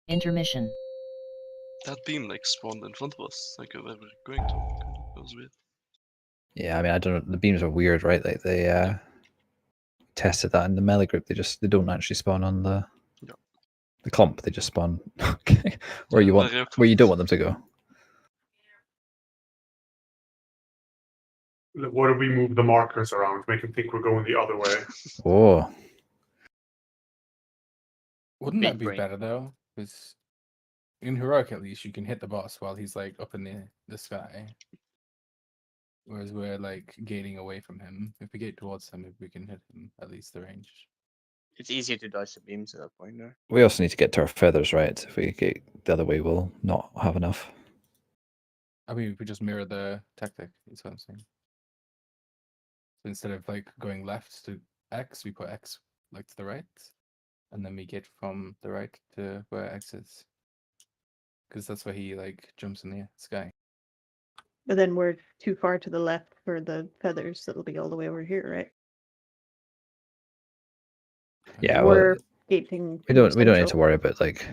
Intermission. That beam like spawned in front of us, like we were going to. That was weird. Yeah, I mean, I don't know. The beams are weird, right? Like they tested that in the melee group. They don't actually spawn on the comp. They just spawn where you don't want them to go. What if we move the markers around, make them think we're going the other way? Oh, Wouldn't Big that be brain. better though? Because in heroic, at least, you can hit the boss while he's like up in the sky. Whereas we're like gaining away from him. If we get towards him, if we can hit him at least the range. It's easier to dodge the beams at that point there. we also need to get to our feathers, right? If we get the other way, we'll not have enough. I mean, if we just mirror the tactic, is what I'm saying. So instead of like going left to X, we put X like to the right, and then we get from the right to where X is, because that's where he like jumps in the sky. But then we're too far to the left for the feathers. That'll be all the way over here, right? Yeah, We're well, gating. we don't need to worry about like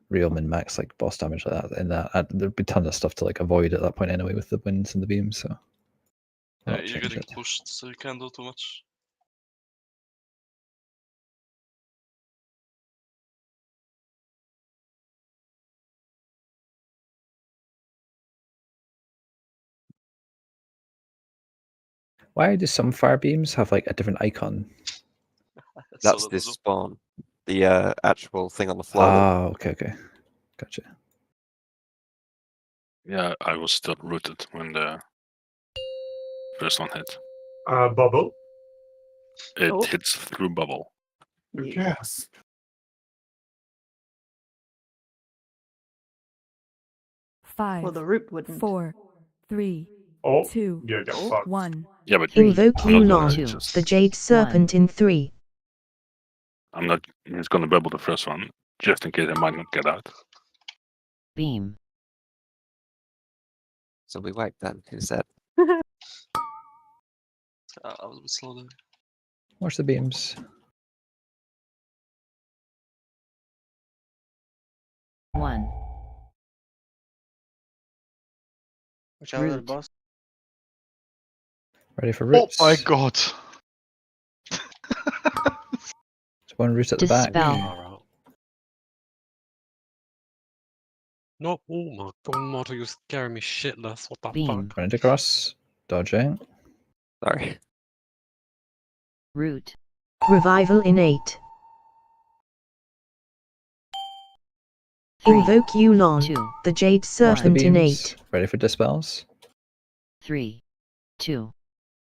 real min max like boss damage like that. And there'd be tons of stuff to like avoid at that point anyway with the winds and the beams. So Yeah, not you're change getting it. pushed, so you can't do too much. Why do some fire beams have like a different icon? That's this spawn. The actual thing on the floor. Ah, okay, gotcha. Yeah, I was still rooted when the first one hit. Bubble. It hits through bubble. Yes. Five. Well, the root wouldn't. 4, 3, Oh, 2, yeah, get fucked. 1. Yeah, but Invoke I'm not gonna Yulon, just- the Jade Serpent in 3. I'm not just gonna bubble the first one, just in case I might not get out. Beam. So we wiped that. Who's that? I was a bit slow there. Watch the beams. 1. Watch out for the Root. boss. Ready for roots? Oh my god! There's one root at the back. Dispel. No, oh my god, Marta, you're scaring me shitless. What the Beam. fuck? Running across, dodging. Sorry. Root. Revival in 8. Invoke Yulon, 2. the Jade Watch the Serpent in beams. 8. Ready for dispels? 3, 2,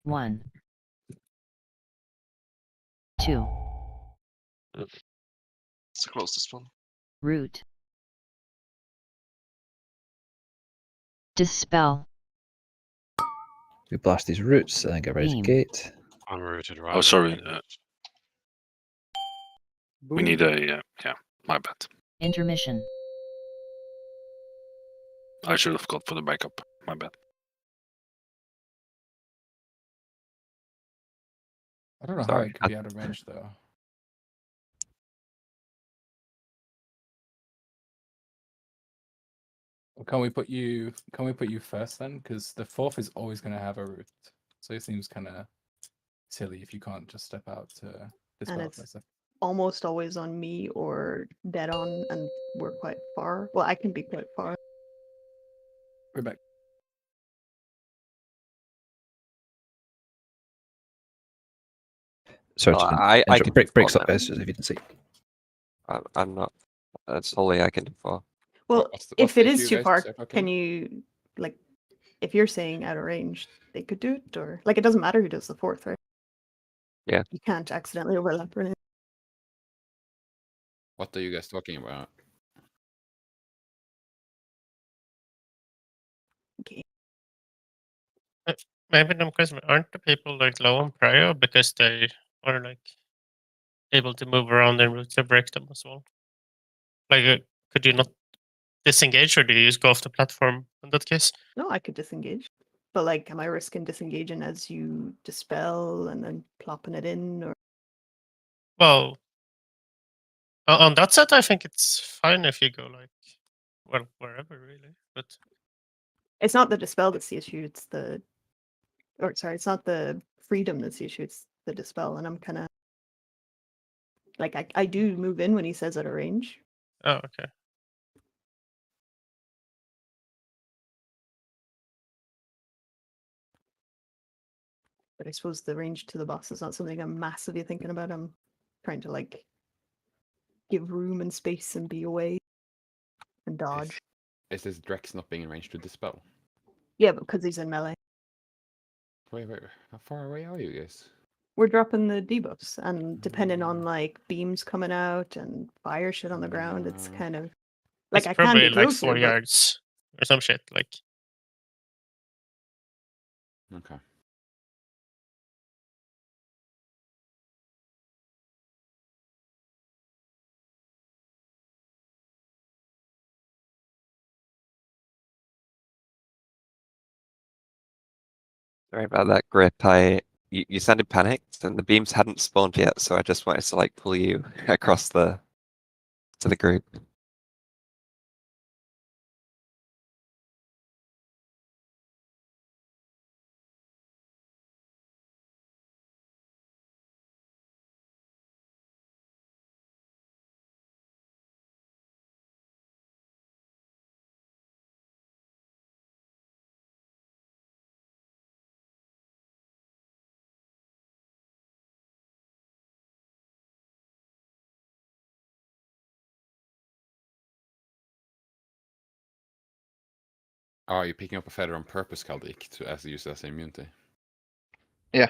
1. 2. It's the closest one. Root. Dispel. We blast these roots and then get ready Beam. to gate. I'm rooted right. Oh, sorry. We need a yeah. My bad. Intermission. I should have got for the backup. My bad. I don't know how Sorry. it could be out of range though. Well, can we put you first then? Because the fourth is always going to have a root, so it seems kind of silly if you can't just step out to dispel it's- it. Almost always on me or dead on, and we're quite far. Well, I can be quite far. We're back. Sorry, Oh, to I interrupt. can break fall up, now. guys, just if you can see. I'm not. That's wholly I can do for. Well, What's if the it is issue, too guys? far, Is that okay? can you like? If you're saying out of range, they could do it, or like it doesn't matter who does the fourth, right? Yeah. You can't accidentally overlap or anything. What are you guys talking about? Okay. Maybe them question, aren't the people like low on prior because they are like able to move around and route to break them as well? Like, could you not disengage, or do you just go off the platform in that case? No, I could disengage. But like, am I risking disengaging as you dispel and then plopping it in, or? Well, on that set, I think it's fine if you go like, well, wherever really. But It's not the dispel that's the issue. It's the, or sorry, it's not the freedom that's the issue. It's the dispel, and I'm kind of like, I do move in when he says at a range. Oh, okay. But I suppose the range to the boss is not something I'm massively thinking about. I'm trying to like give room and space and be away and dodge. Is this Drekzz not being in range to dispel? Yeah, because he's in melee. Wait, how far away are you guys? We're dropping the debuffs, and depending on like beams coming out and fire shit on the ground, it's kind of like it's I can probably be like closer, 4 but yards or some shit. Like, Okay. Sorry about that, Grip. You sounded panicked, and the beams hadn't spawned yet, so I just wanted to like pull you across to the group. Oh, are you picking up a feather on purpose, Kaldik, to use it as immunity? Yeah.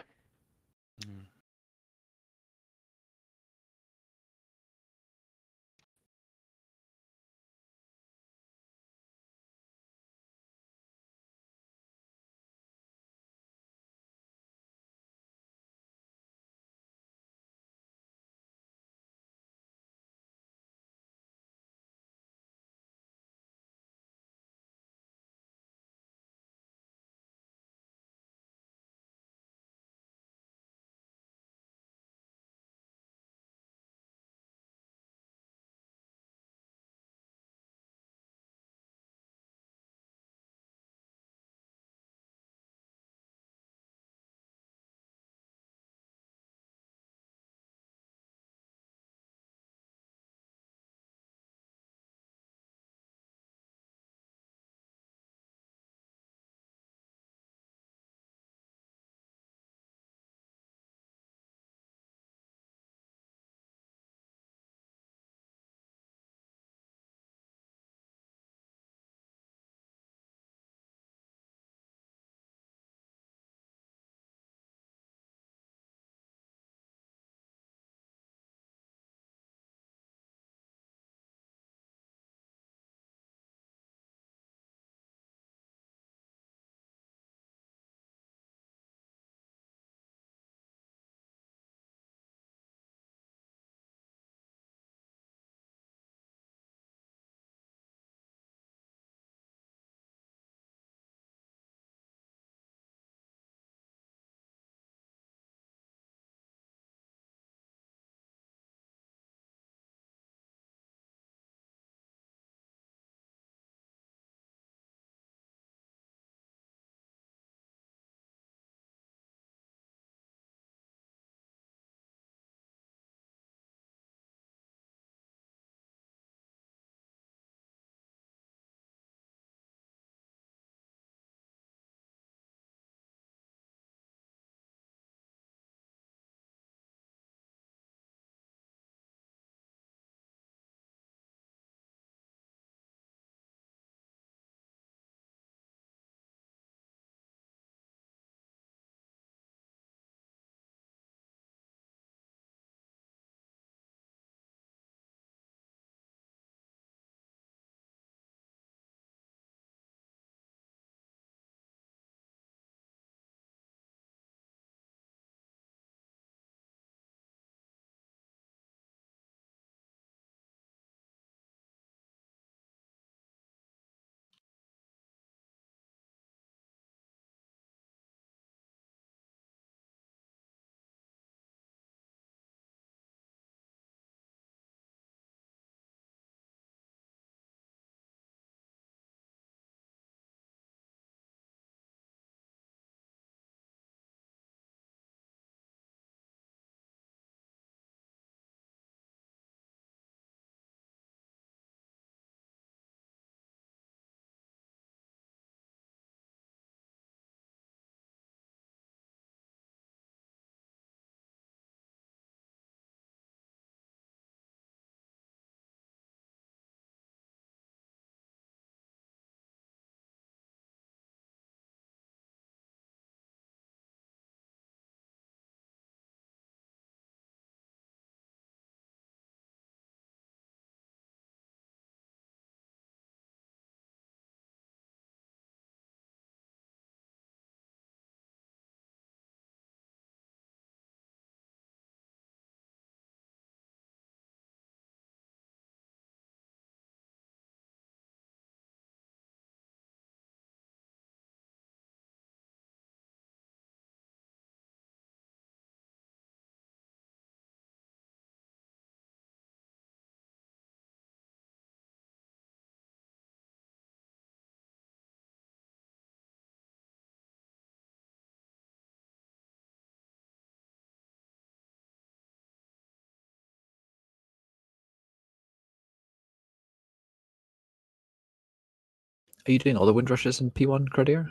Are you doing all the wind rushes in P1, Cardier?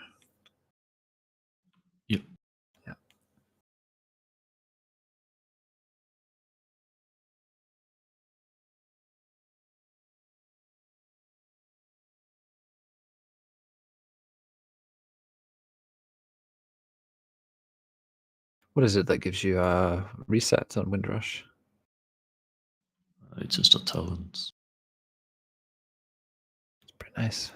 Yep. Yeah. What is it that gives you a reset on Windrush? It's just a talent. It's pretty nice.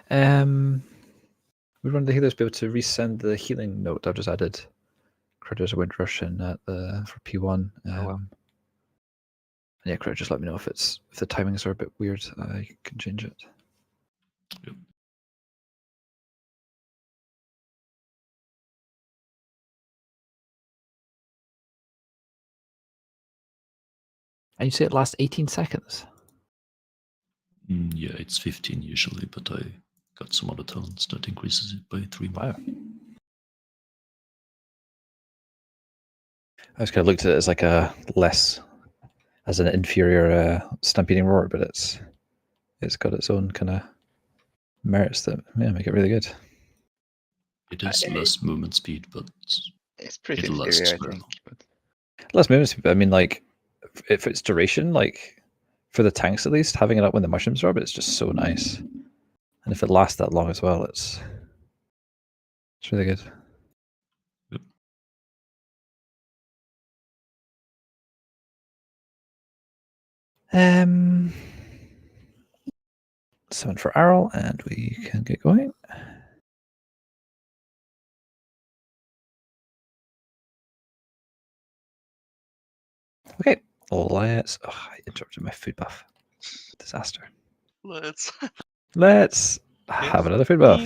We want the healers be able to resend the healing note. I've just added Critters Windrush in at the for P1. Yeah, Critter, just let me know if the timings are a bit weird. I can change it. Yep. And you say it lasts 18 seconds? Yeah, it's 15 usually, but I got some other talents that increases it by 3 more. Wow. I just kind of looked at it as like a as an inferior stampeding roar, but it's got its own kind of merits that make it really good. It has less movement speed, but it's pretty it lasts inferior, I very think. long. But... Less movement speed, but I mean, like, if it's duration, like, for the tanks at least, having it up when the mushrooms are up, it's just so nice. And if it lasts that long as well, it's really good. Yep. Summon for Arl, and we can get going. Okay, let's. Oh, I interrupted my food buff. Disaster. Let's have another food buff.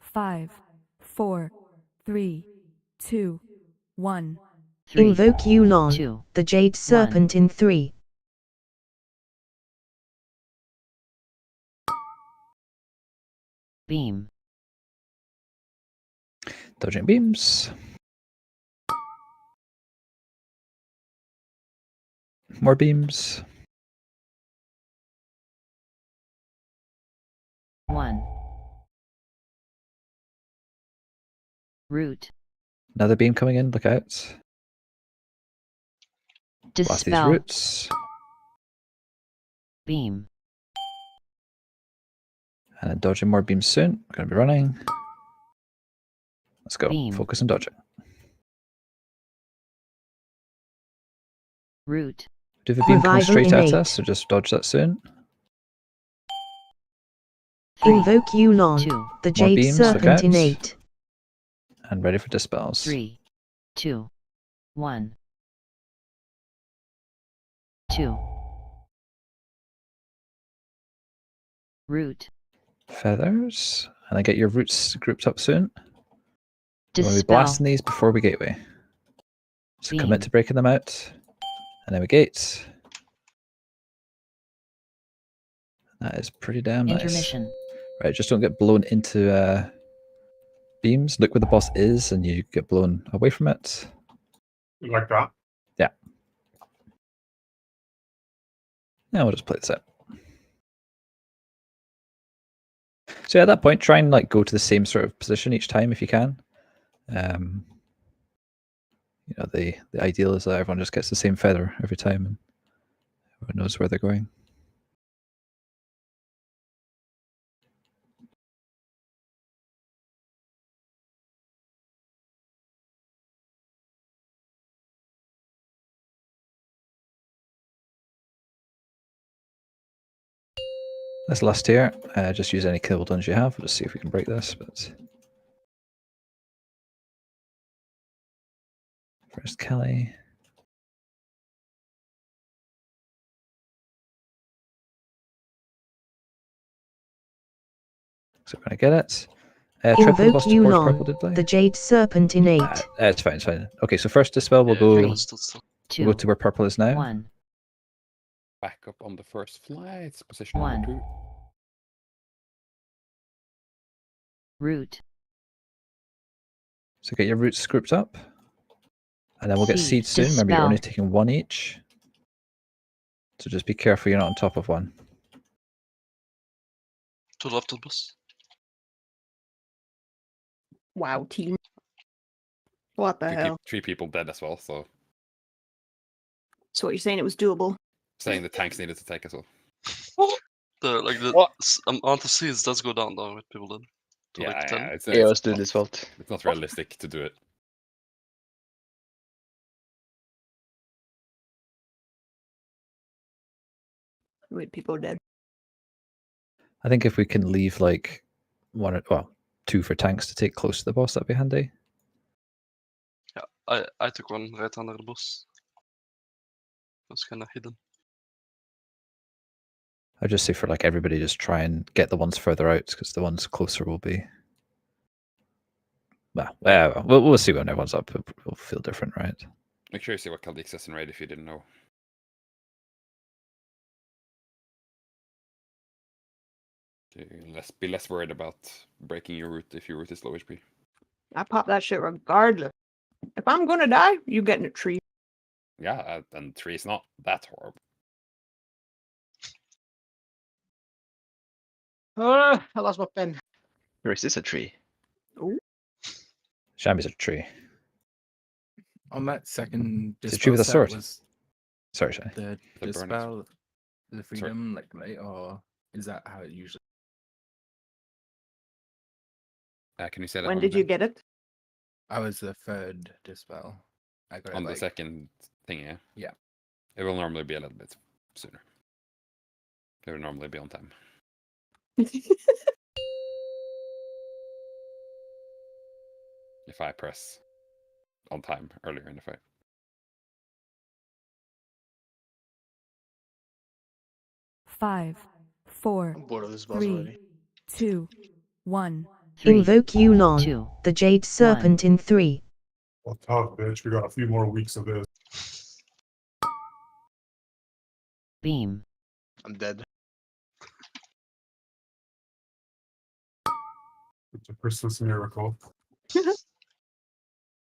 Five, 4, 3, 2, 1. Invoke Yulon, the Jade Serpent in 3. Beam. Dodging beams. More beams. 1. Root. Another beam coming in, look out. Blast these Dispel. roots. Beam. And then dodging more beams soon. We're going to be running. Let's go. Beam. Focus on dodging. Root. Do the beam come Revival straight at innate. us, so just dodge that soon? Invoke Yulon, 2. the More Jade beams, look Serpent out. in 8. And ready for dispels. 3, 2, 1. 2. Root. Feathers. And then get your roots grouped up soon. We'll be Dispel. blasting these before we gateway. So commit Beam. to breaking them out. And then we gate. That is pretty damn nice. Intermission. Right, just don't get blown into beams. Look where the boss is and you get blown away from it. Like that? Yeah. Now we'll just play this out. So at that point, try and like go to the same sort of position each time if you can. You know, the ideal is that everyone just gets the same feather every time and everyone knows where they're going. This last tier, just use any kill buttons you have. We'll just see if we can break this. But first Kelly. So we're going to get it. Triple the Invoke boss towards purple, did Yulon, they? the Jade Serpent in 8. It's fine, it's fine. Okay, so first dispel, we'll go, 2, we'll go to where purple is now. 1. Back up on the first flight. Position One. number 2. Route. So get your roots grouped up. And then we'll get Seed. seeds soon. Remember, you're only Dispel. taking one each. So just be careful you're not on top of one. To the left of the bus. Wow, team. What the hell? 3 people dead as well, so So what you're saying, it was doable? saying the tanks needed to take as well. On the seeds does go down though with people dead. To Yeah, like 10. it's Yeah, it was not, Dude's fault. it's not realistic to do it. With people dead. I think if we can leave like two for tanks to take close to the boss, that'd be handy. Yeah, I took one right under the bus. It was kind of hidden. I'd just say for like everybody, just try and get the ones further out because the ones closer will be. Well, we'll see when everyone's up. It'll feel different, right? Make sure you see what Drekzz says in Raid if you didn't know. Be less worried about breaking your route if your route is low HP. I pop that shit regardless. If I'm gonna die, you getting a tree. Yeah, and 3 is not that horrible. I lost my pen. Or is this a tree? Oh. Shamby's a tree. On that second It's a tree dispel with a set sword. was Sorry, Shay. the The burn dispel, the freedom, like late, or is that how it usually? Can you say that When one did you again? get it? I was the third dispel. I got On it the like, second thing, yeah? Yeah. It will normally be a little bit sooner. It will normally be on time. If I press on time earlier in the fight. Five, four, I'm bored of this boss 3, already. 2, 1. Invoke Yulon, the Jade Serpent in 3. Well, tough, bitch. We got a few more weeks of this. Beam. I'm dead. It's a Christmas miracle.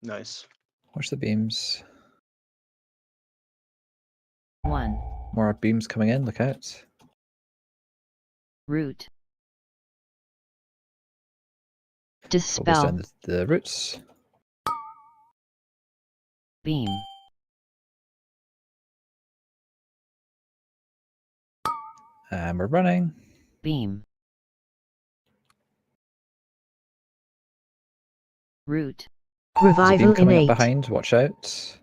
Nice. Watch the beams. 1. More beams coming in. Look out. Route. Focus Dispel. down the roots. Beam. And we're running. Beam. Route. There's a beam Revival in coming up 8. behind. Watch out.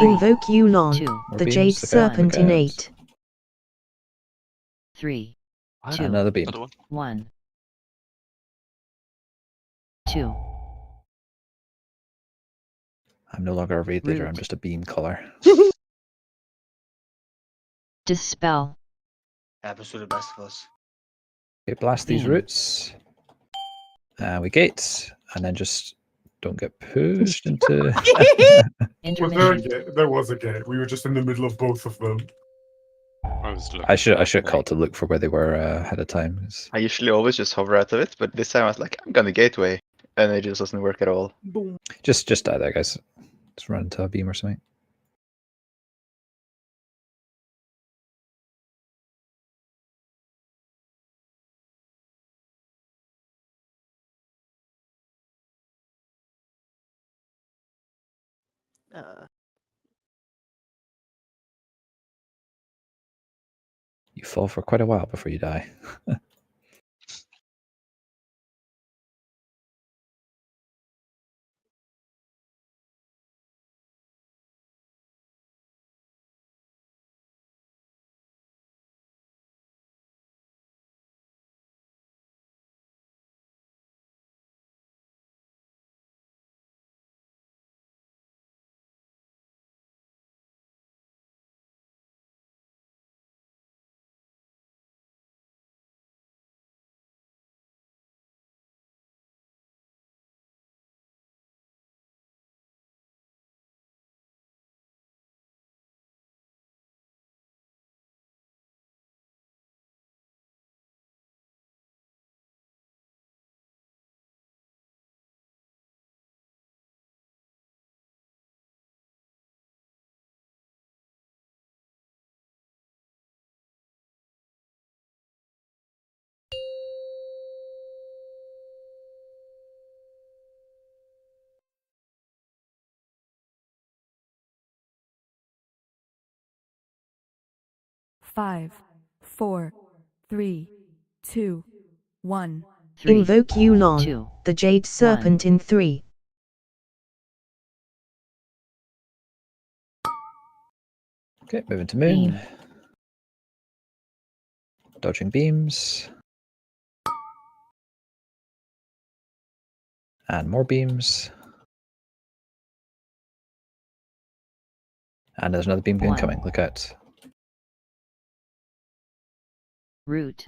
Invoke Yulon, 2. the beams, Jade look out, Serpent look in out. 8. 3. And 2. another beam. 1. 2. I'm no longer a raid leader. I'm Root. just a beam caller. Dispel. Happens to the best of us. Okay, blast these Beam. roots. We gate, and then just don't get pushed into. Was there a gate? There was a gate. We were just in the middle of both of them. I should call to look for where they were ahead of time. 'Cause I usually always just hover out of it, but this time I was like, I'm gonna gateway, and it just doesn't work at all. Boom. Just die there, guys. Just run into a beam or something. You fall for quite a while before you die. 5, 4, 3, 2, 1. Invoke Yulon, 2, the Jade Serpent in 3. Okay, moving to moon. Beam. Dodging beams. And more beams. And there's another beam 1. incoming. Look out. Root.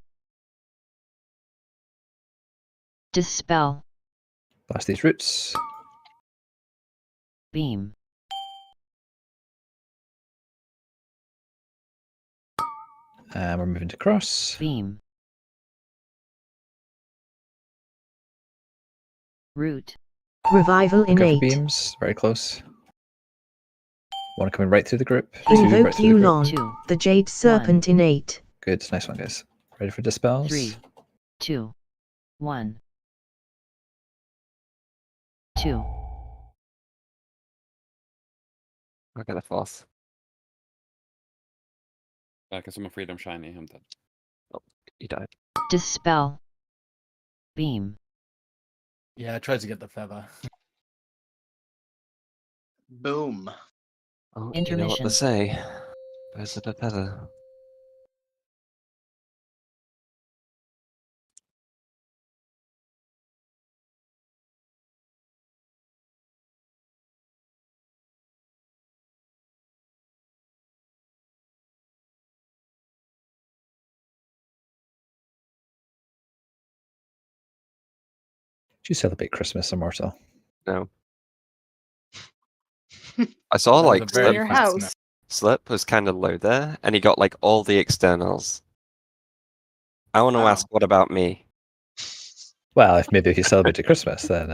Dispel. Blast these roots. Beam. And we're moving to cross. Beam. Root. Revival in Go for 8. beams. Very close. One coming right through the group. Two Invoke right through the group. Yulon, the Jade Serpent in 8. Good. Nice one, guys. Ready for dispels? 3, 2, 1. 2. Look at the force. Because I'm a freedom shiny, I'm dead. Oh, he died. Dispel. Beam. Yeah, I tried to get the feather. Boom. Oh, you know what they say. Birds of a feather. Did you celebrate Christmas, Immortal? No. I saw That was like a very your fast house. snap. Slip was kind of low there, and he got like all the externals. I want to ask, what about me? Well, if maybe if you celebrated Christmas, then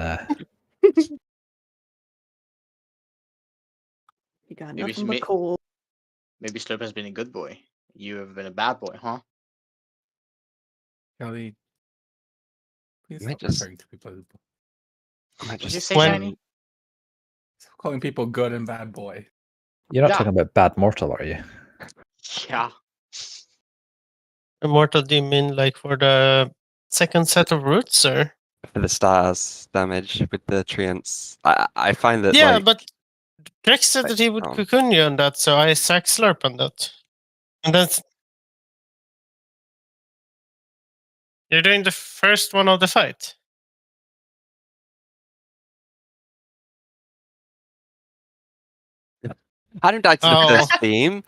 You got Maybe nothing but coal. Maybe Slurp has been a good boy. You have been a bad boy, huh? Kelly, please Might stop just- referring to people. I might Did you just say shiny? Stop calling people good and bad boy. you're not Yeah. talking about Bad Mortal, are you? Yeah. Immortal, do you mean like for the second set of roots, or? for the stars damage with the treants. I find that Yeah, like but Drekzz said that he would um, cocoon you on that, so I sack Slurp on that. And that's... You're doing the first one of the fight. I didn't die to the Oh. first beam.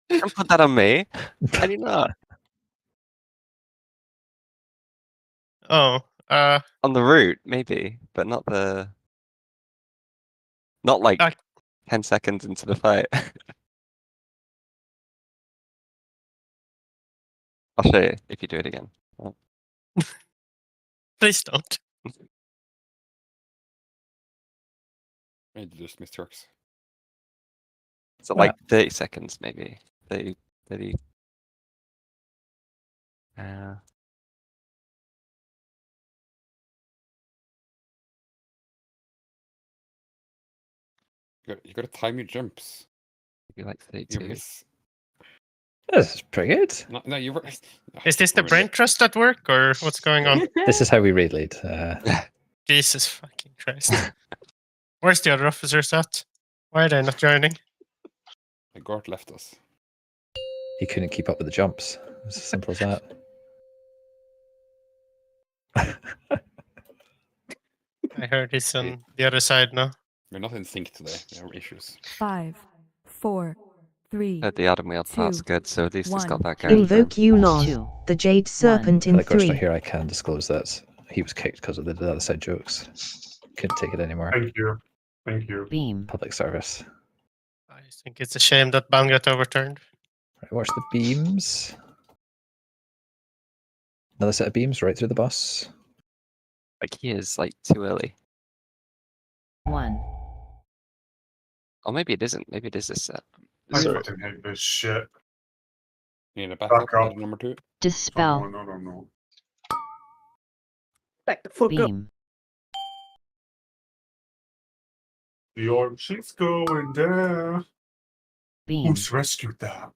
Don't put that on me. I do not. Oh, On the route, maybe, but not the. Not like 10 seconds into the fight. I'll show you if you do it again. Oh. please don't. I just missed tricks. So like 30 seconds, maybe. 30. You gotta time your jumps. Maybe like 32. You miss. This is pretty good. No, you were. Is this the brain trust at work, or what's going on? This is how we raid lead. Jesus fucking Christ. Where's the other officers at? Why are they not joining? The guard left us. He couldn't keep up with the jumps. It's as simple as that. I heard he's on the other side now. We're not in sync today. We have issues. 5, 4, 3. The Adam Wheel part's 2, good, so at least it's got 1. that going. Invoke Yulon, the Jade Serpent in Like Ghost 3. here, I can disclose that he was kicked because of the other side jokes. Couldn't take it anymore. Thank you. Thank you. Beam. Public service. I think it's a shame that ban got overturned. Right, watch the beams. Another set of beams right through the bus. Like he is like too early. 1. Or maybe it isn't. Maybe it is this set. I fucking hate this shit. You need a Back backup up. number 2. Dispel. No. Back the fuck up. Beam. The orb shit's going down. Beam. Who's rescued that?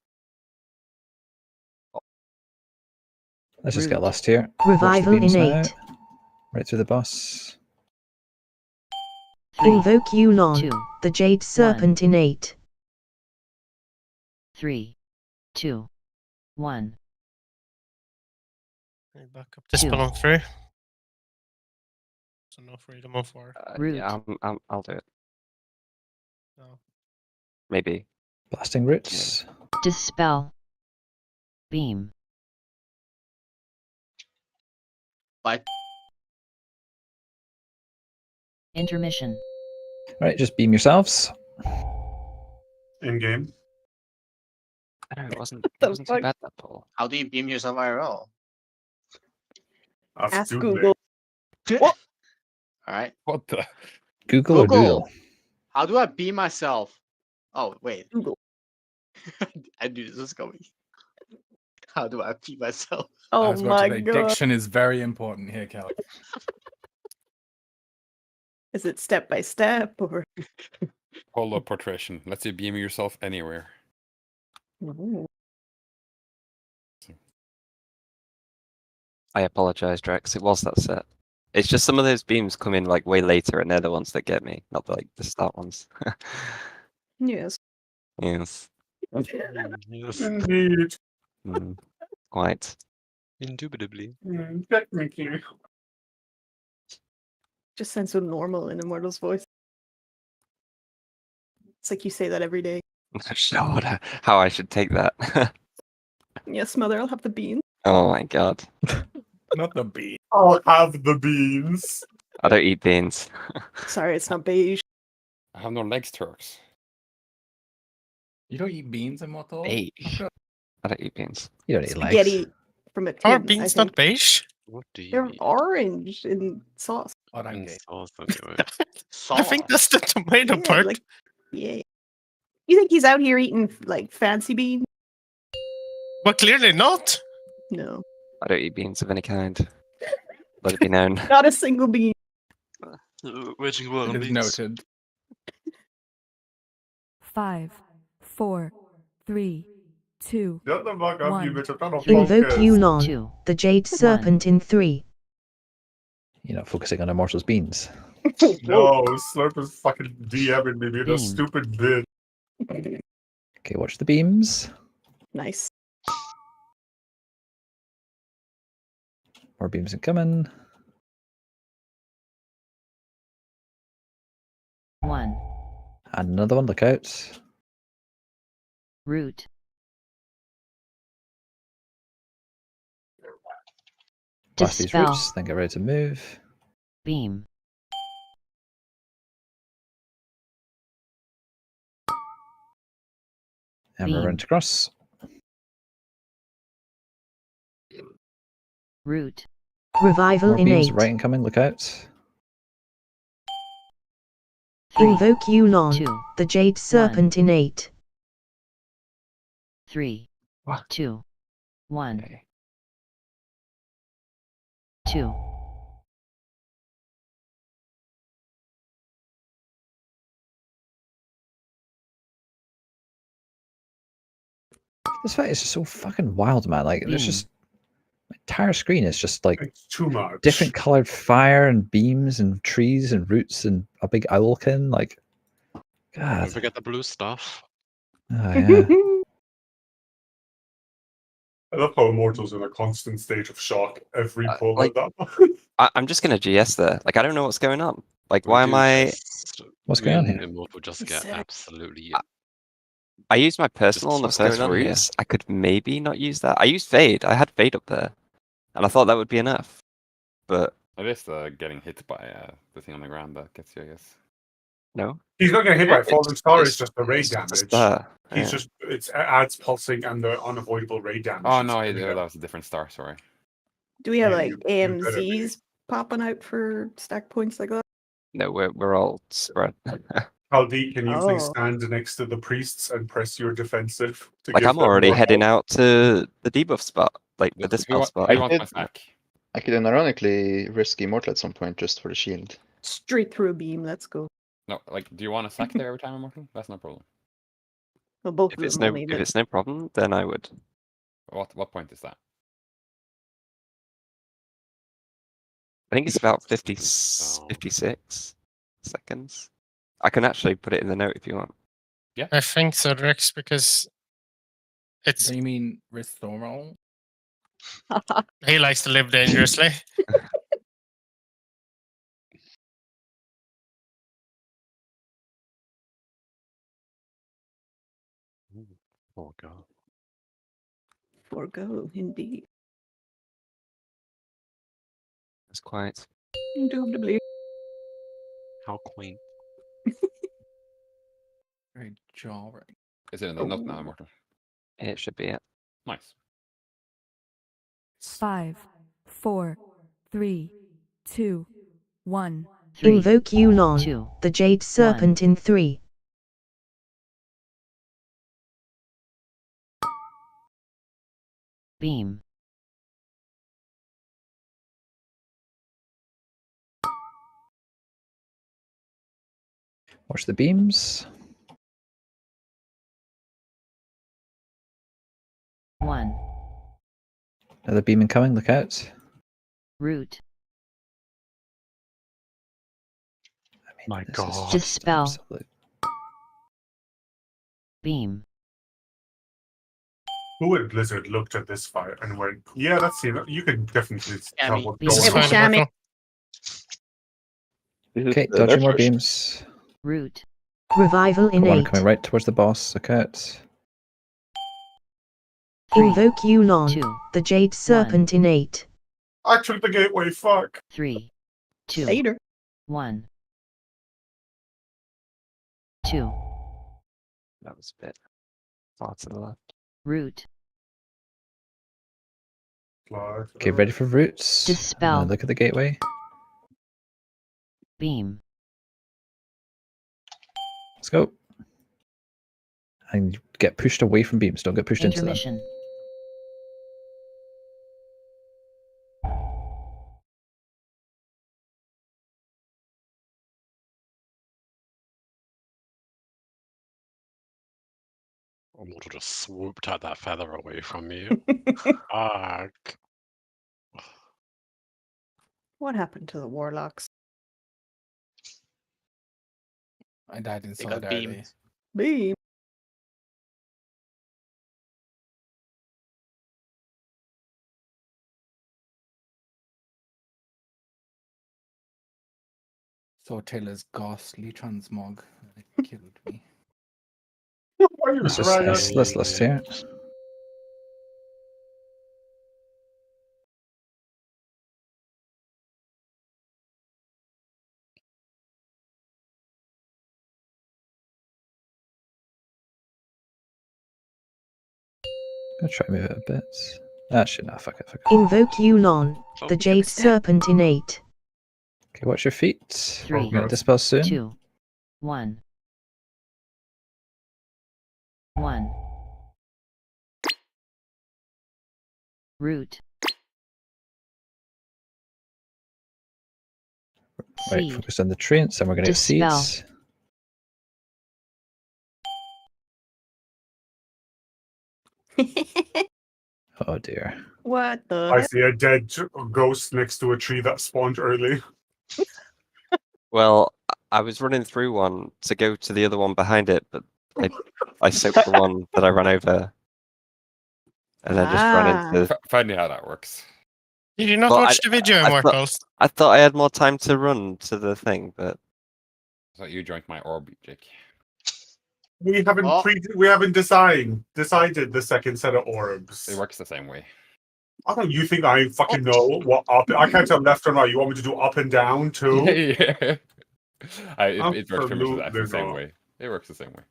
Let's just get lost here. Revival Watch the beams in now. 8. Right through the boss. Invoke Yulon, the Jade Serpent in 8. 3, 2, 1. Back up to spell on 3. So no freedom on 4. Yeah, I'll do it. No. Maybe. Blasting roots. Dispel. Beam. Bye. Intermission. Right, just beam yourselves. In game. I know it wasn't too bad that pull. How do you beam yourself IRL? Ask Google. All right. What the? Google or Doodle? How do I beam myself? Oh wait. Google. I knew this was coming. How do I beam myself? I Oh was about my to say, god. diction is very important here, Kelly. Is it step by step or? Hold up portration. Let's you beam yourself anywhere. Ooh. I apologize, Drekzz. It was that set. It's just some of those beams come in like way later, and they're the ones that get me, not like the start ones. Yes. Yes. Yes. Indeed. Quite. Indubitably. Technically. Just sounds so normal in Immortal's voice. It's like you say that every day. I'm not sure how I should take that. Yes, mother, I'll have the bean. Oh my god. Not the bean. I'll have the beans. I don't eat beans. Sorry, it's not beige. I have no legs, Turks. You don't eat beans, Immortal? Beige. I don't eat beans. You don't eat Spaghetti legs. from a tin. Are I beans think. not beige? What do you They're eat? orange in sauce. Sauce, anyway. I think that's the tomato Yeah, part. like, yeah. You think he's out here eating like fancy beans? But clearly not. No, I don't eat beans of any kind. Let it be known. not a single bean. Waging war on It is beans. noted. 5, 4, 3, 2, Shut the fuck up, you 1. bitch. I'm trying to Invoke focus. Yulon, the Jade Serpent in 3. You're not focusing on Immortal's beans. No, Slurp is fucking DMing me, being a stupid bitch. Okay, watch the beams. Nice. More beams incoming. 1. And another one, look out. Root. Blast these Dispel. roots, then get ready to move. Beam. And we're around to cross. Root. Revival More in beams 8. right incoming, look out. Invoke Yulon, the Jade Serpent in 8. 3, 2, 1. 2. This fight is just so fucking wild, man. Like, there's just my entire screen is just like It's too much. different colored fire and beams and trees and roots and a big owlkin. Like, God. Don't forget the blue stuff. Oh, yeah. I love how Immortal's in a constant state of shock every pull like- of that. I'm just gonna GS there. Like I don't know what's going on. Like why am I? What's going on Me here? and Immortal just get absolutely. I used my personal on the What's going first on here? roots. I could maybe not use that. I used Fade. I had Fade up there, and I thought that would be enough. But It is getting hit by the thing on the ground that gets you, I guess. no. He's not getting hit by a falling It's- star, it's- it's just the raid it's just damage. there, He's yeah. just, it adds pulsing and the unavoidable raid damage. Oh It's no, killing that him. was a different star. Sorry. Do we have Yeah, like you better AMZs popping out for stack points like that? No, we're all spread. Haldi, can you please Oh. stand next to the priests and press your defensive? To Like give I'm them already more heading health? out to the debuff spot, like the Who dispel wa- spot. who wants my sack? I could unironically risk Immortal at some point just for the shield. Straight through a beam. Let's go. No, like, do you want a sack there every time, Immortal? That's no problem. Well, both If of it's them no only, if but it's no problem, then I would. What point is that? think it's about 56 seconds. I can actually put it in the note if you want. Yeah. I think so, Drekzz, because it's. Do you mean Ristormal? He likes to live dangerously. Oh god. Forgo, indeed. It's quite. Indubitably. How quaint. Very jarring. Is it in the note now, Mortal? It should be it. Nice. 5, 4, 3, 2, 1. Invoke Yulon, the Jade Serpent in 3. Beam. Watch the beams. 1. Another beam incoming, look out. Root. My god. Dispel. Absolute. Beam. Who at Blizzard looked at this fight and went, "Yeah, that's it. You can definitely tell what's This is going on." fine, Mortal. Okay, dodging more beams. Root. Revival in Got one 8. coming right towards the boss, look out. Invoke Yulon, the Jade Serpent in 8. I took the gateway, fuck. 3, 2, Later. 1. 2. That was a bit far to the left. Root. Okay, ready for roots. Dispel. Look at the gateway. Beam. Let's go. And get pushed away from beams, don't get pushed into them. Intermission. Mortal just swooped at that feather away from me. Fuck. What happened to the warlocks? I died in They got solidarity. beamed. Beam. Saw Taylor's ghastly transmog. It killed me. Let's just let's list here. Gonna try to move it a bit. Actually, no, fuck it. Invoke Yulon, the Jade Serpent in 8. Okay, watch your feet. 3, We're gonna dispel soon. 2, 1. 1. Root. Right, Seed. focus on the trains, and we're gonna get Dispel. seeds. Oh dear. What the I heck? see a dead ghost next to a tree that spawned early. Well, I was running through one to go to the other one behind it, but I soaked the one that I ran over. And then just ran into. Find out how that works. Did you not Well, watch the video, Immortals? I thought I had more time to run to the thing, but. I thought you drank my orb, Jake. We haven't decided the second set of orbs. It works the same way. I don't. You think I fucking know what up? I can't tell left or right. You want me to do up and down too? Yeah. It works pretty much the same not. way. It works the same way.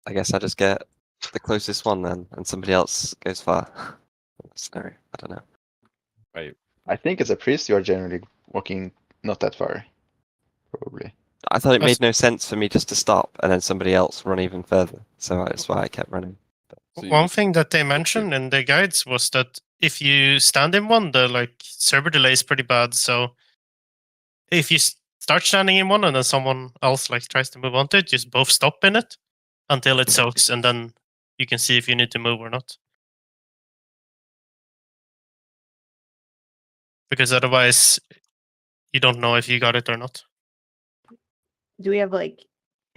I guess I just get the closest one then, and somebody else goes far. Scenario. I don't know. Right. I think as a priest, you are generally walking not that far. Probably. I thought it made no sense for me just to stop and then somebody else run even further. So that's why I kept running. One thing that they mentioned in the guides was that if you stand in one, the server delay is pretty bad. So if you start standing in one and then someone else tries to move onto it, just both stop in it until it soaks, and then you can see if you need to move or not. because otherwise you don't know if you got it or not. Do we have like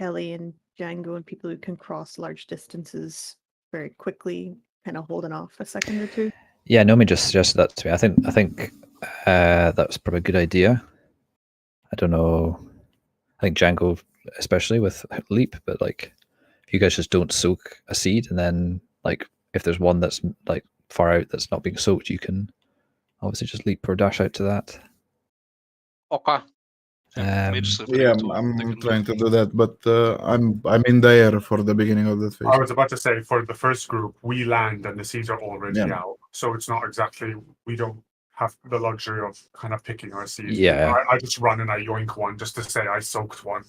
Kelly and Django and people who can cross large distances very quickly, kind of holding off a second or two? Yeah, Nomi just suggested that to me. I think that was probably a good idea. I don't know. I think Django, especially with leap, but like if you guys just don't soak a seed, and then like if there's one that's like far out that's not being soaked, you can obviously just leap or dash out to that. Okay. Yeah, I'm trying to do that, but I'm in the air for the beginning of that phase. I was about to say, for the first group, we land and the seeds are already Yeah. out, so it's not exactly, we don't have the luxury of kind of picking our seeds. Yeah. I just run and I yoink one just to say I soaked one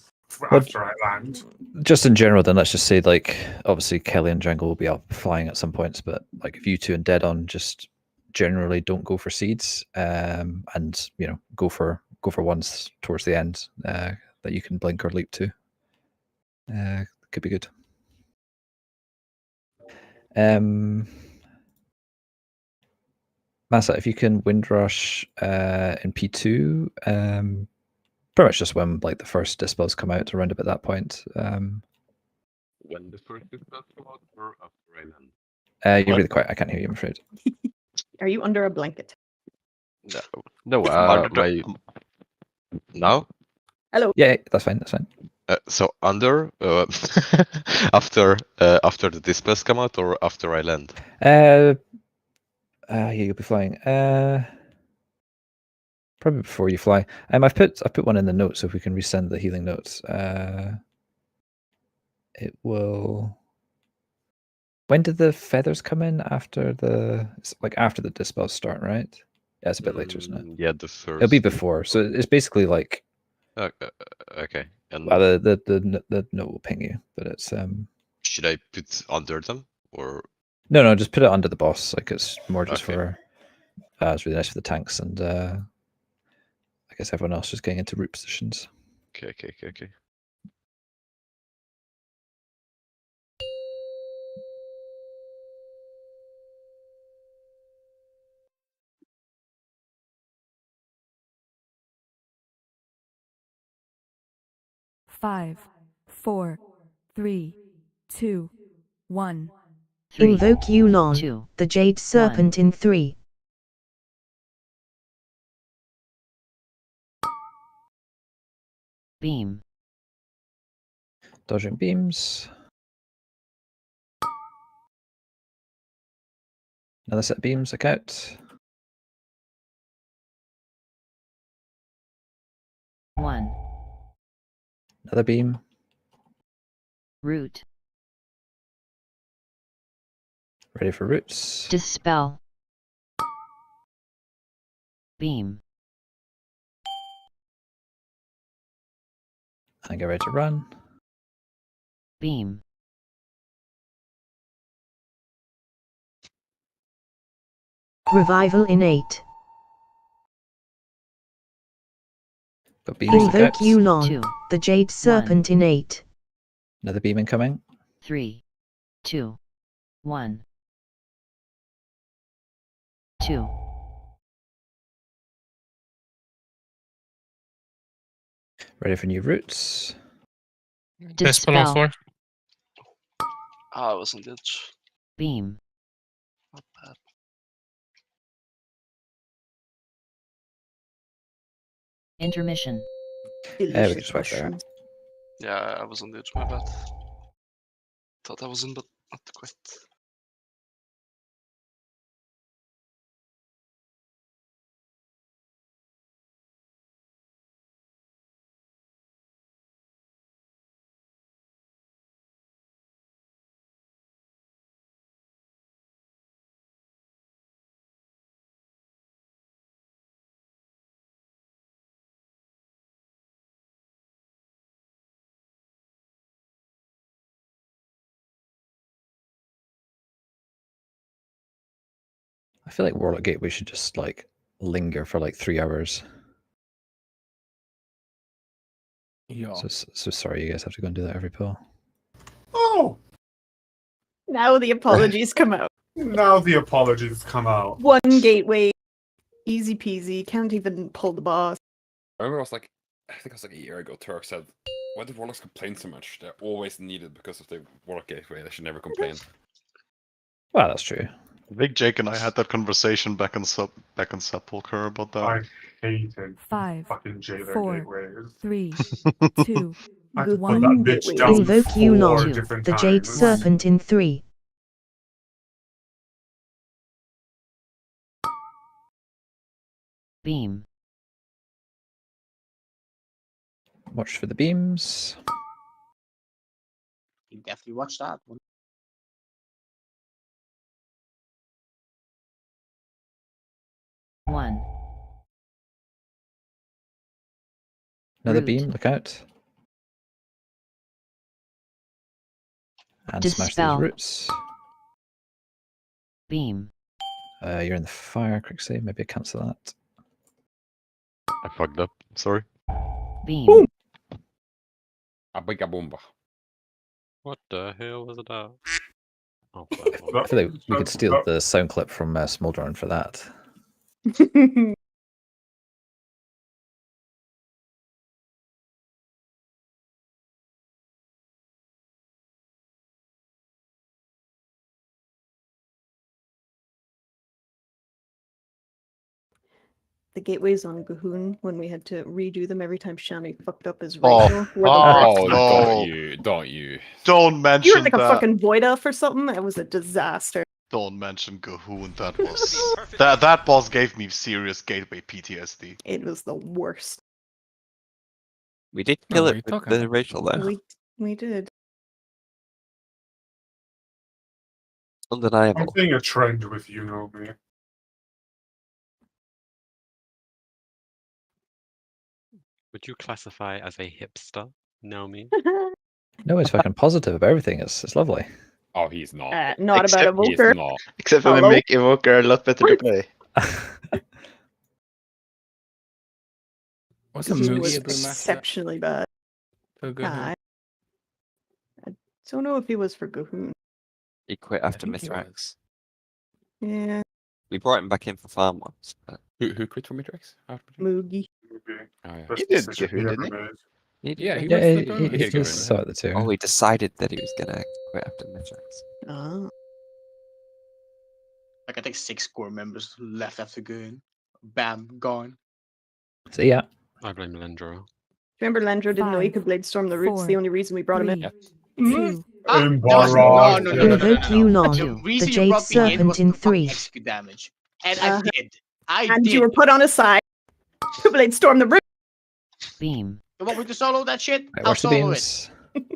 after I land. Just in general, then let's just say like obviously Kelly and Django will be up flying at some points, but like if you two and Dead On just generally don't go for seeds, and go for ones towards the end that you can blink or leap to, could be good. Massa, if you can Windrush in P2, pretty much just when like the first dispels come out around about that point. When the first dispels come out or after I land? You're really quiet. I can't hear you, I'm afraid. Are you under a blanket? No, now? Hello. Yeah, that's fine. That's fine. So under after the dispels come out or after I land? Yeah, you'll be flying. Probably before you fly. I've put one in the notes, so if we can resend the healing notes. It will. When did the feathers come in? After the after the dispels start, right? Yeah, it's a bit later, isn't it? Yeah, the first. It'll be before, so it's basically like. Okay. And well, the note will ping you, but it's should I put under them or? No, just put it under the boss. Like it's more just for. It's really nice for the tanks, and I guess everyone else is getting into root positions. Okay. 5, 4, 3, 2, 1. Invoke Yulon, the Jade Serpent in 3. Beam. Dodging beams. Another set of beams, look out. 1. Another beam. Root. Ready for roots. Dispel. Beam. And get ready to run. Beam. Revival in 8. Got beams, look Invoke out. Yulon, the Jade Serpent in 8. Another beam incoming. 3, 2, 1. 2. Ready for new roots. Dispel on 4. I was on the edge. Beam. Not bad. Intermission. We can just wait there. Yeah, I was on the edge, my bad. Thought I was in, but not quite. I feel like Warlock Gateway should just like linger for like 3 hours. Yeah. So sorry, you guys have to go and do that every pull. Oh! Now the apologies come out. Now the apologies come out. One gateway. Easy peasy. Can't even pull the boss. I remember I think it was like a year ago, Turk said, why do Warlocks complain so much? They're always needed because of the Warlock Gateway. They should never complain. Well, that's true. I think Jake and I had that conversation back in Sepulchre about that. I hated 5, fucking jailer 4, gateways. 3, 2, I had to put 1. that bitch down Invoke 4 Yulon, different the Jade times. Serpent in 3. Beam. Watch for the beams. You definitely watch that one. One. Another Root. beam, look out. And smash these Dispel. roots. Beam. You're in the fire, quick save. Maybe I cancel that. I fucked up. Sorry. Beam. A bigga bomba. What the hell was that? Oh, I feel like we could steal the sound clip from Smoldron for that. The gateways on Gahoon, when we had to redo them every time Shani fucked up his Oh, ratio. were the worst. no. Don't you. Don't mention You were like a that. fucking void elf or something. It was a disaster. Don't mention Gahoon. That was that boss gave me serious gateway PTSD. It was the worst. We did No, kill what are you it with talking the about? Rachel though. We did. I'm Undeniable. seeing a trend with you, Nomi. Would you classify as a hipster? Naomi? No, it's fucking positive about everything. It's lovely. Oh, he's not. Not Except about He's Evoker. not. Except when we Hello? make Evoker a lot better to play. Wasn't He Moogie was a brewmaster? exceptionally bad. For Gahoon? I don't know if he was for Gahoon. He quit I after think he Mithrax. Yeah, We brought him back in for farm once. But Who quit for Mithrax? Moogie. Oh, yeah. He did Gahoon, didn't he? Yeah, he Yeah, was he, the he, brewmaster. he just saw it the two. Oh, he decided that he was gonna quit after Mithrax. Oh. Like I think 6 core members left after Gahoon. Bam, gone. So yeah. I blame Lendro. Remember Lendro didn't know he 5, could Bladestorm the roots. 4, The only reason we brought him in. 2, Embarrassed. No. Invoke Yulon, The the reason you Jade brought me in was Serpent in to fucking 3. execute damage. And I did. I And did. you were put on a side to Bladestorm the roots. Beam. You want me to solo that shit? Right, I'll watch the solo it. beams.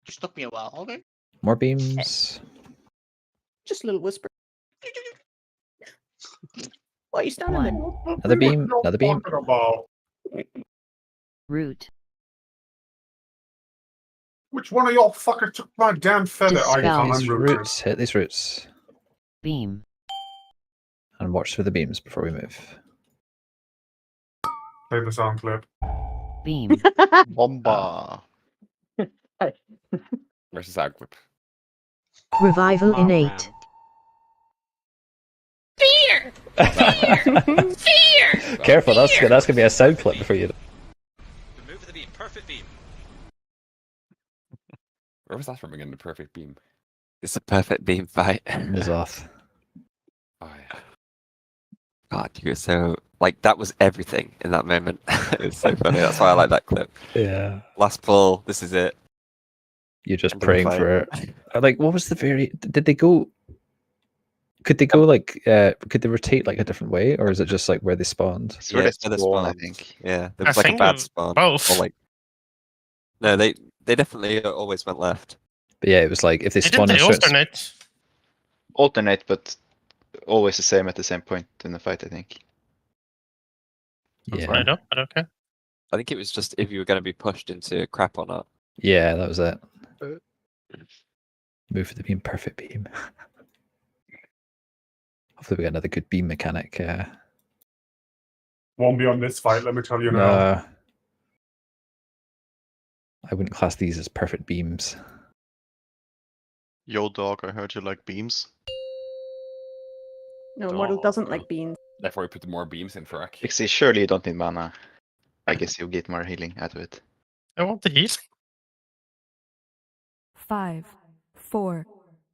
Just took me a while, okay? More beams. Just a little whisper. Why are you standing there? Another beam. Another beam. Root. Which one of y'all fucker took my damn feather? I Dispel. can't These remember. roots. Hit these roots. Beam. And watch for the beams before we move. Play the sound clip. Beam. Bomba. Where's the sound clip? Revival in 8. Fear! Fear! Careful, that's gonna be a sound clip before you. The move of the beam, perfect beam. Where was that from again? The perfect beam. It's a perfect beam fight. Is off. Oh, yeah. God, you were so like that was everything in that moment. It was so funny. That's why I like that clip. Yeah. Last pull. This is it. You're just End of the praying fight. for. Like, what was the Did they go? Could they go like? Could they rotate like a different way, or is it just like where they spawned? It's where Yeah, they it's where they spawn, I spawned. think. Yeah, there I was like a think bad spawn. both. Or like, no, they definitely always went left. But yeah, it was like if they Didn't spawn in they certain. alternate? Alternate, but always the same at the same point in the fight, I think. Yeah. I know, but okay. I think it was just if you were going to be pushed into crap or not. Yeah, that was it. Move for the beam, perfect beam. Hopefully we get another good beam mechanic. Won't be on this fight, let me tell you now. I wouldn't class these as perfect beams. Yo, dog, I heard you like beams. No, Mortal doesn't like beans. Therefore, we put more beams in Ferrac. Pixie, surely you don't need mana. I guess you'll get more healing out of it. I want the heal. 5, 4,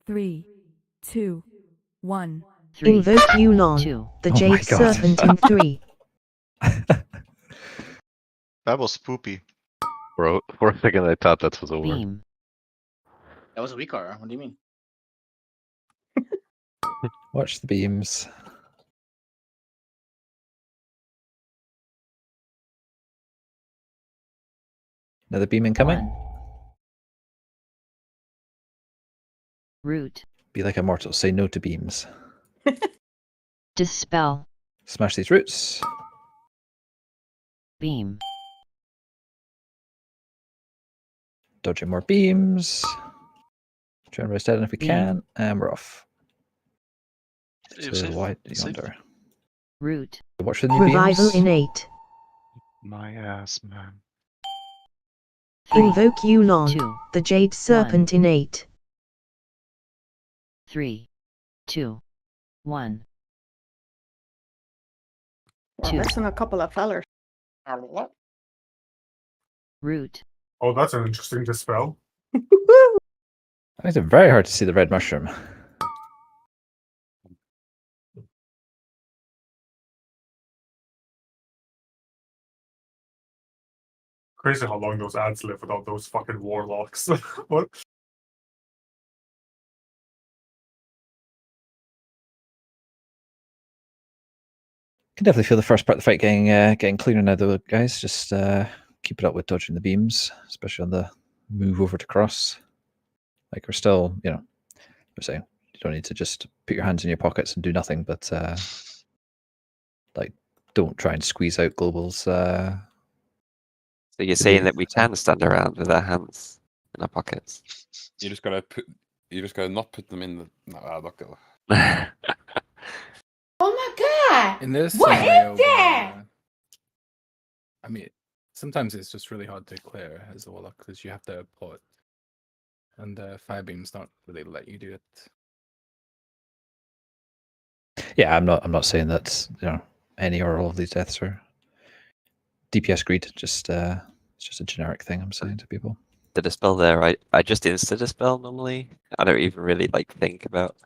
3, 2, 1. Invoke Yulon, the Oh my Jade God. Serpent in 3. That was spoopy. Bro, for a second I thought that was over. Beam. That was a weak aura. What do you mean? Watch the beams. Another beam incoming. Root. Be like Immortal. Say no to beams. Dispel. Smash these roots. Beam. Dodging more beams. Try and rest out if we can. And we're off. You're To safe. wide Safe. yonder. Root. Watch for the new Revival beams. in 8. My ass, man. Invoke Yulon, the Jade Serpent in 8. 3, 2, 1. We're missing a couple of fellers. Root. Oh, that's an interesting dispel. I find it very hard to see the red mushroom. Crazy how long those ads live without those fucking warlocks. What? Can definitely feel the first part of the fight getting cleaner now, though, guys. Just keep it up with dodging the beams, especially on the move over to cross. Like we're still, we're saying you don't need to just put your hands in your pockets and do nothing, but like don't try and squeeze out globals. So you're saying that we can stand around with our hands in our pockets? You just gotta not put them in the. No, I don't go. Oh my god! In this What scenario, is that? I mean, sometimes it's just really hard to clear as a warlock because you have to port, and fire beams don't really let you do it. Yeah, I'm not saying that any or all of these deaths are DPS greed. Just it's just a generic thing I'm saying to people. The dispel there, I just insta dispel normally. I don't even really think about.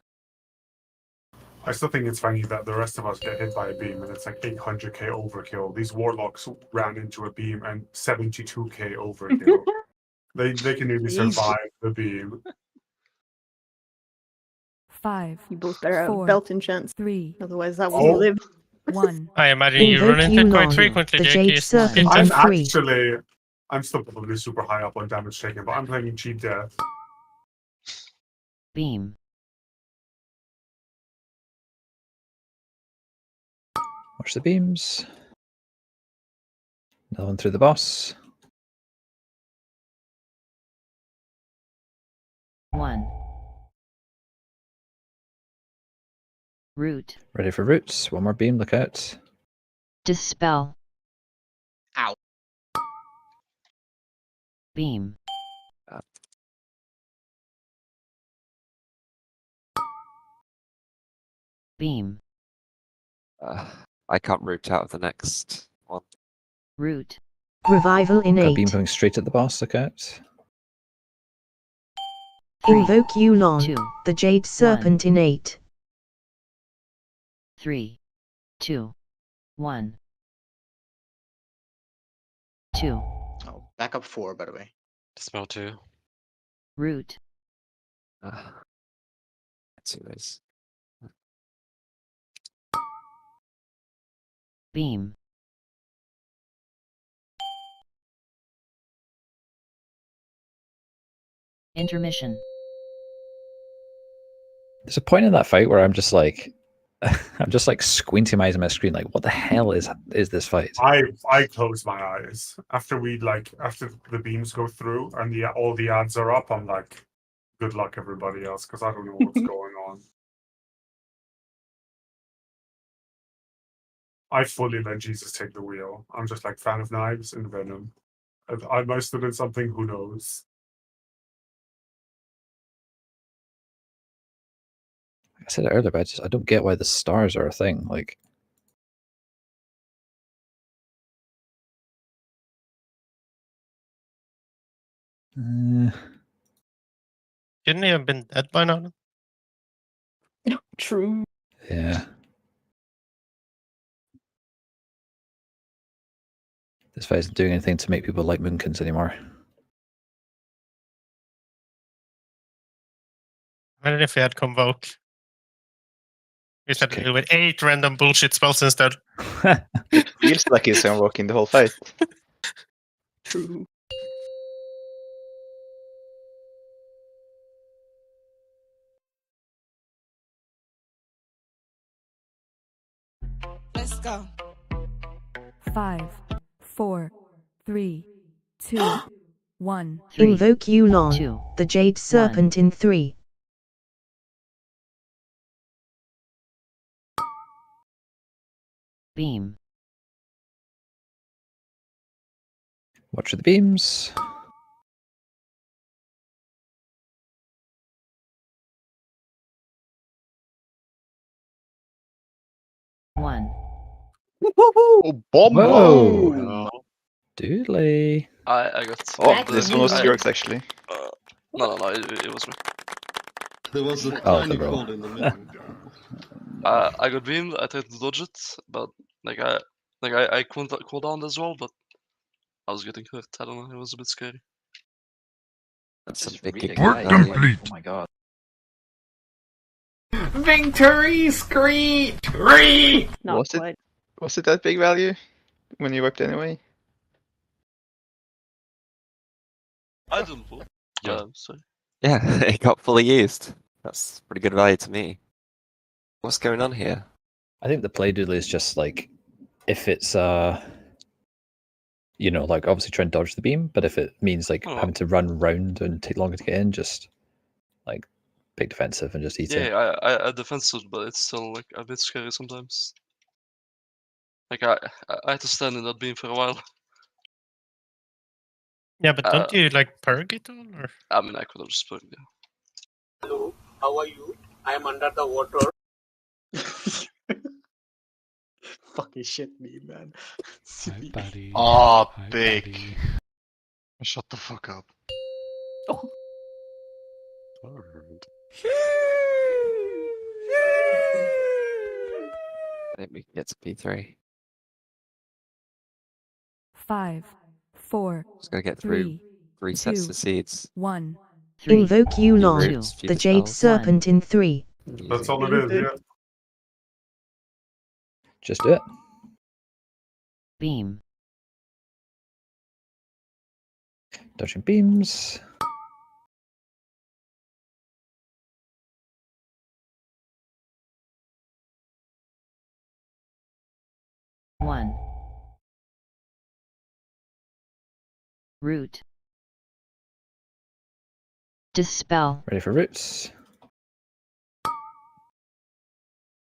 I still think it's funny that the rest of us get hit by a beam and it's like 800k overkill. These warlocks ran into a beam and 72k overkill. they can nearly survive the beam. 5. You both better have 4, belt enchants. 3. Otherwise, that won't live. 1. I imagine you run into it quite frequently, the Jake. Jade Serpent in 3. I'm still probably super high up on damage taken, but I'm playing cheap death. Beam. Watch the beams. Another one through the boss. 1. Root. Ready for roots. One more beam. Look out. Dispel. Ow. Beam. Beam. I can't root out of the next one. Root. Revival in Got a 8. beam coming straight at the boss. Look out. Invoke Yulon, the Jade Serpent in 8. 3, 2, 1. 2. Oh, back up 4, by the way. Dispel 2. Root. Let's see this. Beam. Intermission. There's a point in that fight where I'm just like, squinting my eyes on my screen, like, what the hell is this fight? I close my eyes after after the beams go through and all the ads are up. I'm like, good luck everybody else, because I don't know what's going on. I fully let Jesus take the wheel. I'm just like fan of knives and venom. I might stood in something. Who knows? I said it earlier, but I don't get why the stars are a thing. Like, Shouldn't he have been dead by now? True. yeah. This fight isn't doing anything to make people like Moonkins anymore. Imagine if he had Convoke. We said to do with 8 random bullshit spells instead. It feels like he's invoking the whole fight. True. Let's go. 5, 4, 3, 2, 1. Invoke Yulon, 2, the Jade Serpent in 3. Beam. Watch for the beams. One. Oh, bomb! Whoa! Doodly. I got. Oh, this one was yours actually. No, it was me. There was a Oh, tiny the roll. cold in the middle. I got beamed. I tried to dodge it, but I cooldowned as well, but I was getting hurt. I don't know. It was a bit scary. That's a big Work value. complete. Oh my god. Victory screech! Re! Not quite. Was it that big value when you wiped anyway? I didn't pull. Yeah. Sorry. Yeah, it got fully used. That's pretty good value to me. What's going on here? I think the play doodly is just like, if it's you know, like obviously try and dodge the beam, but if it means like having to run round and take longer to get in, just like pick defensive and just eat it. Yeah, I defensive, but it's still like a bit scary sometimes. Like I had to stand in that beam for a while. Yeah, but don't you like purge it all? Or? I mean, I could have just purged, yeah. Hello, how are you? I am under the water. Fucking shit me, man. Hi, buddy. Ah, Hi, big. buddy. Shut the fuck up. Bird. I think we can get to P3. 5, 4, Just gotta get through 3 sets 2, of seeds. 1. Invoke Yulon, Roots, few the Jade spells. Serpent in 3. That's all it is, yeah. Just do it. Beam. Dodging beams. One. Root. Dispel. Ready for roots.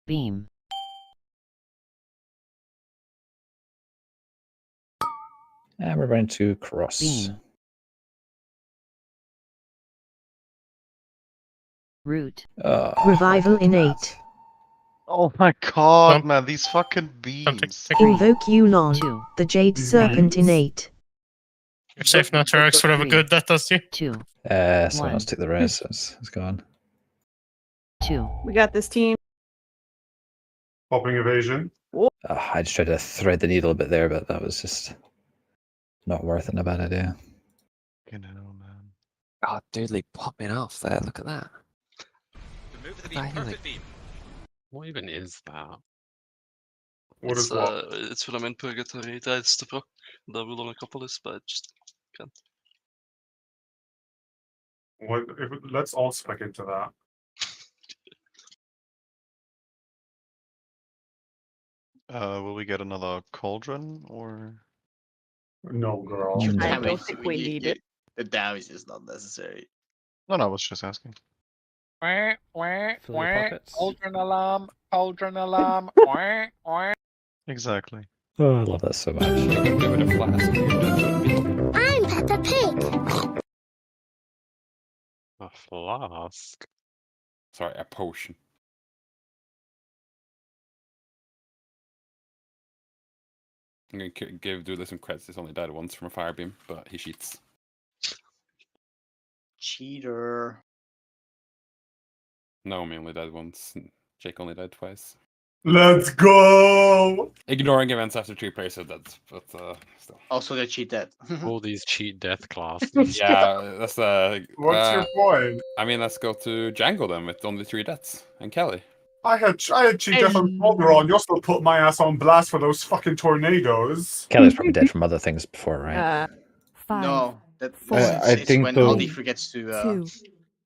Beam. And we're going to cross. Beam. Root. Revival in 8. Oh my god, man, these fucking beams. Invoke Yulon, the Jade Serpent in 8. You're safe now, Terex, whatever good that does to you. 2. Someone else took the res. It's gone. 2. We got this team. Popping evasion. I just tried to thread the needle a bit there, but that was just not worth it and a bad idea. You know, man. Oh, Doodly popping off there. Look at that. Remove the beam. Perfect beam. What even is that? What is what? It's when I'm in purgatory. It tries to proc the will on a couple list, but I just can't. What? Let's all spec into that. Will we get another cauldron or? No, girl. I don't think we need it. The damage is not necessary. No, I was just asking. Wah, wah, Fill your wah. pockets. Cauldron alarm, cauldron alarm. Wah, wah. Exactly. Oh, I love that so much. Give it a flask. I'm Peppa Pig. A flask. Sorry, a potion. I'm gonna give Doodle some credits. He's only died once from a fire beam, but he cheats. Cheater. Naomi only died once. And Jake only died twice. Let's go! Ignoring events after 3 players are dead, but still. Also, they cheat dead. All these cheat death classes. Yeah, that's What's your point? I mean, let's go to Django then with only 3 deaths and Kelly. I had cheat death on Calderon. You'll still put my ass on blast for those fucking tornadoes. Kelly's probably dead from other things before, right? No, I think when the- Aldi forgets to. 2,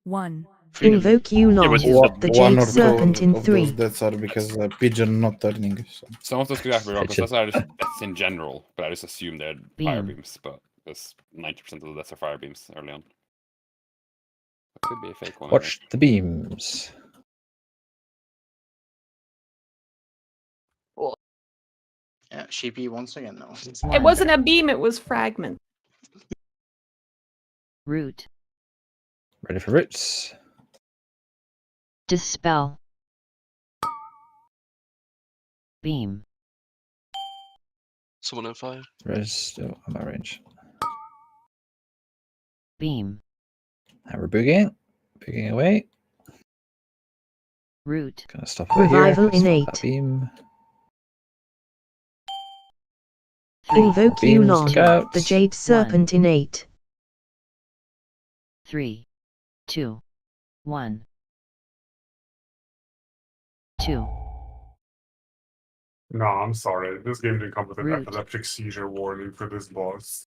1. Invoke you long, the Jade Serpent in 3. That's are because pigeon not turning. So. Some of those could be wrong because those are just deaths in general, but I just assume they're fire beams. But because 90% of the deaths are fire beams early on. It could be a fake one. Watch the beams. Yeah, Sheepy once again. No, It wasn't a beam, it was fragment. Root. Ready for roots. Dispel. Beam. Someone in fire. Res. Oh, I'm out of range. Beam. Now we're boogieing. Boogieing away. Root. Gonna stop over here. Revival Stop innate. that beam. Invoke you Beams, long, look out. the Jade Serpent in 8. 3, 2, 1. 2. No, I'm sorry. This game didn't come with an Root. epileptic seizure warning for this boss.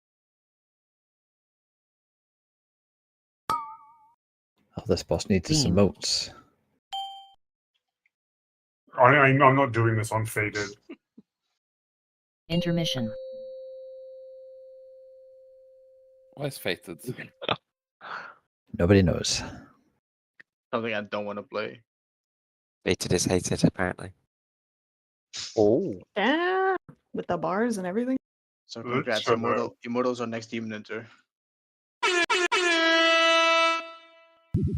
Oh, this boss needs some Beam. motes. I'm not doing this on Faded. Intermission. Why is fated? Nobody knows. something I don't want to play. Hated is hated, apparently. Oh. Yeah, with the bars and everything. So congrats, Immortals are next Demon Hunter.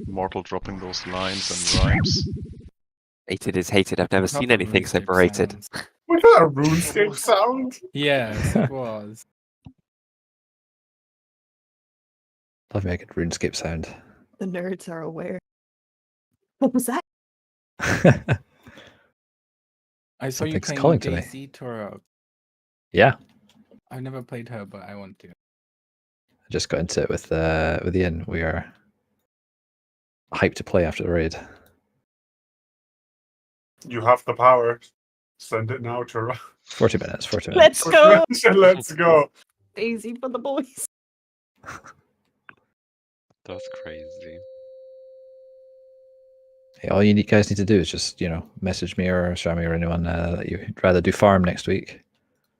Mortal dropping those lines and rhymes. Hated is hated. I've never seen anything so berated. Was that a RuneScape sound? Yes, it was. Love me a good RuneScape sound. The nerds are aware. What was that? I saw you Something's playing calling to me. Daisy Toro. Yeah, I've never played her, but I want to. I just got into it with Ian. We are hyped to play after the raid. You have the power. Send it now to 40 minutes, 40 minutes. Let's go. Let's go. Daisy for the boys. That's crazy. Hey, all you guys need to do is just, message me or Shami or anyone that you'd rather do farm next week.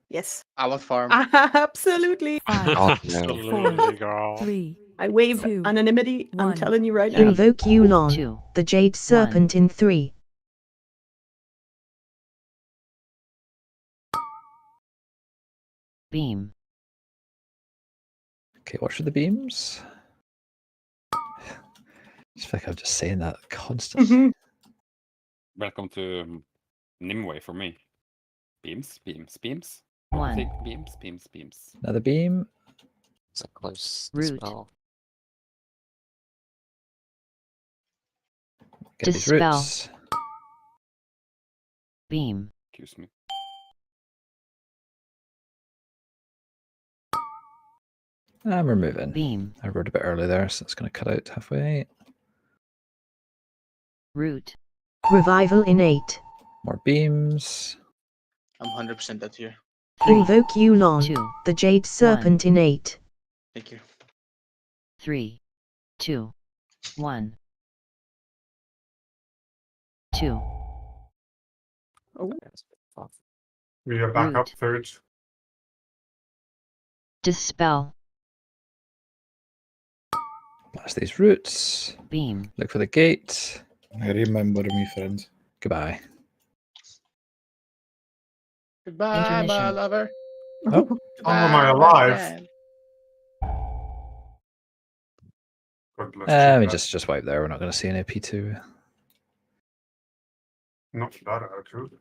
Yes. I want farm. Absolutely. Oh, Absolutely, girl. 3. I waive anonymity. I'm telling you right now. Invoke Yulon, the Jade Serpent in 3. Beam. Okay, watch for the beams. I feel like I'm just saying that constantly. Welcome to Nimue for me. Beams, beams, beams. 1. Take beams, beams, beams. Another beam. It's a close Root. spell. Get these Dispel. roots. Beam. Excuse me. And we're moving. Beam. I rode a bit early there, so it's going to cut out halfway. Root. Revival in 8. More beams. I'm 100% dead here. Invoke Yulon, 2. the Jade Serpent in 8. Thank you. 3, 2, 1. 2. Oh. We are back up Root. third. Dispel. Blast these roots. Beam. Look for the gate. Remember me, friends. Goodbye. Goodbye, my Intermission. lover. Oh. How am I alive? God bless Let me you, just wipe there. We're not going to see an AP2. Not that attitude.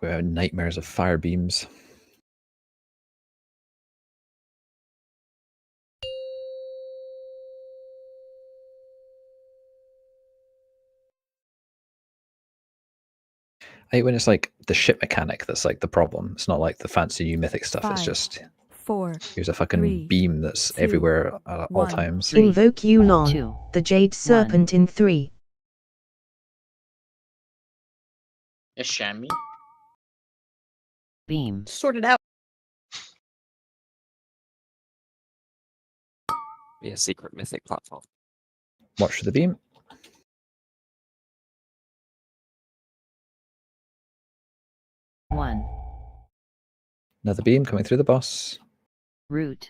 we have nightmares of fire beams. I hate when it's like the ship mechanic that's like the problem. It's not like the fancy new mythic stuff. It's 5, just 4, here's a fucking 3, beam that's 2, everywhere at all 1. times. Invoke Yulon, 2, the Jade Serpent in 3. A chamois. beam, Sort it out. Be a secret mythic platform. Watch for the beam. one, Another beam coming through the boss. root,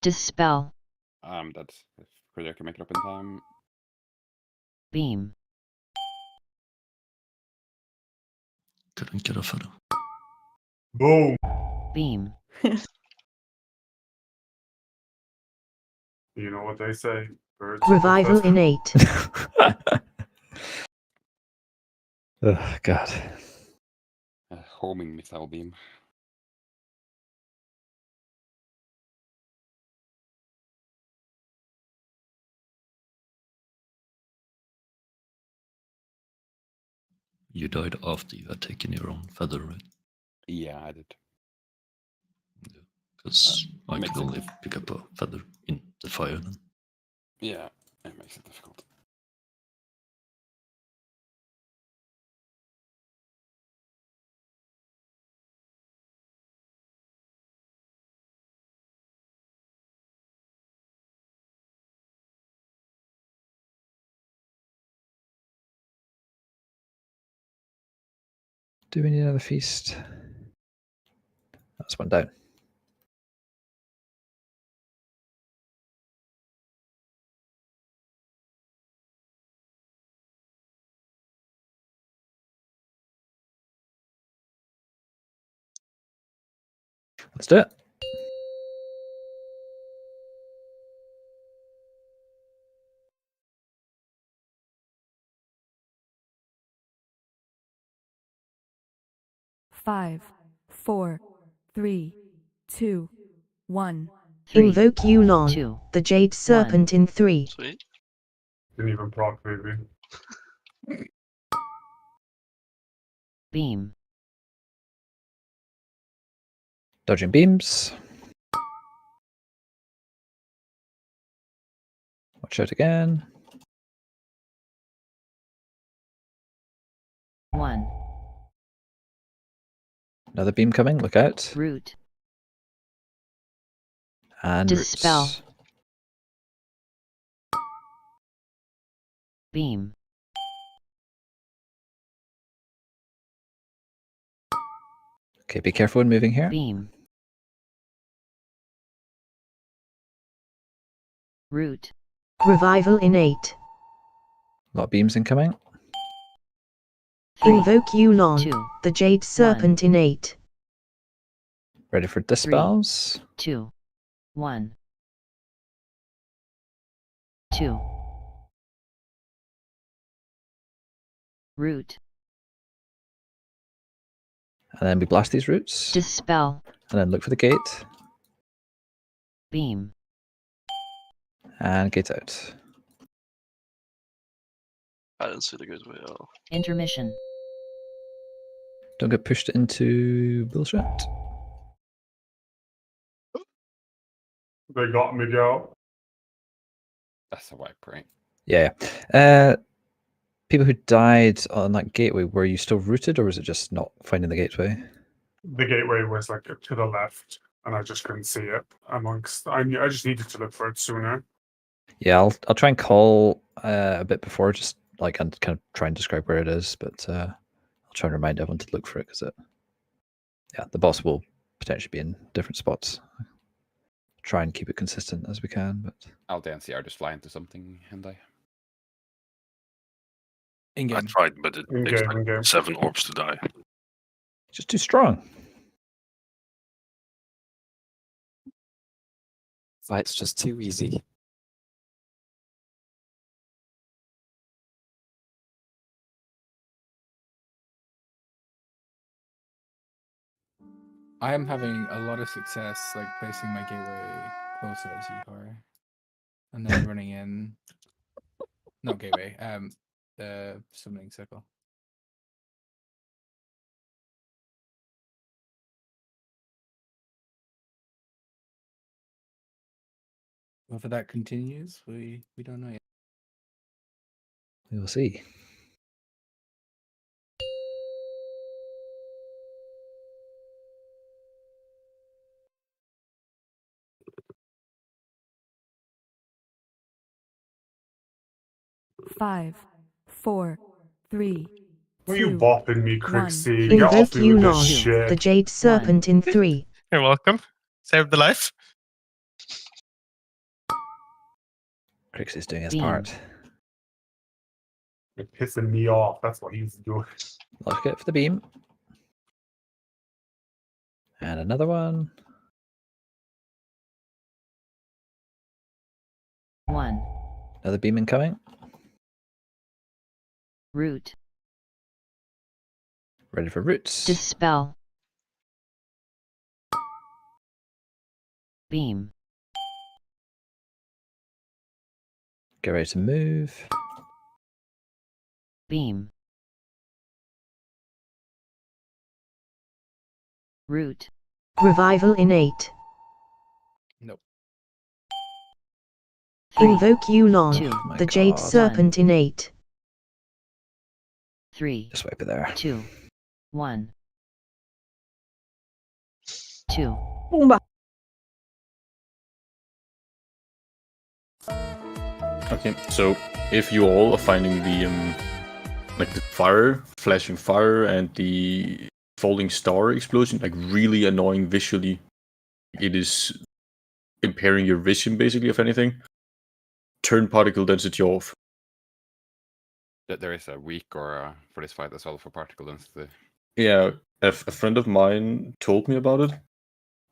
dispel, That's if Critter can make it up in time. beam, Couldn't get off of them. Boom. beam, You know what they say. Birds Revival in 8. Oh god. Homing missile beam. You died after you had taken your own feather, right? Yeah, I did. Because I makes could it- only pick up a feather in the fire then. Yeah, it makes it difficult. Do we need another feast? That's one down. Let's do it. Five, 4, 3, 2, 1. Invoke Yulon, 2, the Jade Serpent in 3. Sweet. Didn't even proc, maybe. beam, Dodging beams. Watch out again. 1, Another beam coming. Look out. root, And dispel, roots. beam, Okay, be careful when moving here. beam, root, Revival in 8. A lot of beams incoming. Invoke Yulon, 2, the Jade Serpent in 8. Ready for dispels. 2, 1, 2, root, And then we blast these roots. dispel, And then look for the gate. beam, And gate out. I didn't see the good way at all. intermission, Don't get pushed into bullshit. They got Miguel. That's a wipe, right? Yeah. People who died on that gateway, were you still rooted, or was it just not finding the gateway? The gateway was like to the left, and I just couldn't see it amongst. I just needed to look for it sooner. Yeah, I'll try and call a bit before, just like and kind of try and describe where it is, but I'll try and remind everyone to look for it because the boss will potentially be in different spots. Try and keep it consistent as we can, but I'll dance the just fly into something, and I. I tried, but it takes like 7 orbs to die. just too strong. Fight's just too easy. I am having a lot of success, like placing my gateway closer as you are, and then running in. Not gateway. The summoning circle. Whether that continues, we don't know yet. We will see. Five, 4, 3, Were you 2, bopping me, 1. Crixie? Get off Invoke me with this Yulon, shit. the Jade Serpent in 3. You're welcome. Saved the life. Crix is doing his Beam. part. You're pissing me off. That's what he's doing. Look out for the beam. And another one. 1. Another beam incoming. Root. Ready for roots. Dispel. Beam. Get ready to move. Beam. Root. Revival in 8. Nope. 3, Invoke Yulon, 2, my the Jade God. Serpent in 8. 3, Just wipe it there. 2, 1. 2. Boomba. Okay, so if you all are finding the like the fire, flashing fire, and the falling star explosion like really annoying visually, it is impairing your vision basically. If anything, turn particle density off. There is a weak or for this fight as well for particle density. Yeah, a friend of mine told me about it,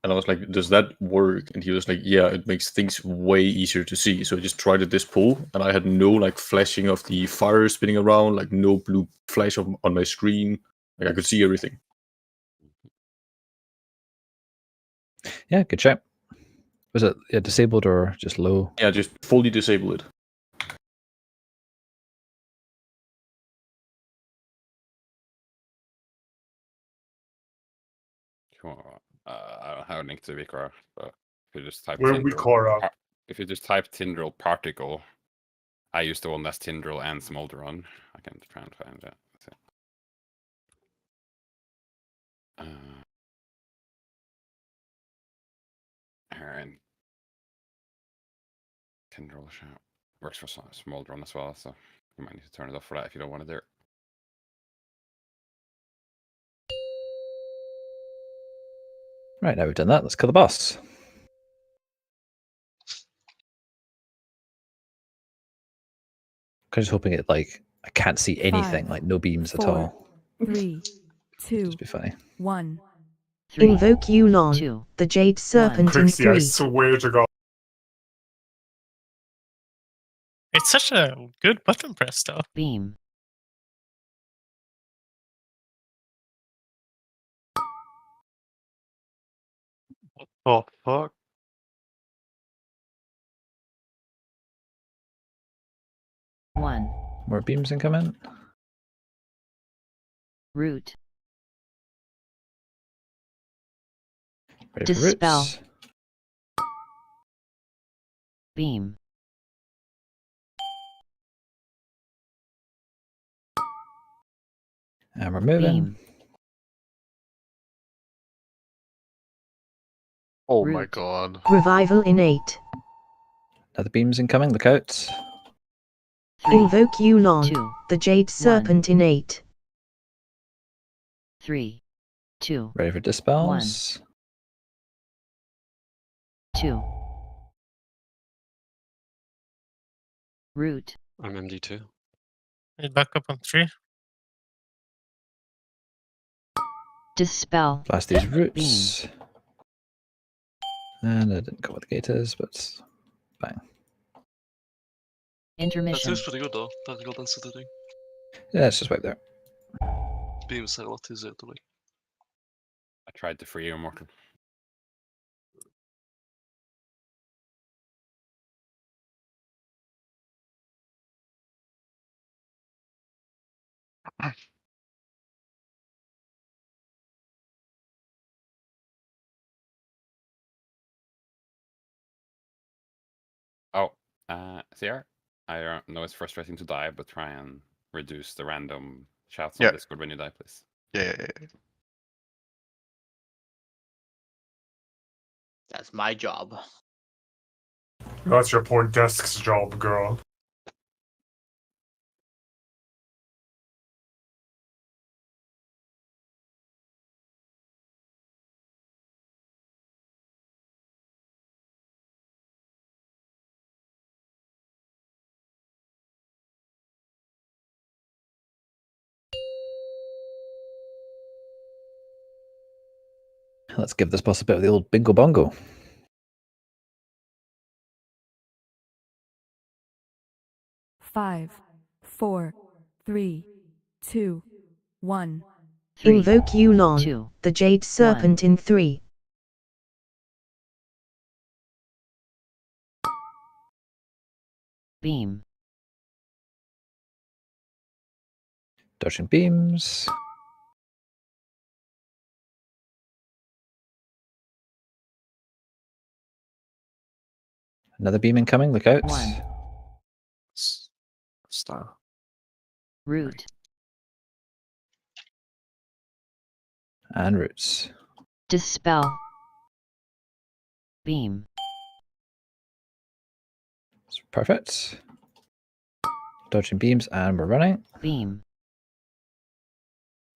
and I was like, "Does that work?" And he was like, "Yeah, it makes things way easier to see." So I just tried it this pull, and I had no like flashing of the fire spinning around, like no blue flash on my screen. Like I could see everything. Yeah, good check. Was it disabled or just low? Yeah, just fully disable it. I don't have a link to Vikora, but if you just type Where Tindril, Vikora? If you just type Tindril particle, I use the one that's Tindril and Smolder on. I can try and find that. And Tindril works for Smolder as well, so you might need to turn it off for that if you don't want to do it. Right, now we've done that, let's kill the boss. I'm just hoping it I can't see anything, 5, like no beams at 4, all. 3, 2, Just be funny. 1. 3, Invoke Yulon, 2, the Jade Serpent in Crixie, I 3. swear to God. It's such a good button press, though. Beam. Oh fuck. One. More beams incoming. Root. Ready for Dispel. roots. Beam. And we're moving. Beam. Oh my Root. god. Revival in 8. Another beams incoming, look out. 3, Invoke Yulon, 2, the Jade Serpent in 8. 3, 2, Ready for dispels. 2. Root. I'm MD2. Back up on 3. Dispel. Blast these roots. And I didn't know what the gate is, but bang. That Intermission. seems pretty good though, particle density thing. Yeah, it's just right there. Beams are a lot easier to like. I tried to free you, Mortal. Oh, CR, I know it's frustrating to die, but try and reduce the random shouts on Discord when you die, please. Yeah. That's my job. That's your poor desk's job, girl. Let's give this boss a bit of the old bingo bongo. Five, 4, 3, 2, 1. Invoke Yulon, the Jade Serpent in 3. Beam. Dodging beams. Another beam incoming, look out. 1. Star. Root. And roots. Dispel. Beam. Perfect. Dodging beams, and we're running. Beam.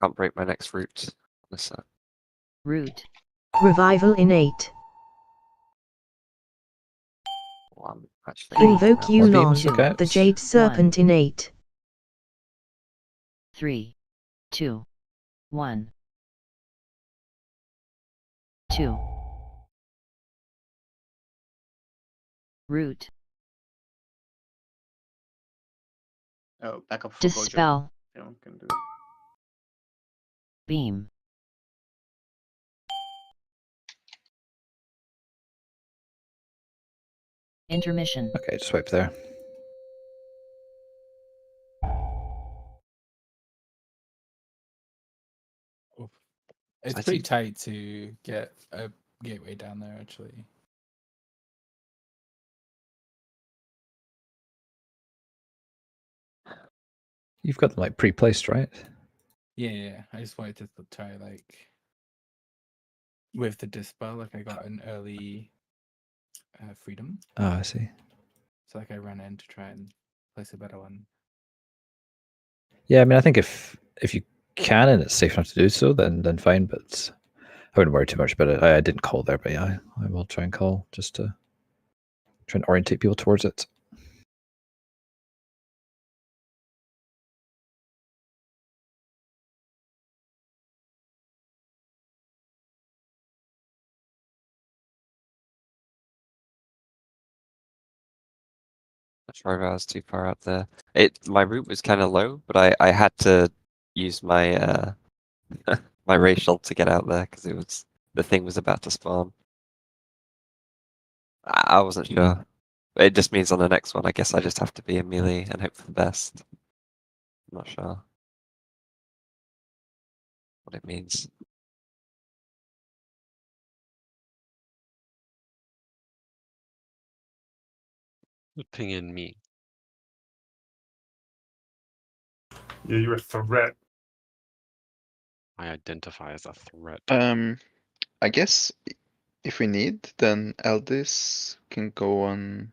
Can't break my next root. Listen. Root. Revival in 8. Actually, Invoke beams, Yulon, the Jade Serpent in 8. 3, 2, 1. 2. Root. Oh, back up for Dispel. Gojo. No, can do it. Beam. Intermission. Okay, just wipe there. It's pretty tight to get a gateway down there, actually. You've got them like pre-placed, right? Yeah. I just wanted to try, like, with the dispel, like I got an early freedom. Oh, I see. So, like, I ran in to try and place a better one. Yeah, I mean, I think if you can and it's safe enough to do so, then fine. But I wouldn't worry too much about it. I didn't call there, but yeah, I will try and call just to try and orientate people towards it. Not sure if I was too far out there. My route was kind of low, but I had to use my my racial to get out there because the thing was about to spawn. I wasn't sure. It just means on the next one, I guess I just have to be a melee and hope for the best. I'm not sure what it means. Ping in me. Yeah, you're a threat. I identify as a threat. I guess if we need, then Aldis can go on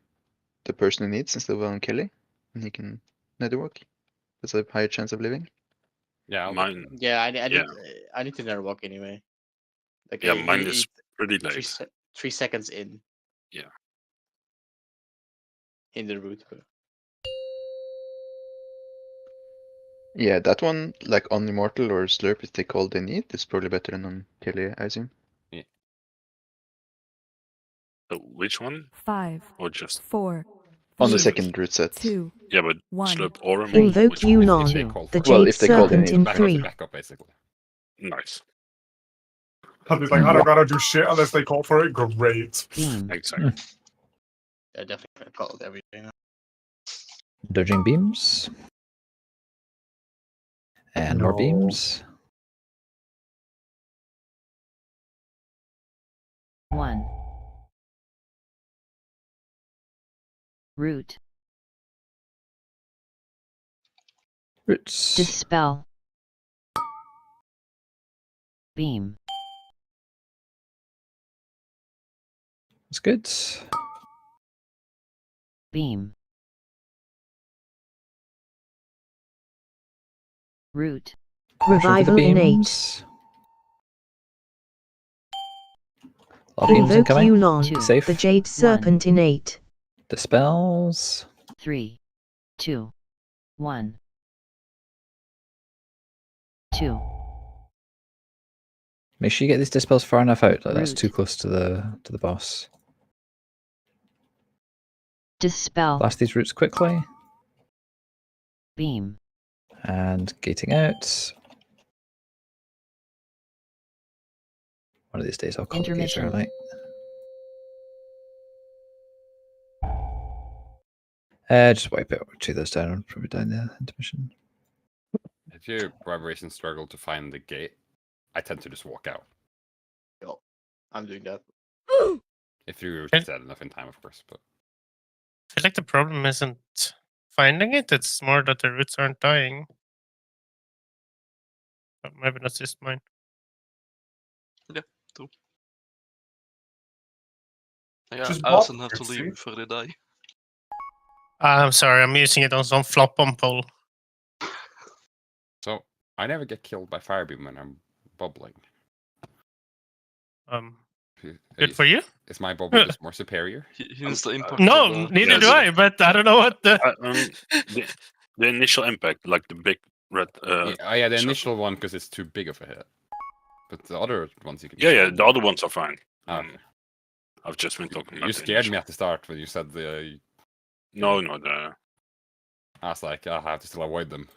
the person who needs instead of on Kelly, and he can netherwalk. There's a higher chance of living. Yeah, Mine. Yeah, I need to never walk anyway. Like, Yeah, mine is pretty three, late. 3 seconds in. Yeah. In the route. Yeah, that one, like on Immortal or Slurp, if they call they need, is probably better than on Kelly, I assume. Yeah. So which one? 5, Or just 4. On the 3, second route set. 2, yeah, but 1. Slurp or removal. Invoke which one? Yulon, the Jade if they call they Serpent need. in Back 3. back up, basically. Nice. I'll be like, I don't gotta do shit unless they call for it. Great. Exactly. I definitely called every day now. Dodging beams. And more No. beams. 1. Root. Roots. Dispel. Beam. That's good. Beam. Root. Revival innate. Beams. All beams Invoke incoming. Yulon, Safe. the Jade Serpent innate. Dispels. 3, 2, 1. 2. Make sure you get these dispels far enough out. Like that's Root. too close to the boss. Dispel. Blast these roots quickly. Beam. And gating out. One of these days I'll call it gates Intermission. early. Just wipe out or take those down and probably down the intermission. If you, for whatever reason, struggle to find the gate, I tend to just walk out. Yo, I'm doing that. If you're set enough in time, of course. But I feel like the problem isn't finding it, it's more that the roots aren't dying. But maybe that's just mine. Yeah, too. Yeah, Just I also block have to Drekzz. leave before they die. I'm sorry, I'm using it on some flop on pole. so I never get killed by firebeam when I'm bubbling. Good for you. Is my bubble just more superior? He needs the impact. No, of the... neither do I, but I don't know what the... The initial impact, like the big red. Yeah, the initial one because it's too big of a hit. But the other ones you can. Yeah, the other ones are fine. Okay. I've just been talking about. You scared me at the start when you said the. No, the. I was like, I have to still avoid them.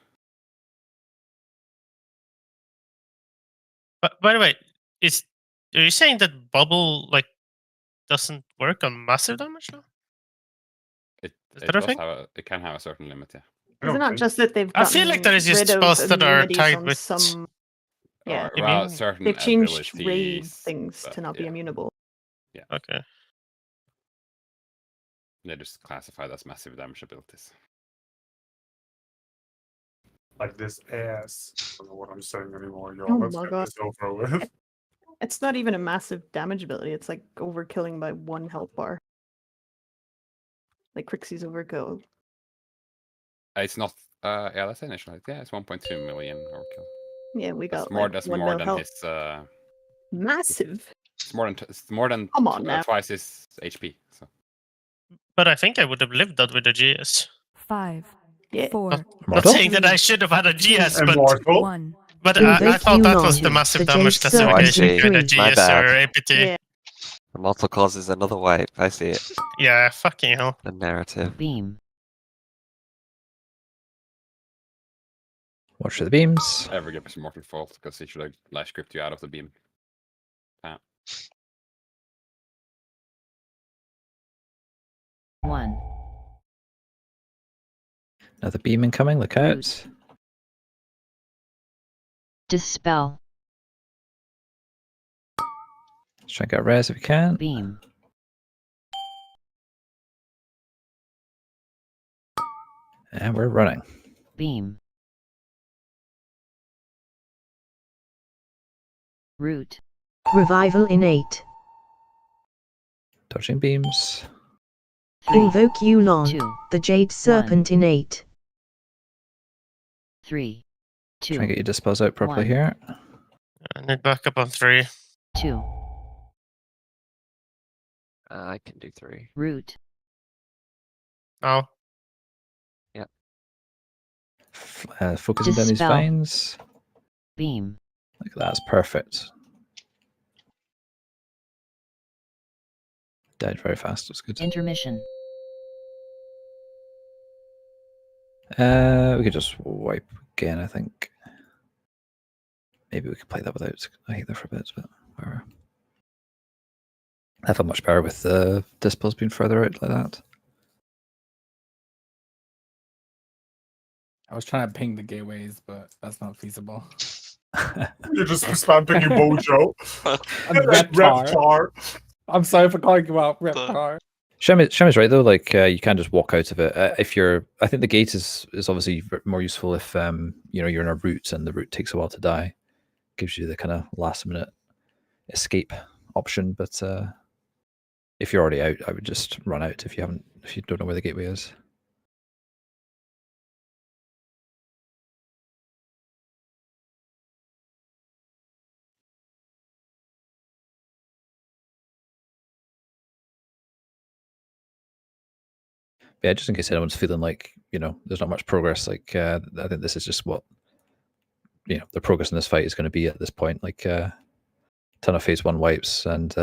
But by the way, are you saying that bubble like doesn't work on massive damage now? It that a thing? It can have a certain limit, yeah. Is it not just that they've I feel like there is just spells that are tied with some... Yeah, well, certain they've changed raid abilities, things to not be immutable. Yeah. Okay. They're just classified as massive damage abilities. Like this ass. I don't know what I'm saying anymore, y'all. Oh Let's my get god. this over with. It's not even a massive damage ability. It's like overkilling by 1 health bar. Like Crixie's overkill. It's not. Yeah, that's initial hit. Yeah, it's 1.2 million overkill. Yeah, we got That's more. like That's 1 more mil than health. his. Massive. It's more than. Come on now. Twice his HP. So. But I think I would have lived that with a GS. 5, Yeah. 4. Not saying that I should have had a GS, but 1. But I thought that was the massive damage classification with a My GS bad. or APT. Yeah. Immortal causes another wipe. I see it. Yeah, fucking hell. The narrative. Beam. Watch for the beams. Ever give us a mortal fault because he should have life script you out of the beam. 1. Another beam incoming. Look out. Dispel. Let's try and get res if we can. Beam. And we're running. Beam. Root. Revival innate. Dodging beams. 3, Invoke Yulon, 2, the Jade Serpent innate. 3, 2, Try and get your dispels out properly 1. here. I need backup on 3. 2. I can do 3. Root. Oh. Yep. Focusing down these Dispel. vines. Beam. Look at that. That's perfect. Died very fast. That's good. Intermission. We could just wipe again, I think. Maybe we could play that without a healer for a bit, but Whatever. I felt much better with the dispels being further out like that. I was trying to ping the gateways, but that's not feasible. You're just spam picking Bojo. And Reptar. Reptar. I'm sorry for calling you out, Reptar. Shem is right though. Like you can just walk out of it if you're. I think the gate is obviously more useful if you know, you're in a route and the route takes a while to die. Gives you the kind of last minute escape option. But if you're already out, I would just run out if you don't know where the gateway is. Yeah, just in case anyone's feeling like, you know, there's not much progress. Like I think this is just what, you know, the progress in this fight is going to be at this point. Like ton of phase 1 wipes, and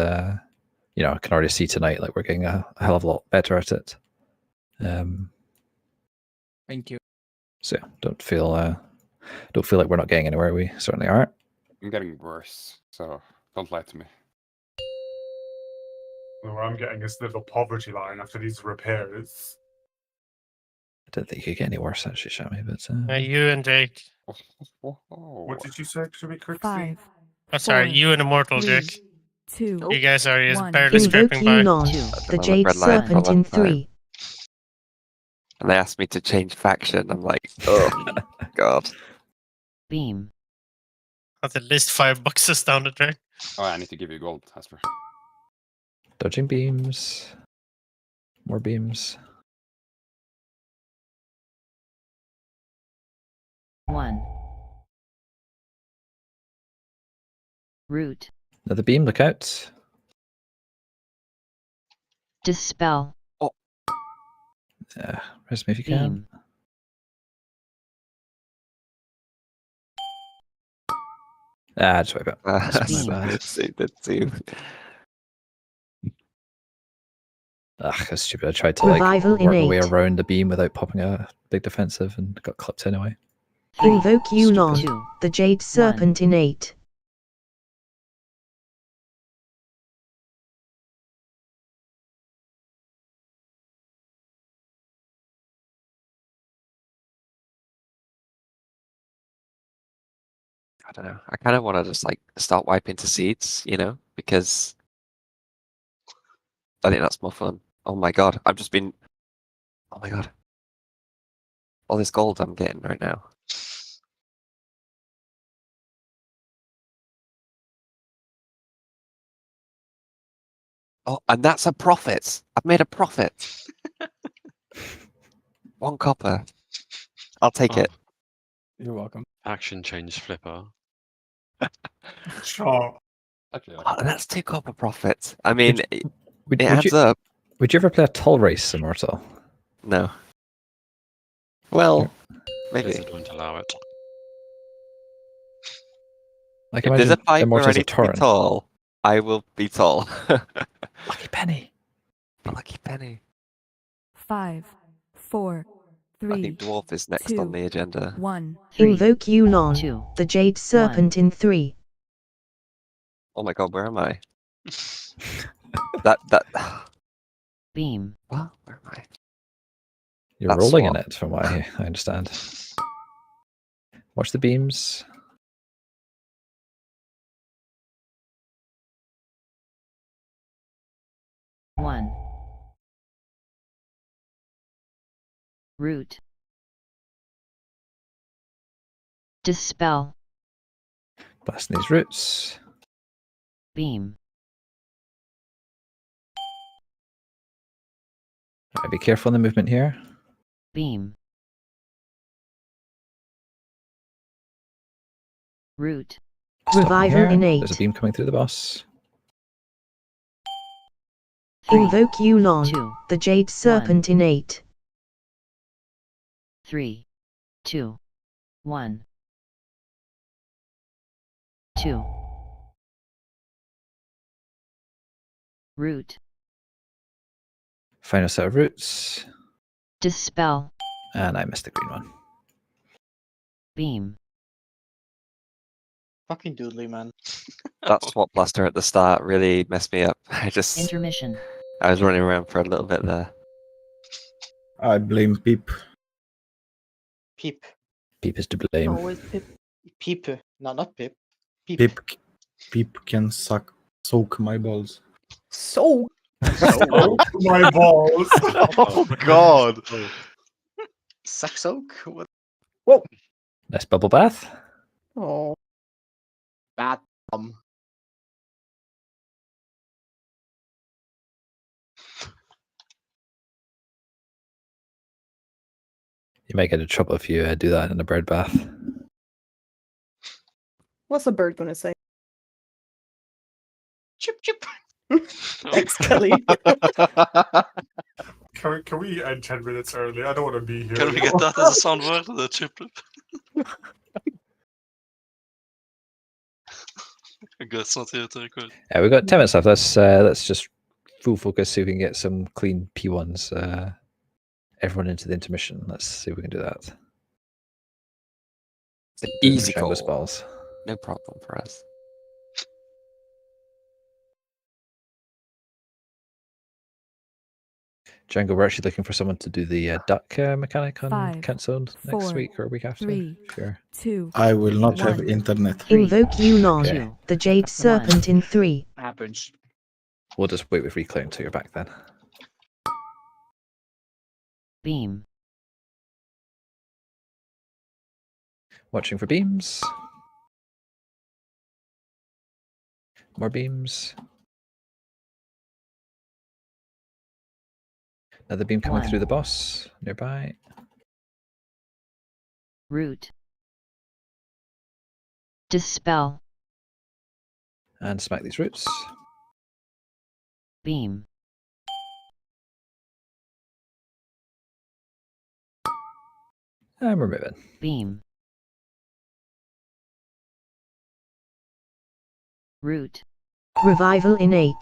you know, I can already see tonight like we're getting a hell of a lot better at it. Thank you. So yeah, don't feel like we're not getting anywhere. We certainly are. I'm getting worse, so don't lie to me. Where I'm getting is the poverty line after these repairs. I don't think you could get any worse actually, Shammy, but You and Jake. What did you say to me, Crixie? 5. Oh, sorry, you and Immortal, 3, Jake. 2. You guys are just 1. barely Invoke scraping by. Yulon, the Jade Serpent in 3. And they asked me to change faction. I'm like, oh god. Beam. That's at least $5 down the drain. Oh, I need to give you gold, Hasper. dodging beams, more beams. 1. Root. Another beam, look out. Dispel. Rest me if you can. Beam. Just wait a bit. That's my bad. That's stupid. I tried to like Revival work my way innate. around the beam without popping a big defensive and got clipped anyway. Invoke Yulon, the Jade Serpent innate. I don't know. I kind of want to just like start wiping to seeds, you know, because I think that's more fun. Oh my god, I've just been. Oh my god, all this gold I'm getting right now. Oh, and that's a profit. I've made a profit. 1 copper. I'll take it. You're welcome. Action change flipper. Sure. Okay. Oh, that's 2 copper profits. I mean, Would it adds up. Would you ever play a tall race, Immortal? No. Well, maybe. Blizzard won't allow it. Like If there's a imagine fight where I Immortal's a need to be Tauren. tall, I will be tall. Lucky penny. Lucky penny. 5, 4, I 3, think dwarf is next on the agenda. 1. Invoke Yulon, the Jade Serpent in 3. Oh my god, where am I? that. Beam. What? Where am I? You're That's rolling in what- it, from what I understand. Watch the beams. One. Root. Dispel. Blasting these roots. Beam. Right, be careful in the movement here. Beam. Root. Stop Revival here. innate. There's a beam coming through the boss. Invoke Yulon, the Jade Serpent innate. 3, 2, 1. 2. Root. Final set of roots. Dispel. And I missed the green one. Beam. Fucking doodly, man. That swap blaster at the start really messed me up. Intermission. I was running around for a little bit there. I blame Peep. Peep. Peep is to blame. Always Pip. Peep. No, not Pip. Peep. Peep can soak my balls. So. Soak my balls. Oh God. Suck soak. What? Whoa. Nice bubble bath. Oh. Bad. You might get in trouble if you do that in a bird bath. What's a bird gonna say? Chip chip. Thanks, Kelly. Can we end 10 minutes early? I don't want to be here. Can we get that as a sound word? The chip. I guess not here to record. Yeah, we've got 10 minutes left. Let's just full focus, see if we can get some clean P1s. Everyone into the intermission. Let's see if we can do that. It's an easy Django's call. balls. No problem for us. Django, we're actually looking for someone to do the duck mechanic on 5, Kent Zone next 4, week or week after. 3, Sure. 2. I will not have 1. internet. Invoke Yulon, Okay. the Jade Serpent in 3. Happens. We'll just wait with reclaim until you're back then. Beam. Watching for beams. More beams. Another beam coming 1. through the boss nearby. Root. Dispel. And smack these roots. Beam. And we're moving. Beam. Root. Revival in 8.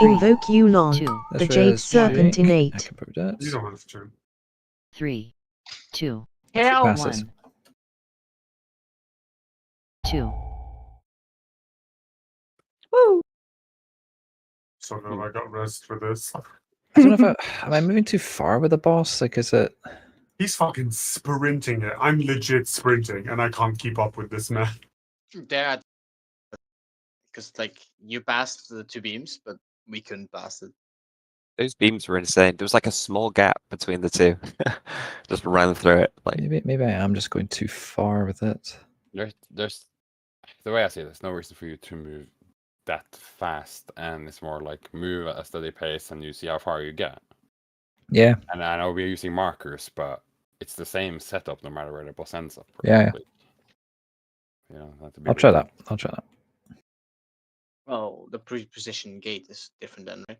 Invoke Yulon, 2. the Let's Jade res Serpent in Jake. I 8. can probably do You it. don't have to. 3. 2. Hell. Passes. 1. 2. Woo. So no, I got rest for this. I don't know if am I moving too far with the boss? Like, is it? He's fucking sprinting it. I'm legit sprinting, and I can't keep up with this man. There. Because like you passed the 2 beams, but we couldn't pass it. Those beams were insane. There was like a small gap between the two. Just ran through it. Like Maybe I am just going too far with it. There's the way I see it, there's no reason for you to move that fast, and it's more like move at a steady pace and you see how far you get. Yeah. And I know we're using markers, but it's the same setup no matter where the boss ends up. Yeah. You know, I'll try that. I'll try that. Well, the pre-position gate is different then, right?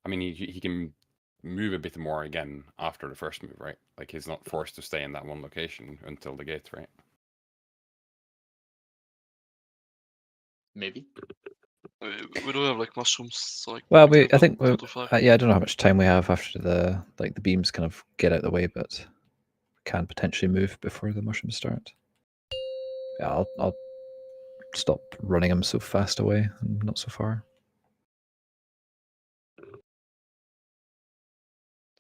I mean, he can move a bit more again after the first move, right? Like he's not forced to stay in that one location until the gate, right? Maybe. We don't have like mushrooms, so like. Well, we I think can we're, go 2 to 5. yeah, I don't know how much time we have after the beams kind of get out of the way, but we can potentially move before the mushrooms start. Yeah, I'll stop running them so fast away and not so far.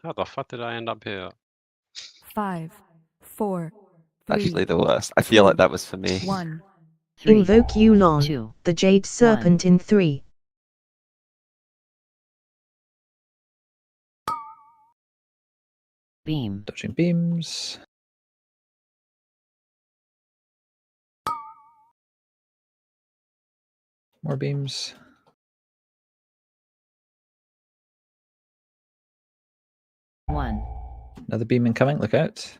How the fuck did I end up here? 5, 4, 3. actually the worst. I feel like that was for me. 1. 3. Invoke Yulon, 2. the Jade Serpent in 3. Beam. Dodging beams. More beams. One. Another beam incoming. Look out.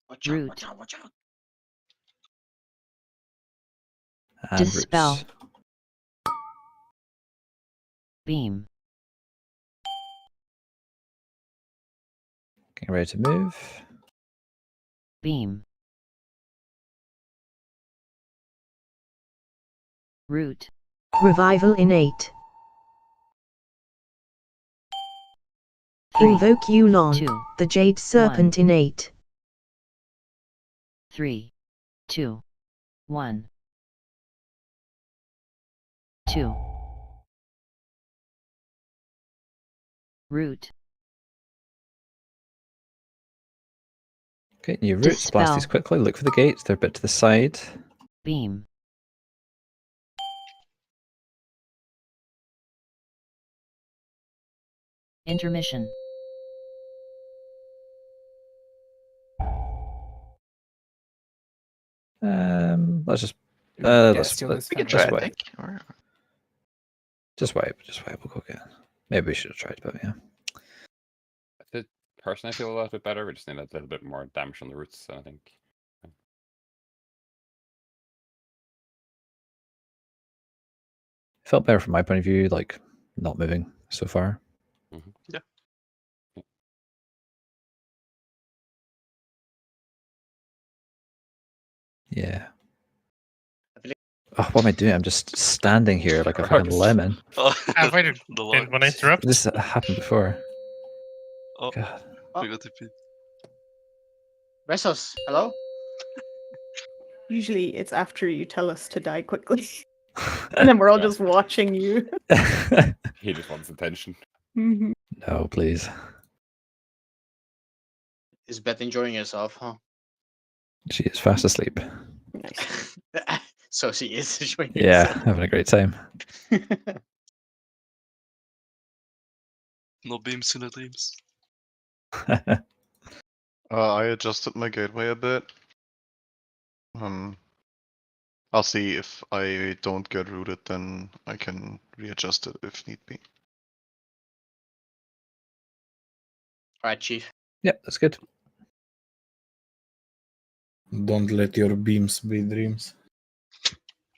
Watch out, Root. watch out, watch out. And Dispel. roots. Beam. Getting ready to move. Beam. Root. Revival in 8. Invoke Yulon, the Jade Serpent in 8. 3, 2, 1. 2. Root. Okay, new roots. Blast these quickly. Look for the gates. They're a bit to the side. Beam. Intermission. Let's just steal this We can feather. try, I wipe. think. Or... Just wipe. We'll go again. Maybe we should have tried, but yeah. Personally, I feel a little bit better. We just need a little bit more damage on the roots, I think. Felt better from my point of view, like not moving so far. Yeah. Yeah. Oh, what am I doing? I'm just standing here like a fucking lemon. Oh, Wait, didn't want to interrupt? This happened before. Oh, God. we got TP. Resos, hello? Usually it's after you tell us to die quickly. And then we're all just watching you. He just wants attention. Mhm. No, please. Is Beth enjoying herself, huh? She is fast asleep. Nice. So she is enjoying Yeah, herself. having a great time. No beams in the dreams. I adjusted my gateway a bit. I'll see if I don't get rooted, then I can readjust it if need be. Alright, Chief. Yep, that's good. Don't let your beams be dreams.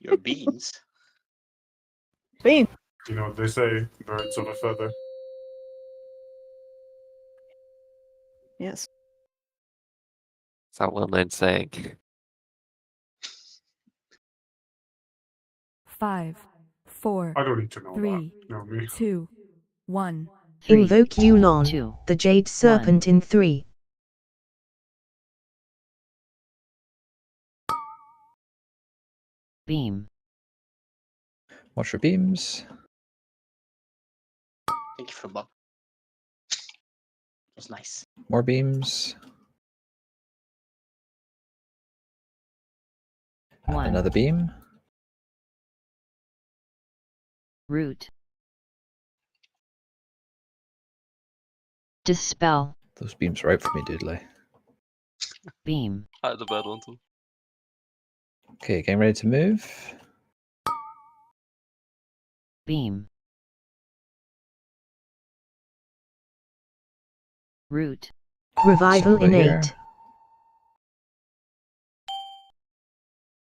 Your beans? Bean. You know, they say birds of a feather. Yes. It's that well-known saying. 5, 4, I don't need to know 3, that. You know me. 2, 1. Invoke Yulon, the Jade Serpent in 3. Beam. Watch your beams. Thank you for Bob. That was nice. More beams. One. Another beam. Root. Dispel. Those beams are out for me, Doodly. Beam. I had a bad one too. Okay, getting ready to move. Beam. Root. Revival in Over here.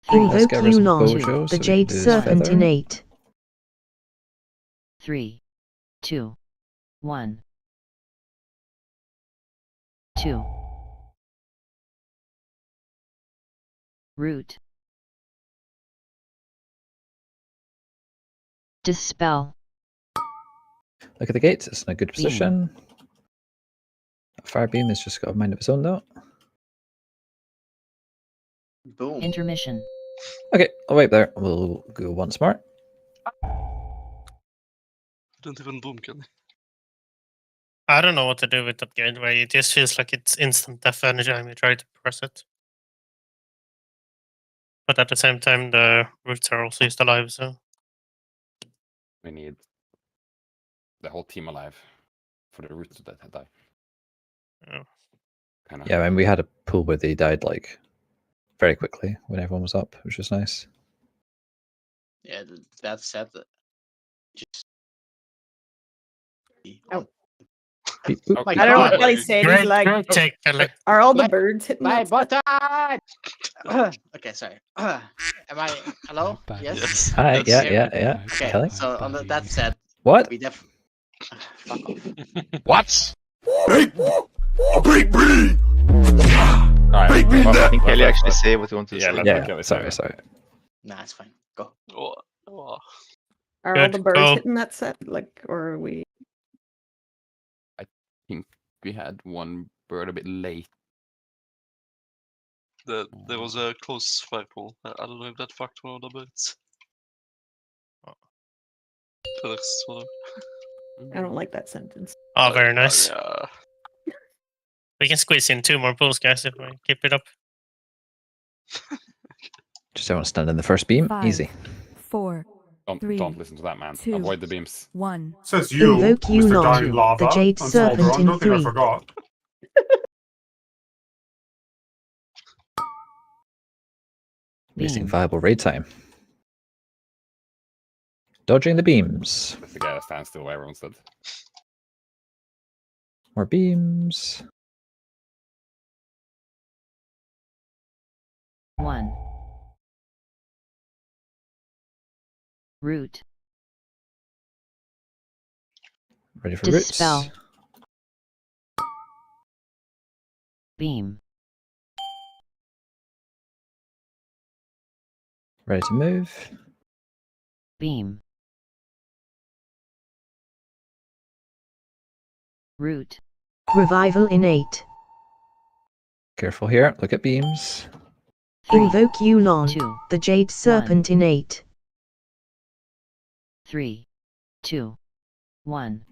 8. Let's Invoke get rid of some Yulon, Bojo so the we can Jade do this Serpent in feather. 8. 3, 2, 1. 2. Root. Dispel. Look at the gates, it's in a good position. Fire beam has just got a mind of its own though. Boom. Intermission. Okay, I'll wait there. We'll go once more. Don't even boom, can I don't know what to do with that gateway. It just feels like it's instant death energy time you try to press it. But at the same time, the roots are also still alive, so. We need the whole team alive for the roots to die. Oh. Kinda. Yeah, and we had a pool where they died like very quickly when everyone was up, which was nice. Yeah, that said, just. Oh. Beep, boop, My beep, I don't know God. what Kelly said. He's like, Take are all the birds hitting My that? button! Okay, sorry. Am I? Hello? Yes. Hi, Yes. yeah. Okay, Kelly? so on that said, What? we def. Fuck off. What? Alright, I think Kelly actually say what you want to Yeah, say. let's Yeah, let Kelly sorry. Nah, it's fine. Go. Oh, oh. Are all Good, the birds go. hitting that set? Like, or are we? think we had one bird a bit late. There was a close flagpole. I don't know if that fucked one of the birds. I don't like that sentence. Oh, very nice. Yeah. We can squeeze in 2 more pools, guys, if we keep it up. Just everyone stand in the first beam. 5, Easy. 4, Don't listen to that man. 2, Avoid the beams. 1. Says you, Invoke Mr. Yulon, Dying Lava, the Jade on Serpent Smolderon. in Don't think I 3. forgot. Wasting viable raid time. Dodging the beams. That's the guy that stands still. Everyone said. More beams. 1. Root. Ready for Dispel. roots. Beam. Ready to move. Beam. Root. Revival in 8. Careful here. Look at beams. Invoke Yulon, the Jade Serpent in 8. 3, 2, 1.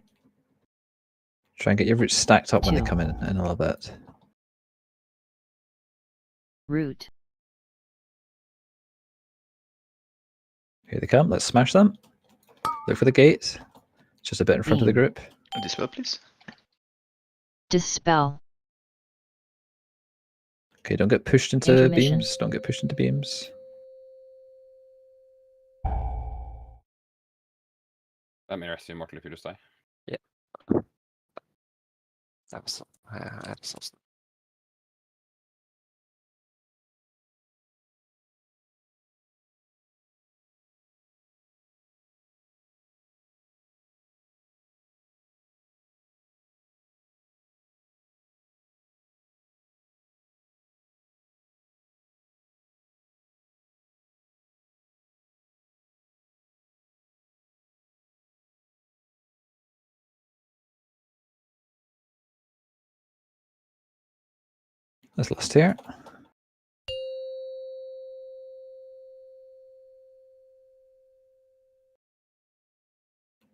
Try and get your roots stacked up when they 2. come in a little bit. Root. Here they come. Let's smash them. Look for the gate. Just a bit in front of the Beam. group. Dispel, please. Dispel. Okay, don't get pushed into Intermission. beams. Don't get pushed into beams. Let me rest you, Immortal, if you just die. Yeah. That was. That's last here.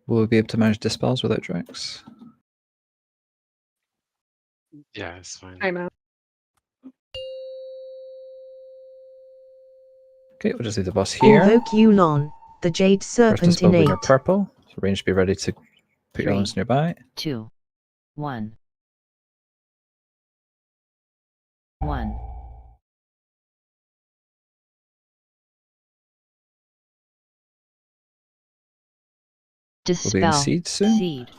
Will we be able to manage dispels without Drekzz? Yeah, it's fine. I'm out. Okay, we'll just leave the boss here. Invoke Yulon, the Jade First Serpent dispel in being 8. your purple. So range be ready to put your 3, elements nearby. 2, 1. 1. We'll be in Dispel. seed soon. Seed.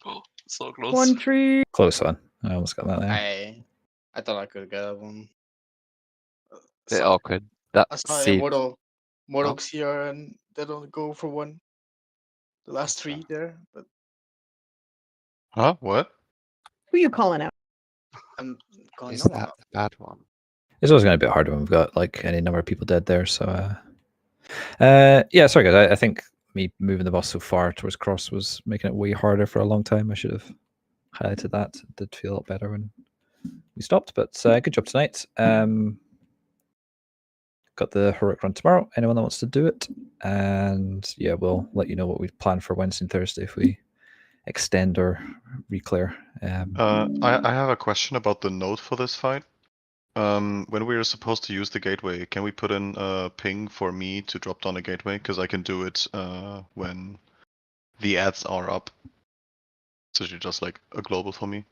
Oh, so close. 1 tree. Close one. I almost got that there. I thought I could get that one. Bit awkward. That I saw seed. Morok's here and they don't go for 1. The last 3 there, but Huh? What? Who you calling out? I'm going Is no that one. the bad one? It's always going to be a bit harder when we've got like any number of people dead there. So, yeah, sorry guys. I think me moving the boss so far towards cross was making it way harder for a long time. I should have highlighted that. It did feel a lot better when we stopped, but good job tonight. Got the heroic run tomorrow. Anyone that wants to do it, and yeah, we'll let you know what we plan for Wednesday and Thursday if we extend or reclear. I have a question about the node for this fight. When we are supposed to use the gateway, can we put in a ping for me to drop down a gateway? Because I can do it when the ads are up. So it's just like a global for me.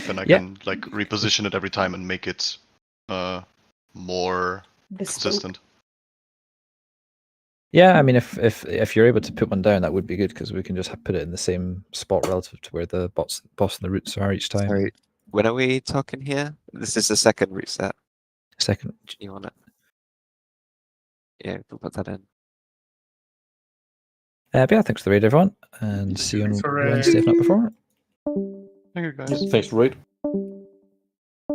Then I can like reposition it every time and make it more consistent. Yeah, I mean, if you're able to put one down, that would be good because we can just put it in the same spot relative to where the boss and the roots are each time. Sorry, when are we talking here? This is the second root set. Second. You want it? Yeah, we can put that in. But yeah, thanks for the raid, everyone, and see you on Wednesday, if not before. Thank you, guys. Thanks, Raid.